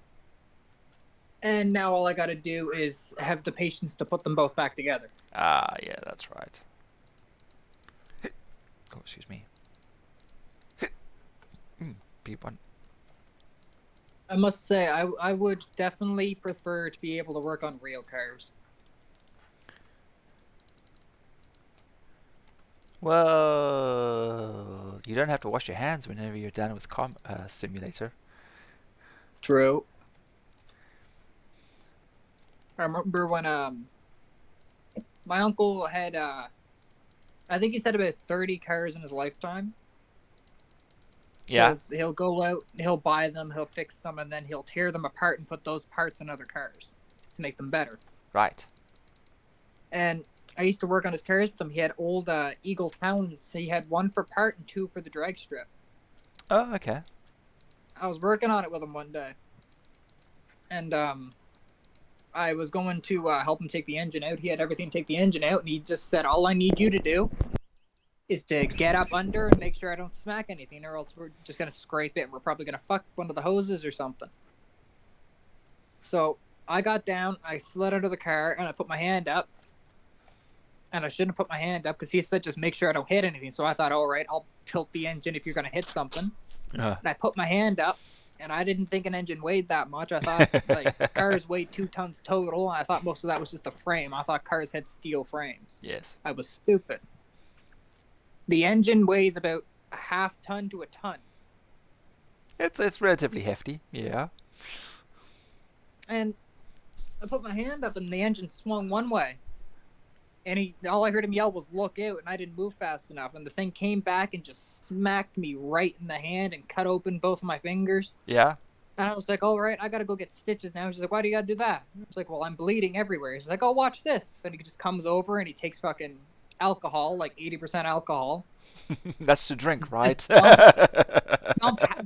And now all I gotta do is have the patience to put them both back together. Ah, yeah, that's right. Oh, excuse me. B1. I must say, I would definitely prefer to be able to work on real cars. Well, you don't have to wash your hands whenever you're done with simulator. True. I remember when my uncle had I think he said about 30 cars in his lifetime. Yeah. 'Cause he'll go out, he'll buy them, he'll fix them, and then he'll tear them apart and put those parts in other cars to make them better. Right. And I used to work on his cars with him. He had old Eagle Talons. He had 1 for part and 2 for the drag strip. Oh, okay. I was working on it with him one day. And I was going to help him take the engine out. He had everything to take the engine out, and he just said, all I need you to do is to get up under and make sure I don't smack anything, or else we're just going to scrape it. We're probably going to fuck one of the hoses or something. So I got down, I slid under the car, and I put my hand up. And I shouldn't have put my hand up because he said just make sure I don't hit anything. So I thought, all right, I'll tilt the engine if you're going to hit something. And I put my hand up, and I didn't think an engine weighed that much. I thought like cars weighed 2 tons total. I thought most of that was just a frame. I thought cars had steel frames. Yes. I was stupid. The engine weighs about a half ton to a ton. It's relatively hefty, yeah. And I put my hand up and the engine swung one way. And all I heard him yell was "look out," and I didn't move fast enough. And the thing came back and just smacked me right in the hand and cut open both of my fingers. Yeah. And I was like, "All right, I gotta go get stitches now." She's like, "Why do you gotta do that?" I was like, "Well, I'm bleeding everywhere." She's like, "Oh, watch this." And he just comes over and he takes fucking alcohol, like 80% alcohol. That's to drink, right?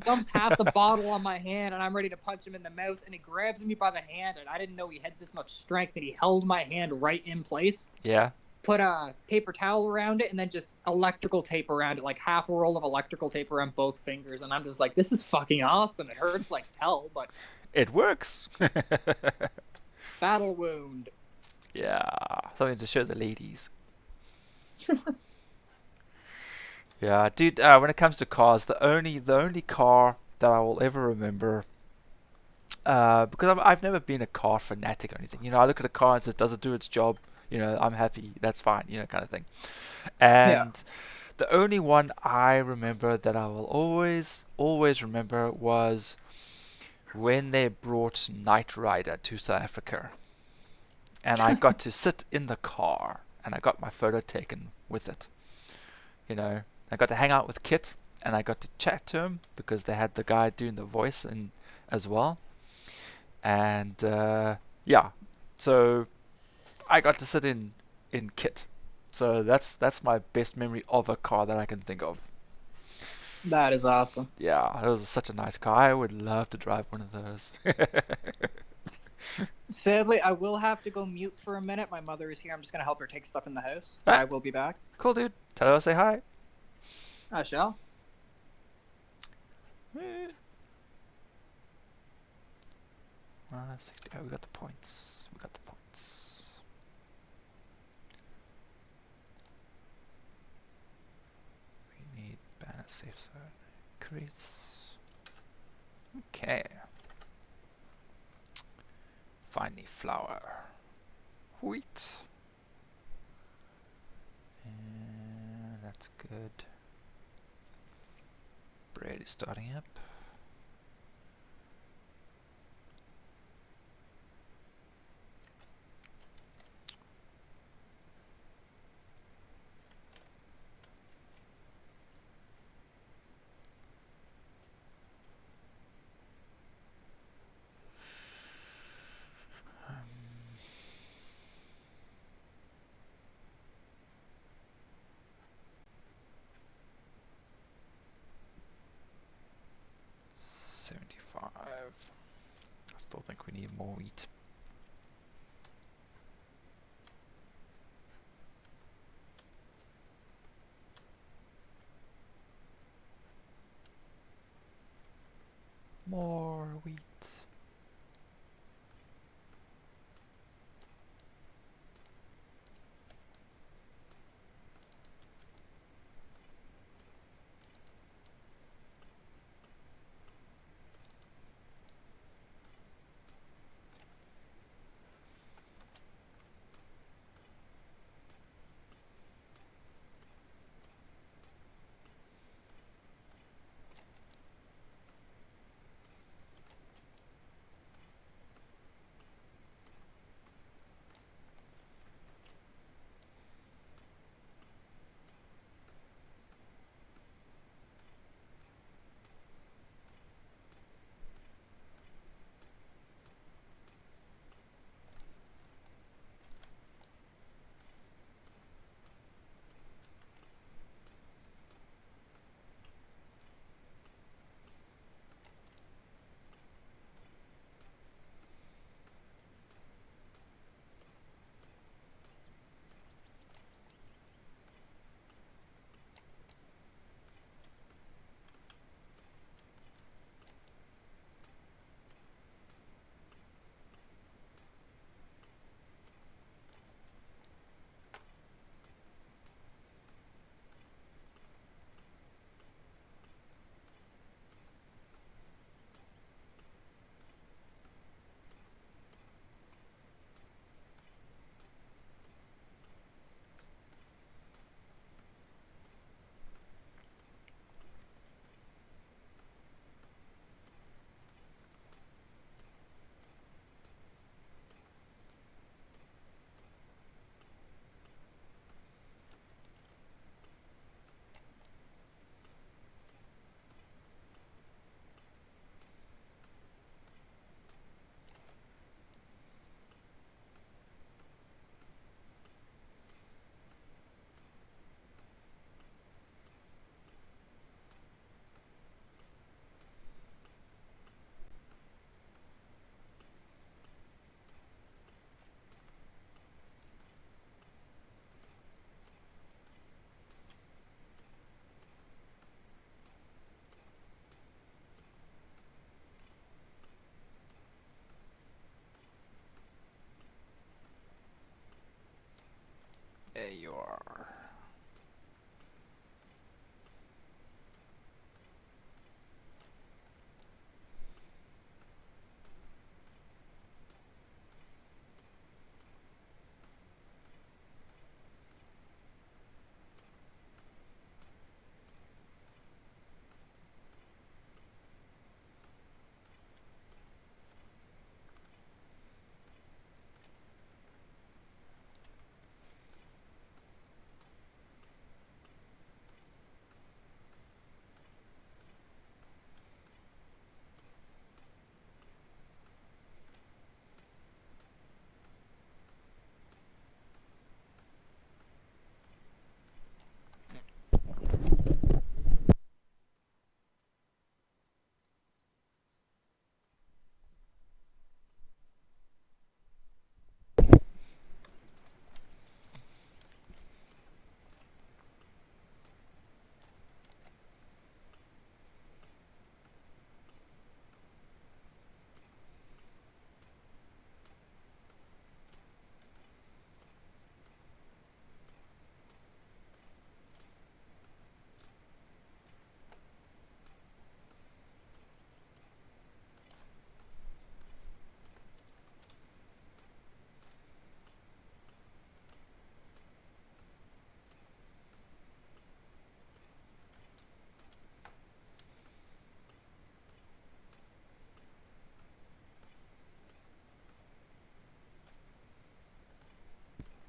Dumps half the bottle on my hand, and I'm ready to punch him in the mouth. And he grabs me by the hand, and I didn't know he had this much strength. And he held my hand right in place. Yeah. Put a paper towel around it, and then just electrical tape around it, like half a roll of electrical tape around both fingers. And I'm just like, this is fucking awesome. It hurts like hell, but It works. battle wound. Yeah. Something to show the ladies. Yeah, dude. When it comes to cars, the only car that I will ever remember, because I've never been a car fanatic or anything. You know, I look at a car and says, "Does it do its job?" You know, I'm happy. That's fine. You know, kind of thing. And the only one I remember that I will always remember was when they brought Knight Rider to South Africa, and I got to sit in the car and I got my photo taken with it. You know, I got to hang out with Kit and I got to chat to him because they had the guy doing the voice and as well. And yeah, so I got to sit in Kit. So that's my best memory of a car that I can think of. That is awesome. Yeah, it was such a nice car. I would love to drive one of those. Sadly, I will have to go mute for a minute. My mother is here. I'm just gonna help her take stuff in the house. Ah. I will be back. Cool, dude. Tell her I say hi. I shall. Oh, we got the points. We got the points. We need banner safe zone. Creates. Okay. Finally, flour. Wheat. And that's good. Bread is starting up. I still think we need more wheat. More wheat. There you are.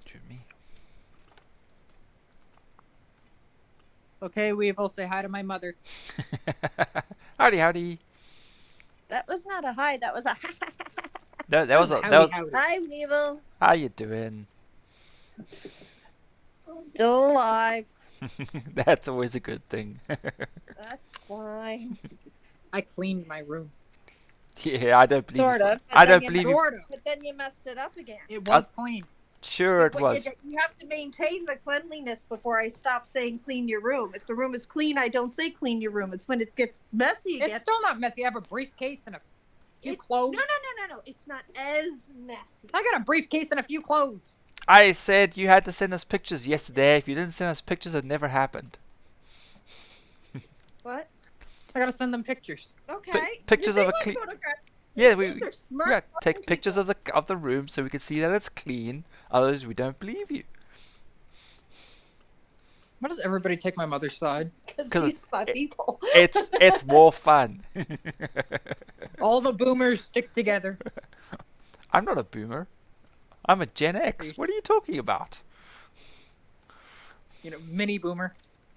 Jimmy. Okay, Weevil, say hi to my mother. Howdy, howdy. That was not a hi, that was a That was a, that howdy, was. howdy. hi, Weevil. How you doing? Still alive. That's always a good thing. That's fine. I cleaned my room. Yeah, I don't believe Sort you. of. I don't believe you. Sort of. But then you messed it up again. It was clean. Sure, it was. You have to maintain the cleanliness before I stop saying clean your room. If the room is clean, I don't say clean your room. It's when it gets messy again. It's still not messy. I have a briefcase and a few clothes. No. It's not as messy. I got a briefcase and a few clothes. I said you had to send us pictures yesterday. If you didn't send us pictures, it never happened. What? I gotta send them pictures. Okay. Pictures You of a want clean. photographs. Yeah, These are smart yeah. Take fucking pictures people. of the room so we can see that it's clean. Otherwise, we don't believe you. Why does everybody take my mother's side? Because these are people. It's more fun. All the boomers stick together. I'm not a boomer. I'm a Gen X. What are you talking about? You know, mini boomer.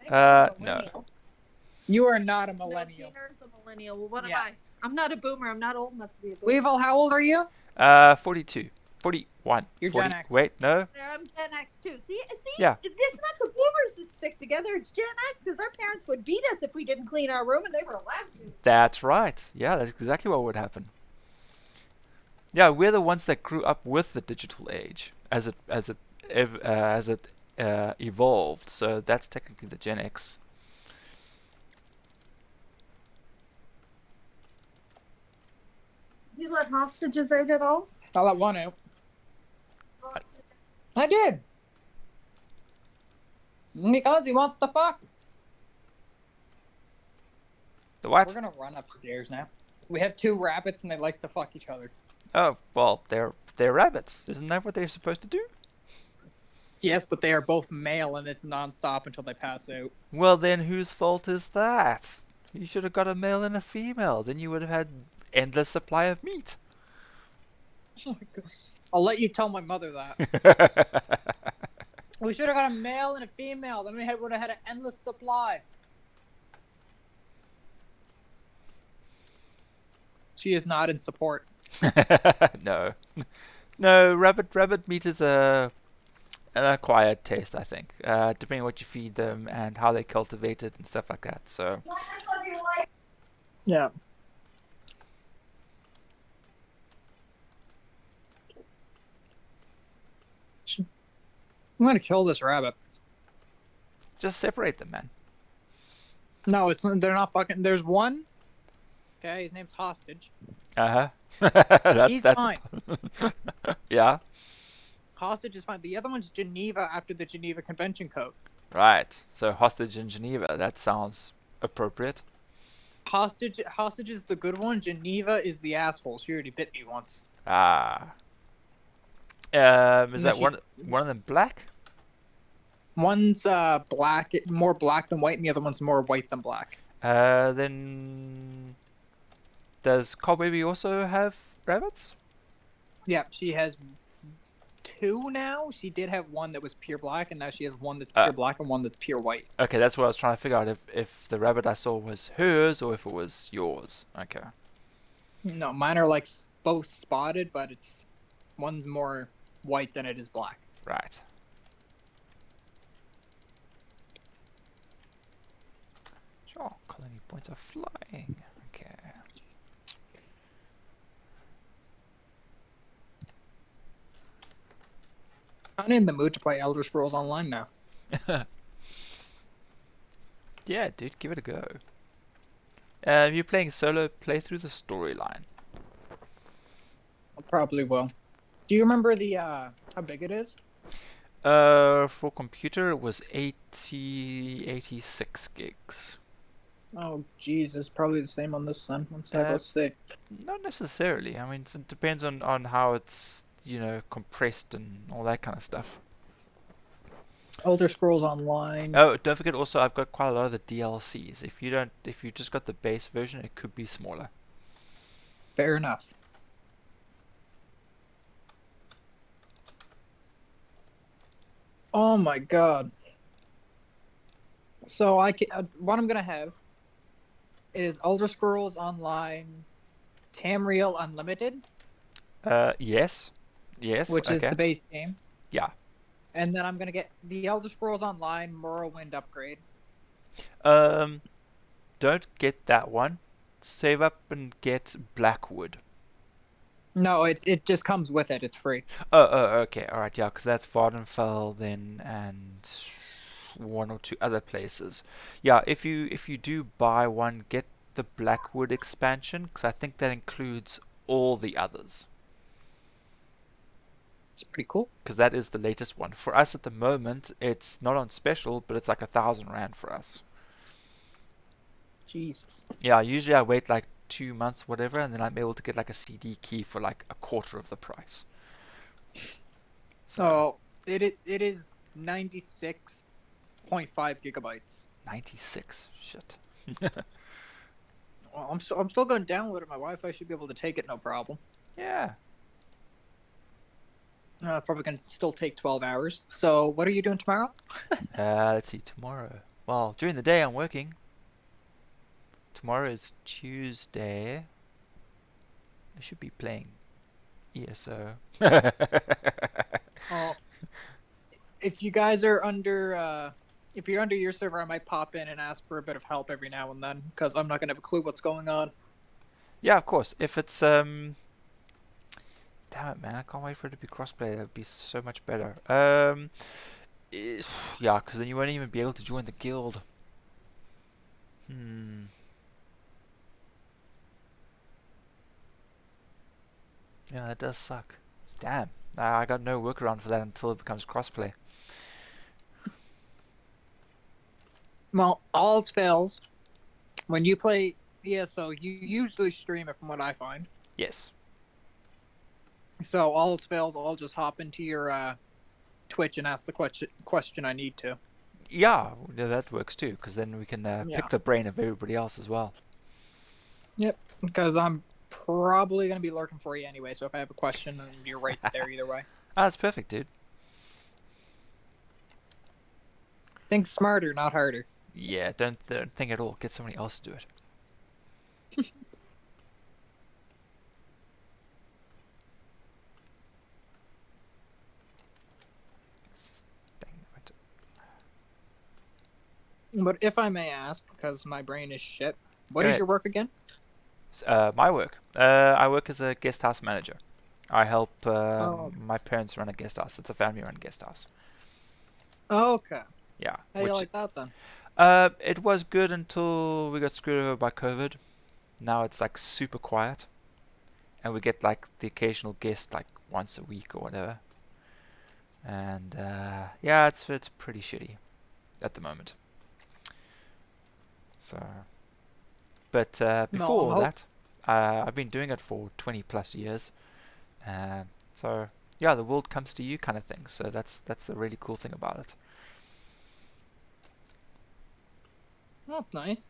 No. Millennial. You are not a No, millennial. Senior's a millennial. Well, what Yeah. am I? I'm not a boomer. I'm not old enough to be a boomer. Weevil, how old are you? 42. 41. You're 40. Gen X. Wait, no. I'm Gen X too. See, Yeah. it's not the boomers that stick together. It's Gen X because our parents would beat us if we didn't clean our room, and they were allowed to. That's right. Yeah, that's exactly what would happen. Yeah, we're the ones that grew up with the digital age as it evolved. So that's technically the Gen X. You let hostages out at all? I let one out. I did. Because he wants to fuck. The what? We're gonna run upstairs now. We have 2 rabbits and they like to fuck each other. Oh, well, they're rabbits. Isn't that what they're supposed to do? Yes, but they are both male and it's non-stop until they pass out. Well, then whose fault is that? You should have got a male and a female. Then you would have had endless supply of meat. I'll let you tell my mother that. We should have got a male and a female. Then we would have had an endless supply. She is not in support. No. No, rabbit meat is an acquired taste, I think. Depending on what you feed them and how they cultivate it and stuff like that. So Yeah. I'm gonna kill this rabbit. just separate them, man. No, they're not fucking. There's one. Okay, his name's Hostage. Uh-huh. He's that's fine. yeah. Hostage is fine. The other one's Geneva after the Geneva Convention Code. Right. So hostage in Geneva. That sounds appropriate. Hostage is the good one. Geneva is the asshole. She already bit me once. Ah. Is And then that one of them black? one's black, more black than white, and the other one's more white than black. Then does Cobbaby also have rabbits? Yeah, she has 2 now. She did have one that was pure black, and now she has one that's pure black and one that's pure white. Okay, that's what I was trying to figure out, if the rabbit I saw was hers or if it was yours. Okay. No, mine are like both spotted, but one's more white than it is black. Right. Sure, colony points are flying. Okay. I'm in the mood to play Elder Scrolls Online now. Yeah, dude, give it a go. You're playing solo, play through the storyline. I probably will. Do you remember the how big it is? For computer, it was 86 gigs. Oh, Jesus, probably the same on this one. Let's see. Not necessarily. I mean, it depends on how it's, compressed and all that kind of stuff. Elder Scrolls Online. Oh, don't forget also, I've got quite a lot of the DLCs. If you just got the base version, it could be smaller. Fair enough. Oh my god. So what I'm gonna have is Elder Scrolls Online, Tamriel Unlimited. Yes, which okay. is the base game. Yeah. And then I'm gonna get the Elder Scrolls Online Morrowind upgrade. Don't get that one. Save up and get Blackwood. No, it just comes with it. It's free. Oh, okay, all right, yeah, because that's Vardenfell then, and one or two other places. Yeah, if you do buy one, get the Blackwood expansion, because I think that includes all the others. It's pretty cool. Because that is the latest one. For us at the moment, it's not on special, but it's like 1,000 rand for us. Jesus. Yeah, usually I wait like 2 months, whatever, and then I'm able to get like a CD key for like a quarter of the price. So it is 96.5 gigabytes. 96. Shit. Well, I'm still going to download it. My Wi-Fi should be able to take it, no problem. Yeah. Probably going to still take 12 hours. So what are you doing tomorrow? Let's see, tomorrow. Well, during the day I'm working. Tomorrow is Tuesday. I should be playing ESO. Well, if you guys are under, if you're under your server, I might pop in and ask for a bit of help every now and then, because I'm not going to have a clue what's going on. Yeah, of course. If it's, damn it, man, I can't wait for it to be crossplay. That would be so much better. Yeah, because then you won't even be able to join the guild. Yeah, that does suck. Damn. I got no workaround for that until it becomes crossplay. Well, all else fails. When you play ESO, you usually stream it from what I find. Yes. So all else fails, I'll just hop into your Twitch and ask the question I need to. Yeah, that works too, because then we can pick the brain of everybody else as well. Yep, because I'm probably going to be lurking for you anyway, so if I have a question, you're right there either way. That's perfect, dude. Think smarter, not harder. Yeah, don't think at all. Get somebody else to do it. But if I may ask, because my brain is shit, what is your work again? My work. I work as a guest house manager. I help my parents run a guest house. It's a family-run guest house. Okay. Yeah. How do you like that then? It was good until we got screwed over by COVID. Now it's like super quiet, and we get like the occasional guest like once a week or whatever. And yeah, it's pretty shitty at the moment. So, but No, before that, I've been doing it for 20 plus years. Uh, so yeah, the world comes to you kind of thing. So that's the really cool thing about it. that's nice.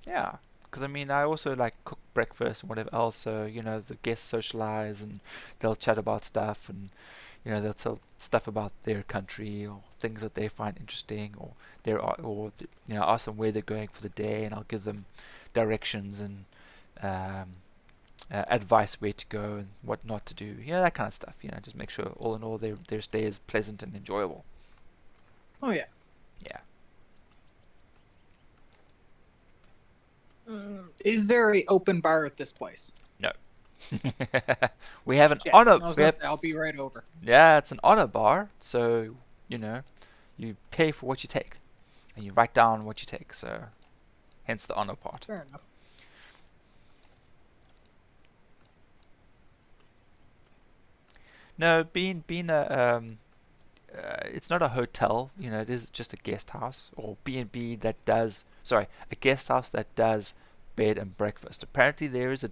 Yeah, because I mean, I also like cook breakfast and whatever else. So the guests socialize and they'll chat about stuff, and they'll tell stuff about their country or things that they find interesting, or ask them where they're going for the day, and I'll give them directions and um, advice where to go and what not to do. That kind of stuff. Just make sure all in all their stay is pleasant and enjoyable. Oh yeah. Yeah. Is there a open bar at this place? No. We have an Shit. honor. I was gonna say, I'll be right over. Yeah, it's an honor bar, so you pay for what you take, and you write down what you take. So, hence the honor part. Fair enough. No, being it's not a hotel. It is just a guest house or B&B that does. Sorry, a guest house that does bed and breakfast. Apparently, there is a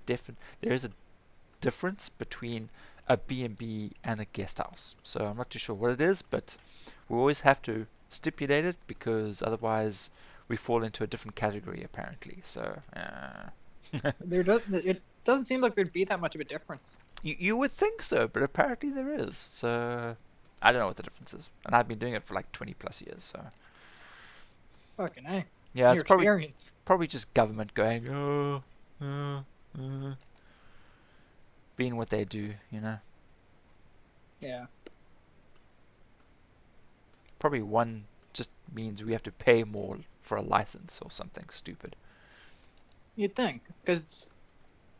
difference between a B&B and a guest house. So I'm not too sure what it is, but we always have to stipulate it because otherwise we fall into a different category apparently. So It doesn't seem like there'd be that much of a difference. you would think so, but apparently there is. So I don't know what the difference is, and I've been doing it for like 20 plus years. So Fucking A. yeah, Your it's probably experience. just government going being what they do. Yeah. Probably one just means we have to pay more for a license or something stupid. You'd think, because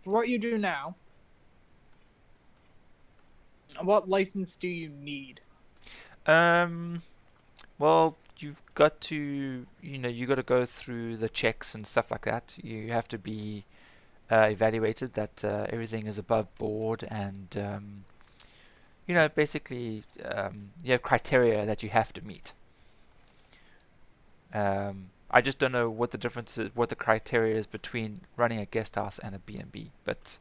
for what you do now, what license do you need? Well, you've got to, you got to go through the checks and stuff like that. You have to be evaluated that everything is above board, and basically, you have criteria that you have to meet. I just don't know what the difference is, what the criteria is between running a guest house and a B&B, but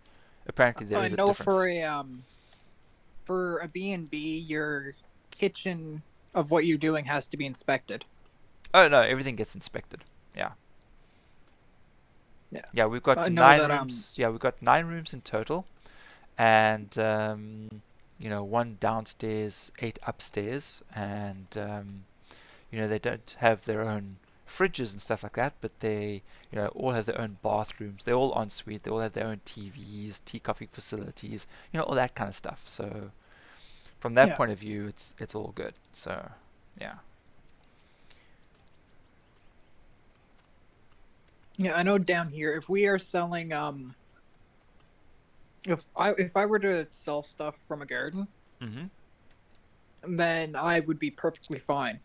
apparently there I is a know difference. for a B&B, your kitchen of what you're doing has to be inspected. Oh no, everything gets inspected. Yeah. Yeah. Yeah, we've got I know 9 that rooms. Yeah, we've got 9 rooms in total, and 1 downstairs, 8 upstairs, and they don't have their own fridges and stuff like that, but they all have their own bathrooms. They're all en suite. They all have their own TVs, tea coffee facilities, all that kind of stuff. So from that Yeah. point of view, it's all good. So yeah. Yeah, I know down here, if we are selling if I were to sell stuff from a garden, Mhm. then I would be perfectly fine.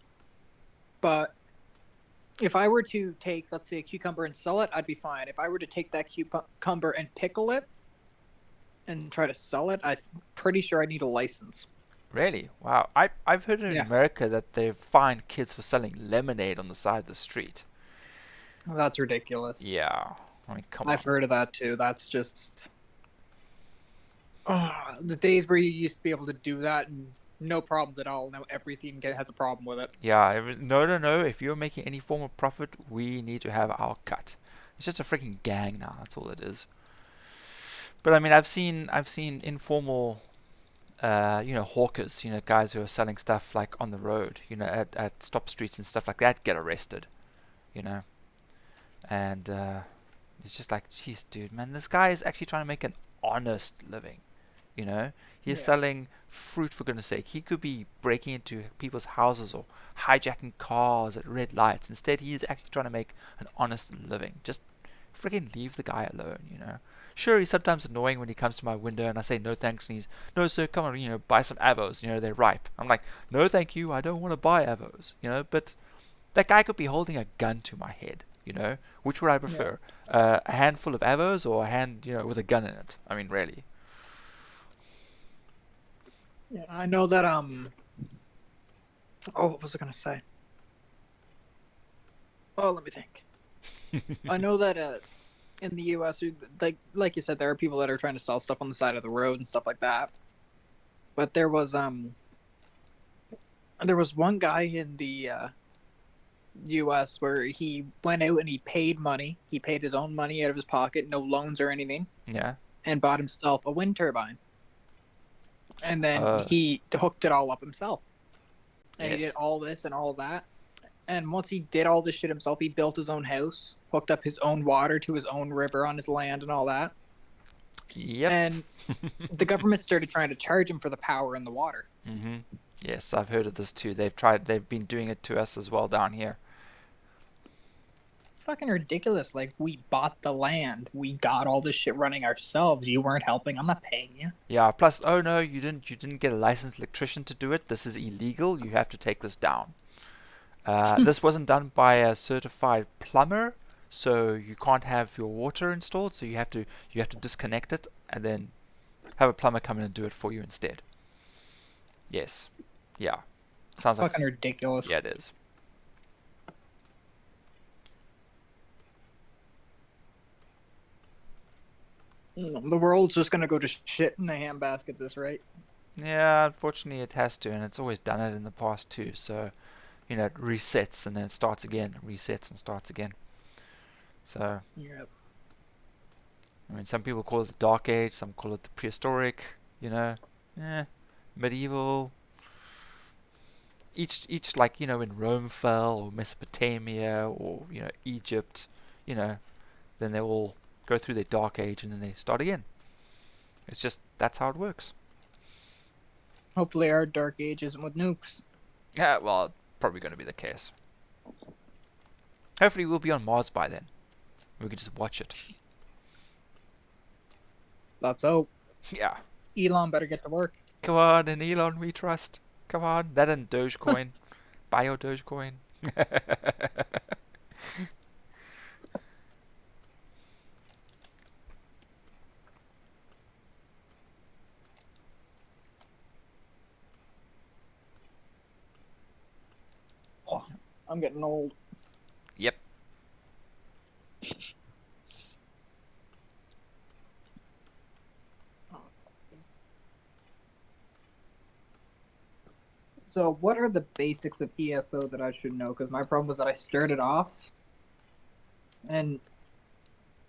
But if I were to take, let's say, a cucumber and sell it, I'd be fine. If I were to take that cucumber and pickle it and try to sell it, I'm pretty sure I need a license. Really? Wow. I've heard in Yeah. America that they fine kids for selling lemonade on the side of the street. That's ridiculous. Yeah. I mean, come I've on. heard of that too. That's just the days where you used to be able to do that and no problems at all. Now everything has a problem with it. Yeah. No. If you're making any form of profit, we need to have our cut. It's just a freaking gang now. That's all it is. But I mean, I've seen informal, hawkers, guys who are selling stuff like on the road, at stop streets and stuff like that, get arrested, and it's just like, geez, dude, man, this guy is actually trying to make an honest living, He's selling fruit, for goodness sake. He could be breaking into people's houses or hijacking cars at red lights. Instead, he is actually trying to make an honest living. Just freaking leave the guy alone. Sure, he's sometimes annoying when he comes to my window and I say no thanks, and he's, no sir, come on, buy some avos, they're ripe. I'm like, no thank you, I don't want to buy avos, but that guy could be holding a gun to my head, which would I prefer? A handful of avos or a hand, with a gun in it? I mean, really. Yeah, I know that. Oh, what was I gonna say? Oh, let me think. I know that in the U.S., like you said, there are people that are trying to sell stuff on the side of the road and stuff like that. But there was one guy in the U.S. where he went out and he paid money. He paid his own money out of his pocket, no loans or anything, Yeah. and bought himself a wind turbine. And then Oh, he hooked it all up himself. And he did yes. all this and all that. And once he did all this shit himself, he built his own house, hooked up his own water to his own river on his land and all that. Yep. And the government started trying to charge him for the power and the water. Mm-hmm. Yes, I've heard of this too. They've been doing it to us as well down here. Fucking ridiculous. Like, we bought the land. We got all this shit running ourselves. You weren't helping. I'm not paying you. Yeah, plus, oh no, you didn't get a licensed electrician to do it. This is illegal. You have to take this down. This wasn't done by a certified plumber, so you can't have your water installed. So you have to disconnect it and then have a plumber come in and do it for you instead. Yes, yeah, sounds like Fucking ridiculous. yeah, it is. The world's just gonna go to shit in the handbasket at this rate. Yeah, unfortunately it has to, and it's always done it in the past too. So it resets and then it starts again, resets and starts again. So Yep. I mean, some people call it the Dark Age, some call it the prehistoric. Medieval. Each like when Rome fell or Mesopotamia or Egypt, then they all go through their Dark Age and then they start again. It's just that's how it works. Hopefully our dark age isn't with nukes. Yeah, well, probably going to be the case. Hopefully we'll be on Mars by then. We can just watch it. Let's hope. Yeah. Elon better get to work. Come on, in Elon we trust. Come on, that and Dogecoin. Buy your Dogecoin. Oh, I'm getting old. Yep. So, what are the basics of ESO that I should know? Because my problem was that I started off, and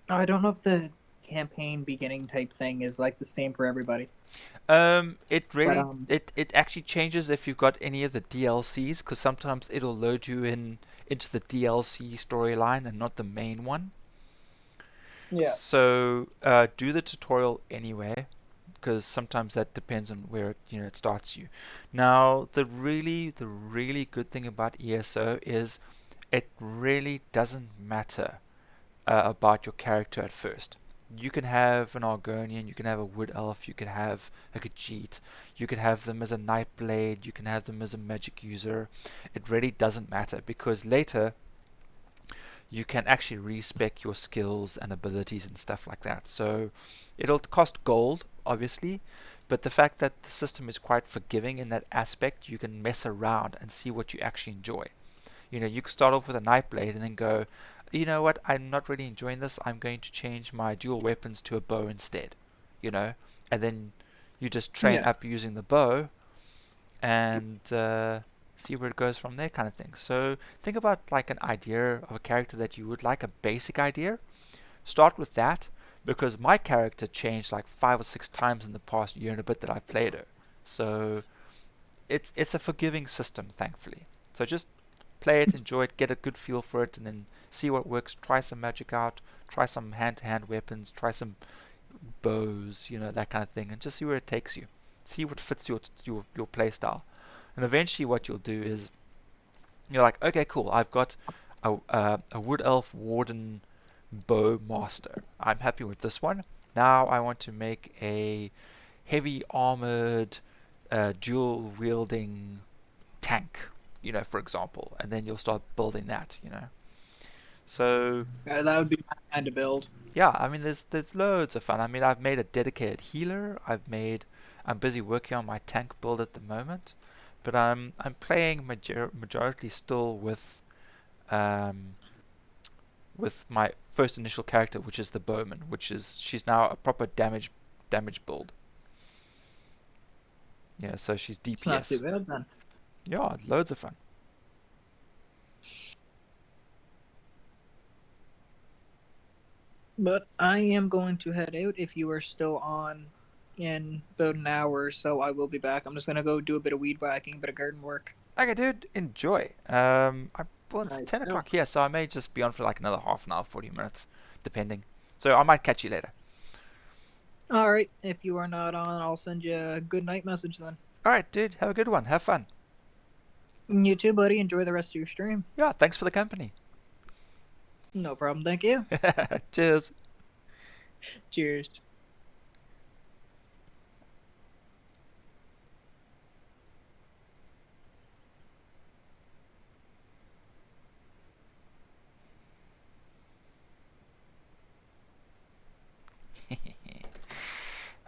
I don't know if the campaign beginning type thing is like the same for everybody. It But really it actually changes if you've got any of the DLCs, because sometimes it'll load you into the DLC storyline and not the main one. yeah, So do the tutorial anyway, because sometimes that depends on where it starts you. Now the really good thing about ESO is it really doesn't matter about your character at first. You can have an Argonian, you can have a Wood Elf, you can have a Khajiit, you can have them as a Nightblade, you can have them as a magic user. It really doesn't matter, because later you can actually respec your skills and abilities and stuff like that. So it'll cost gold, obviously, but the fact that the system is quite forgiving in that aspect, you can mess around and see what you actually enjoy. You can start off with a Nightblade and then go, you know what, I'm not really enjoying this, I'm going to change my dual weapons to a bow instead. And then you just train yeah, up using the bow and see where it goes from there, kind of thing. So think about like an idea of a character that you would like, a basic idea. Start with that, because my character changed like 5 or 6 times in the past year and a bit that I've played her. So it's a forgiving system, thankfully. So just play it, enjoy it, get a good feel for it, and then see what works. Try some magic out, try some hand-to-hand weapons, try some bows, that kind of thing, and just see where it takes you. See what fits your play style. And eventually what you'll do is you're like, okay, cool, I've got a Wood Elf Warden Bow Master. I'm happy with this one. Now I want to make a heavy armored dual wielding tank, for example, and then you'll start building that. So That would be my kind of build. yeah, I mean, there's loads of fun. I mean, I've made a dedicated healer. I'm busy working on my tank build at the moment, but I'm playing majority still um with my first initial character, which is the bowman, she's now a proper damage build. Yeah, so she's It's not too DPS. bad then. Yeah, loads of fun. But I am going to head out. If you are still on in about an hour or so, I will be back. I'm just gonna go do a bit of weed whacking, a bit of garden work. Okay, dude, enjoy. Well, it's Right. 10 o'clock here, so I may just be on for like another half an hour, 40 minutes, depending. So I might catch you later. All right. If you are not on, I'll send you a good night message then. Alright, dude, have a good one. Have fun. You too, buddy. Enjoy the rest of your stream. Yeah, thanks for the company. No problem. Thank you. Cheers. Cheers.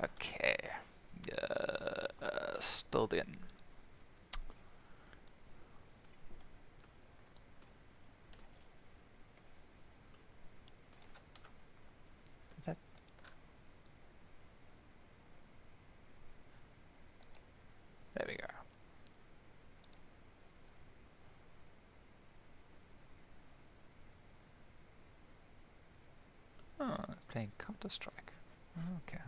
Okay. Still in. Is that... There we go. Oh, playing Counter-Strike. Okay.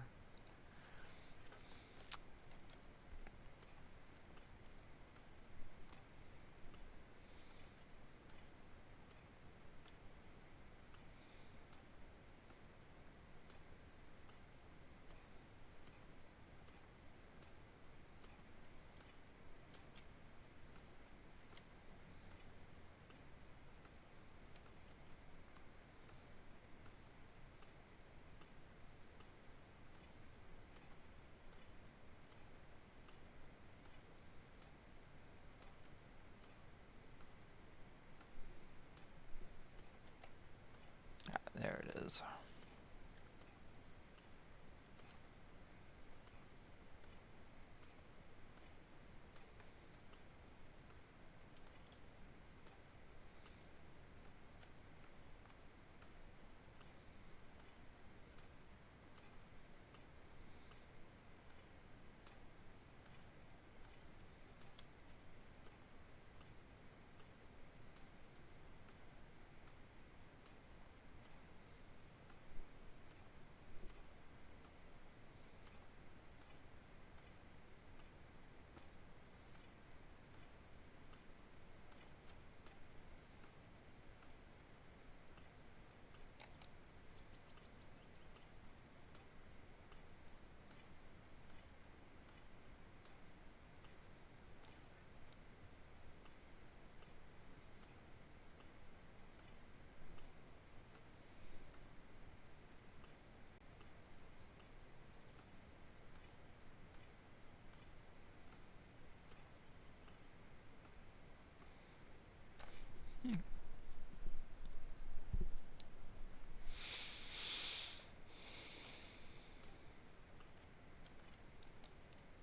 Ah, there it is.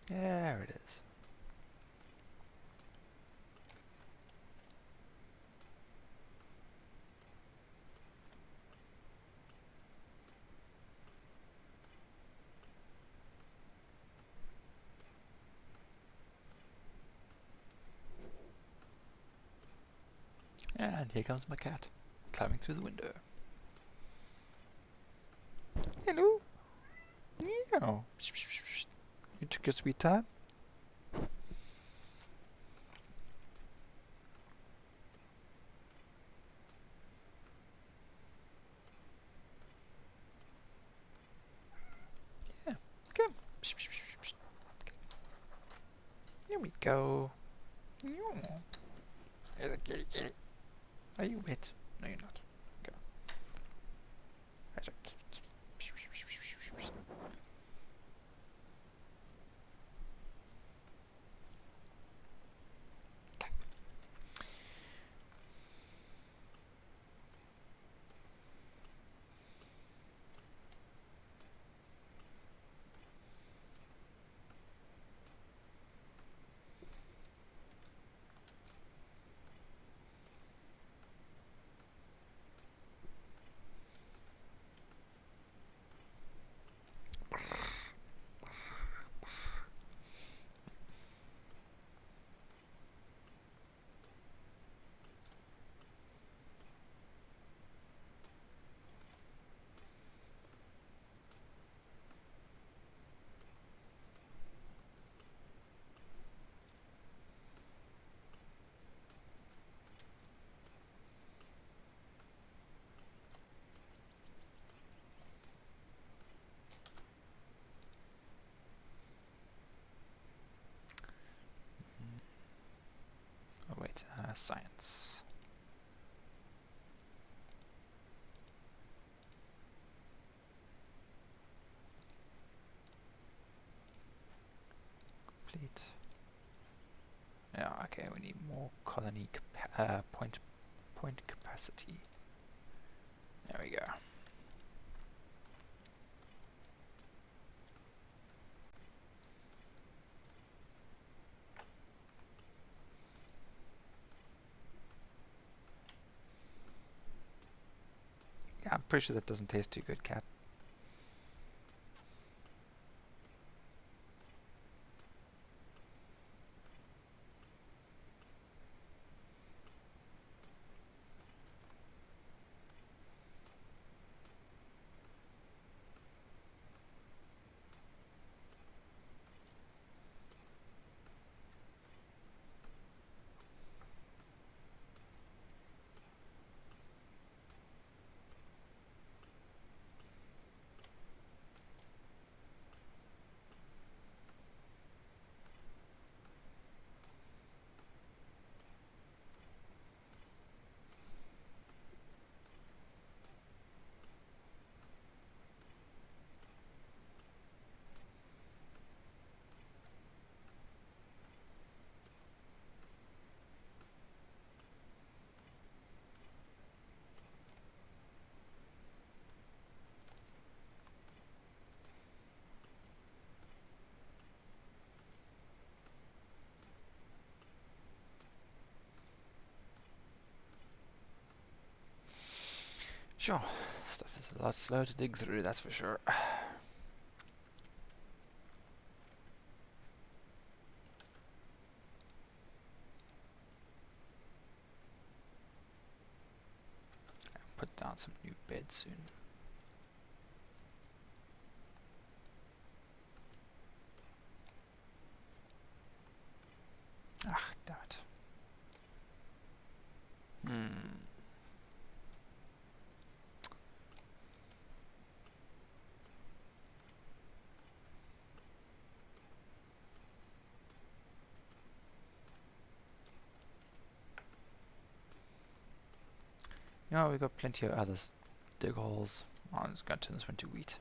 There it is. And here comes my cat, climbing through the window. Hello. Meow. You took your sweet time. Yeah. Come. Here we go. There's a kitty kitty. Are you wet? No, you're not. Go. There's a kitty kitty. science. Complete. Yeah, okay, we need more colony point capacity. There we go. Yeah, I'm pretty sure that doesn't taste too good, cat. Sure, stuff is a lot slower to dig through, that's for sure. Put down some new beds soon. Ah, damn it. You know, we've got plenty of others. Dig holes. Oh, I'm just going to turn this one to wheat.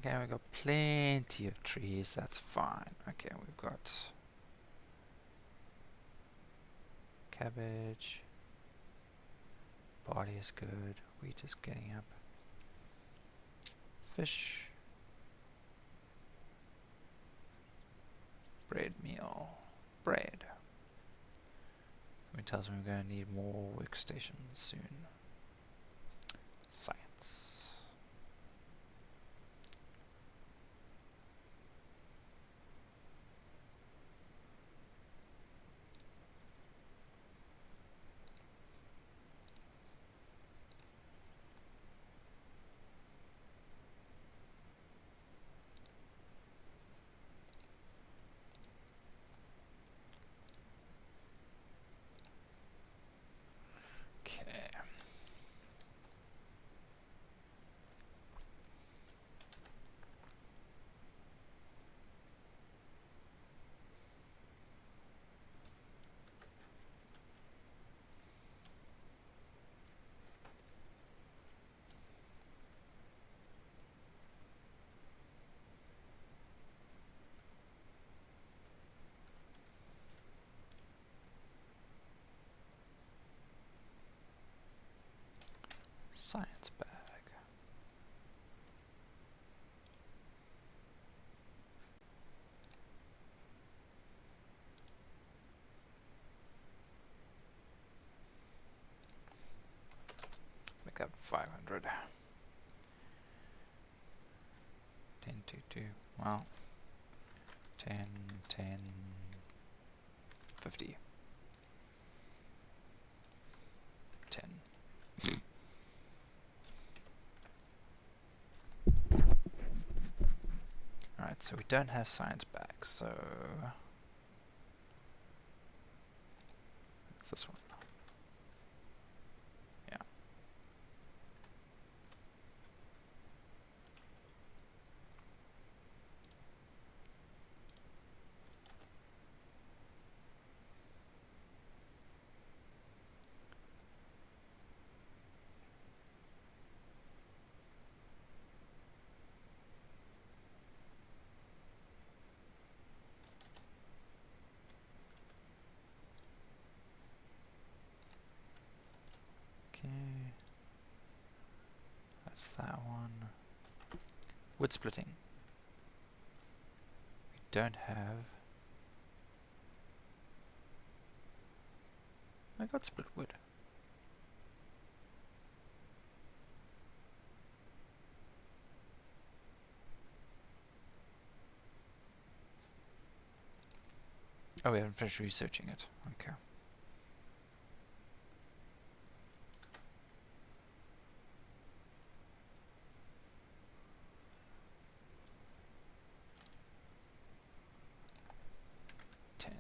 Okay, we've got plenty of trees, that's fine. Okay, we've got cabbage, barley is good, wheat is getting up, fish, bread meal, bread. It tells me we're going to need more workstations soon. Science. Okay. Science bag. Make that 500. 10, 2, 2. Well, 10, 10, 50. 10. Alright, so we don't have science bags, so it's this one. Yeah. Okay. That's that one. Wood splitting. We don't have. I got split wood. Oh, we haven't finished researching it. Okay. Ten.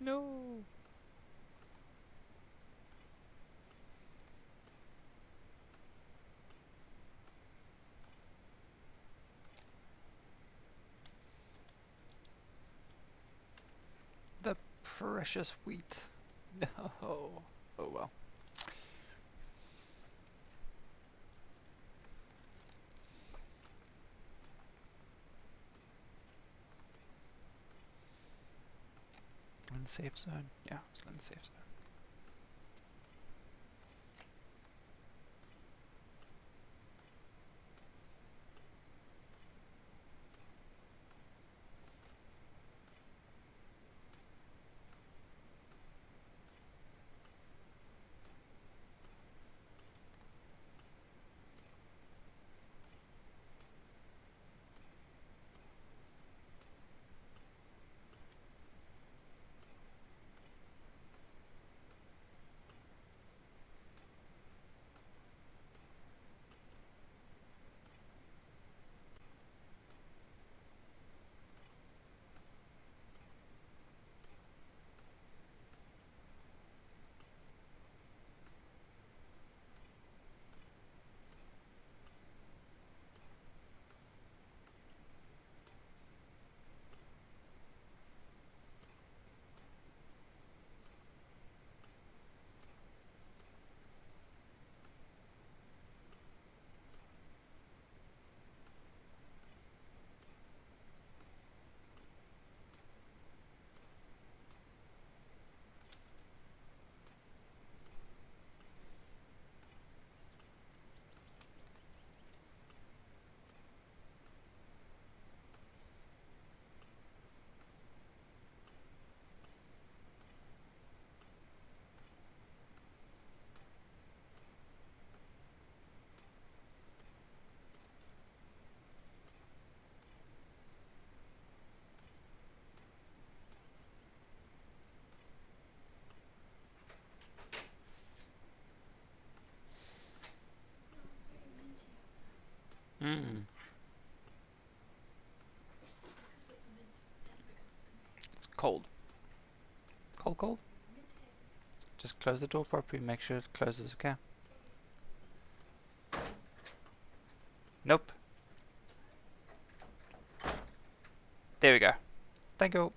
No. The precious wheat. No. Oh well. In the safe zone? Yeah, it's in the safe zone. Mm. It's cold. Cold, cold. Just close the door properly, make sure it closes, okay? Nope. There we go. Thank you.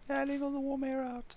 Yeah, leave all the warm air out.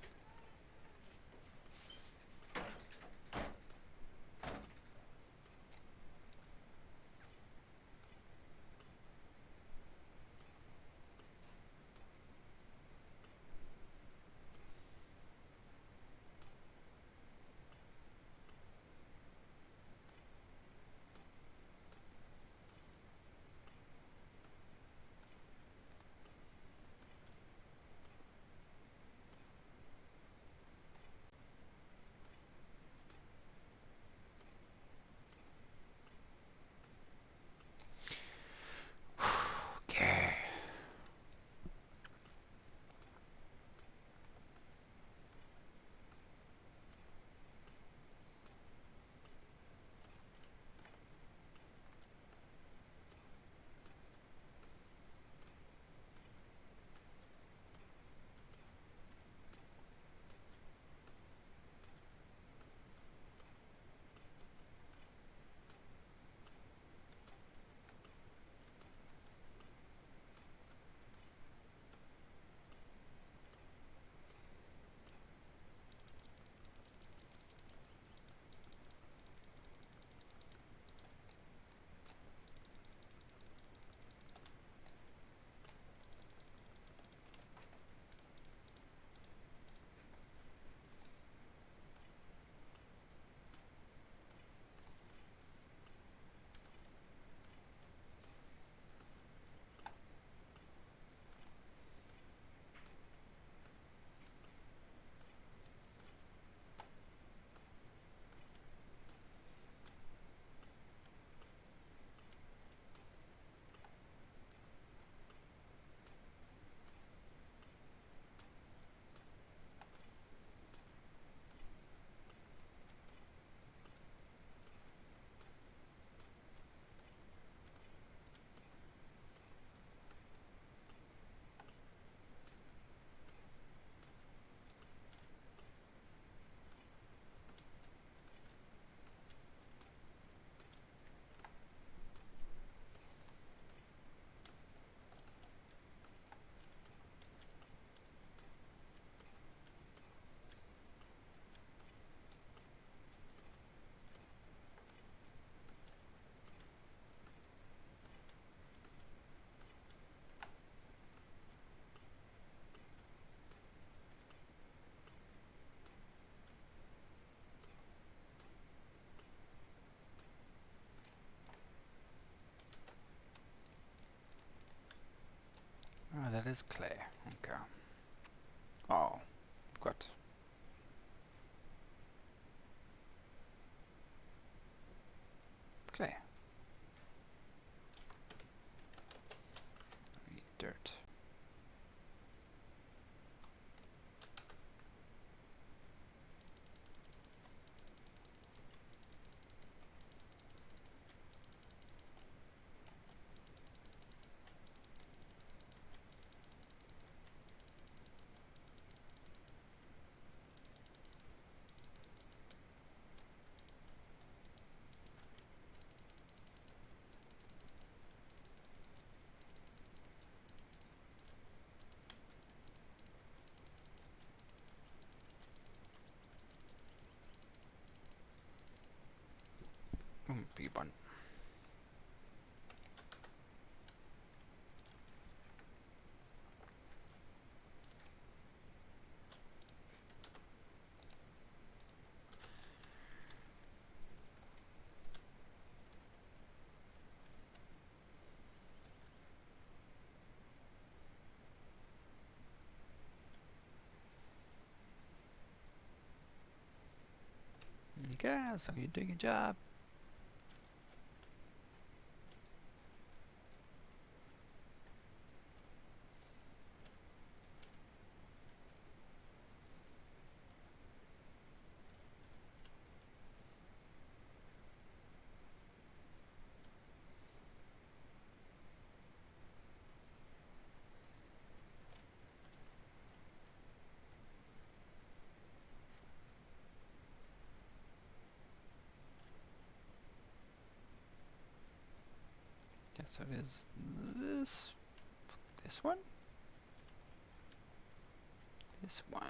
Oh, that is clay. Okay. Oh, got clay. Dirt. Big one. Okay, so you're doing a job. Okay, so it is this one, this one.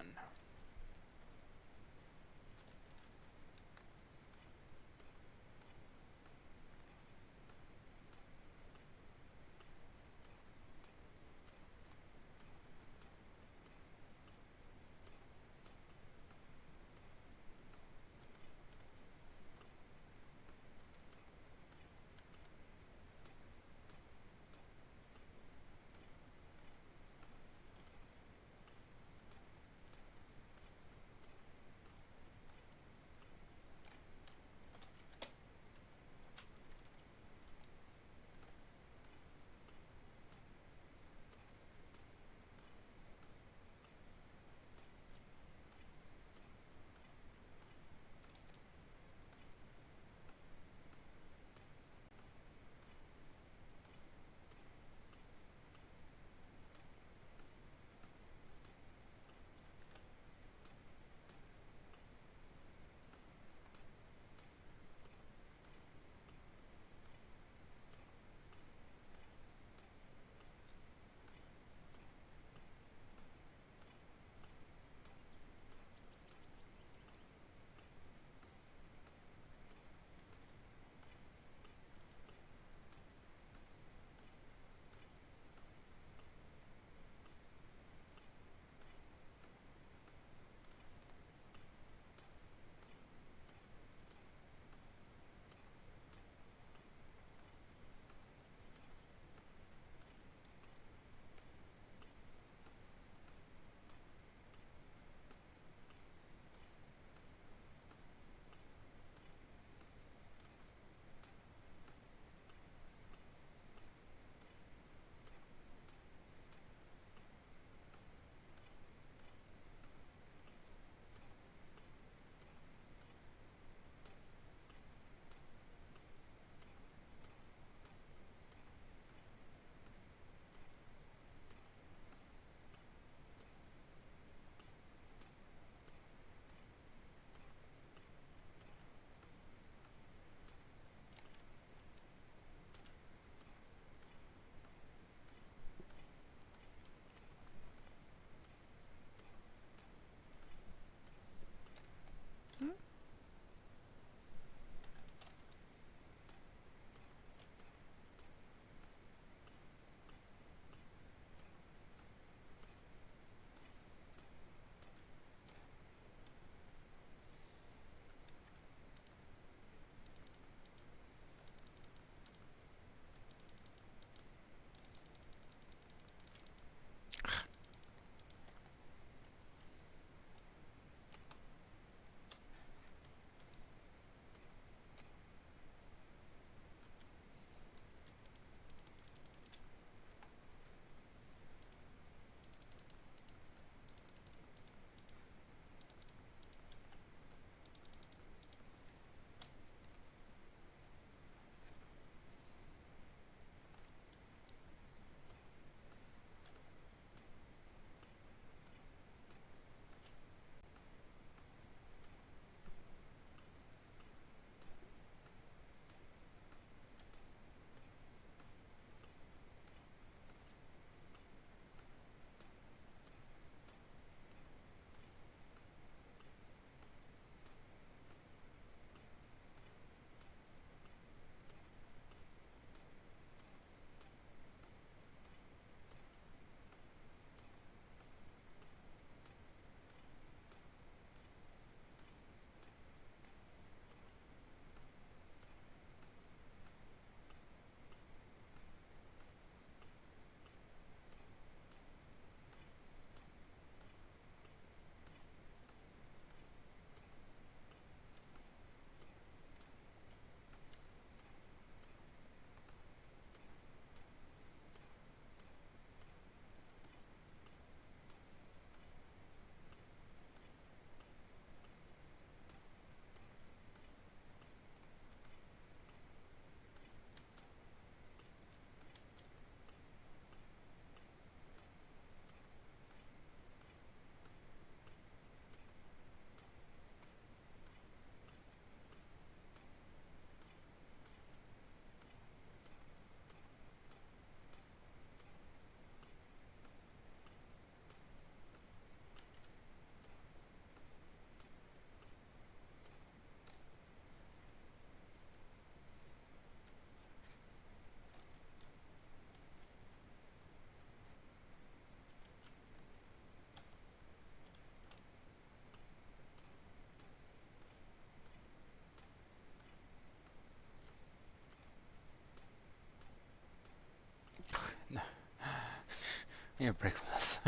Need a break from this.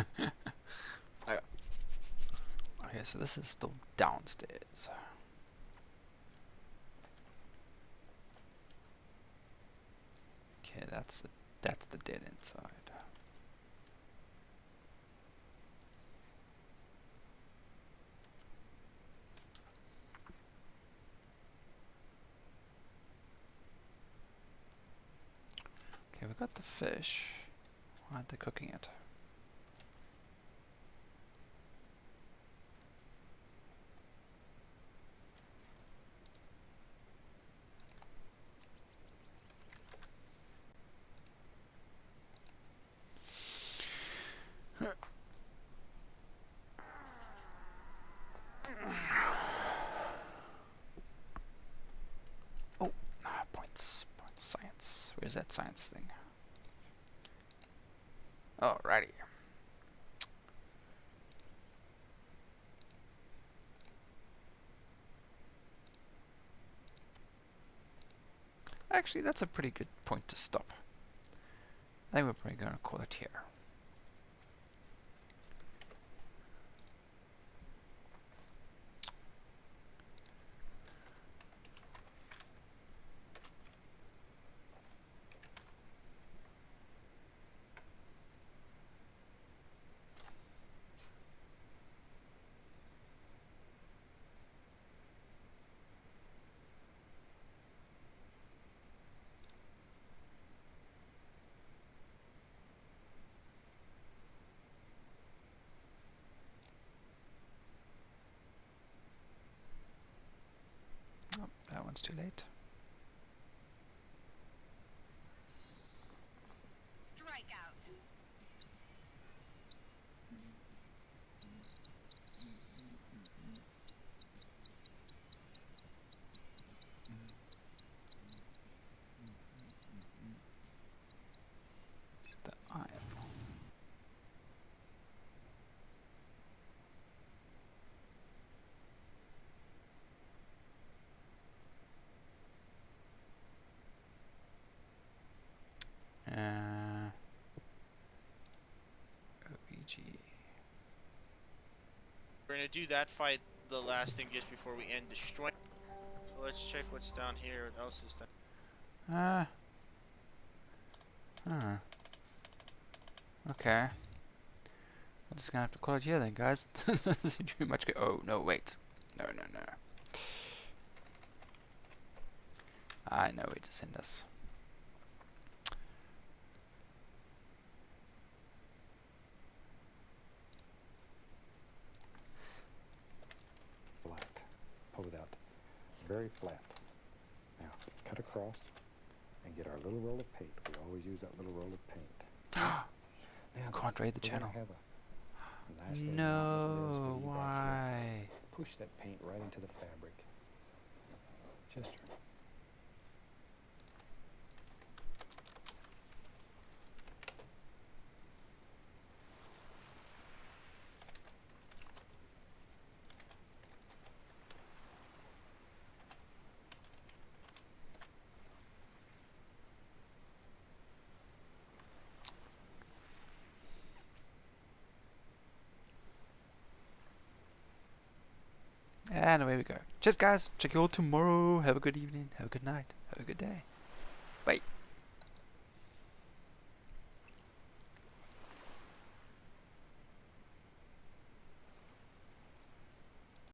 Okay. Okay, so this is still downstairs. Okay, that's the dead end side. Okay, we got the fish. Why aren't they cooking it? Oh, points. Points. Science. Where's that science thing? Alrighty. Actually, that's a pretty good point to stop. I think we're probably going to call it here. Oh, that one's too late. The iron. OEG. We're gonna do that fight, the last thing, just before we end destroying. So let's check what's down here. What else is down? Okay. I'm just gonna have to call it here then, guys. Doesn't seem to be much. Oh no, wait. No. I know where to send us. Flat. Pull it out very flat. Now cut across and get our little roll of paint. We always use that little roll of paint. Now, Can't raid the we're gonna channel. have a nice little No, mountain of this for you back why? here. Push that paint right into the fabric. Just And away we go. Cheers, guys. Check you all tomorrow. Have a good evening. Have a good night. Have a good day. Bye.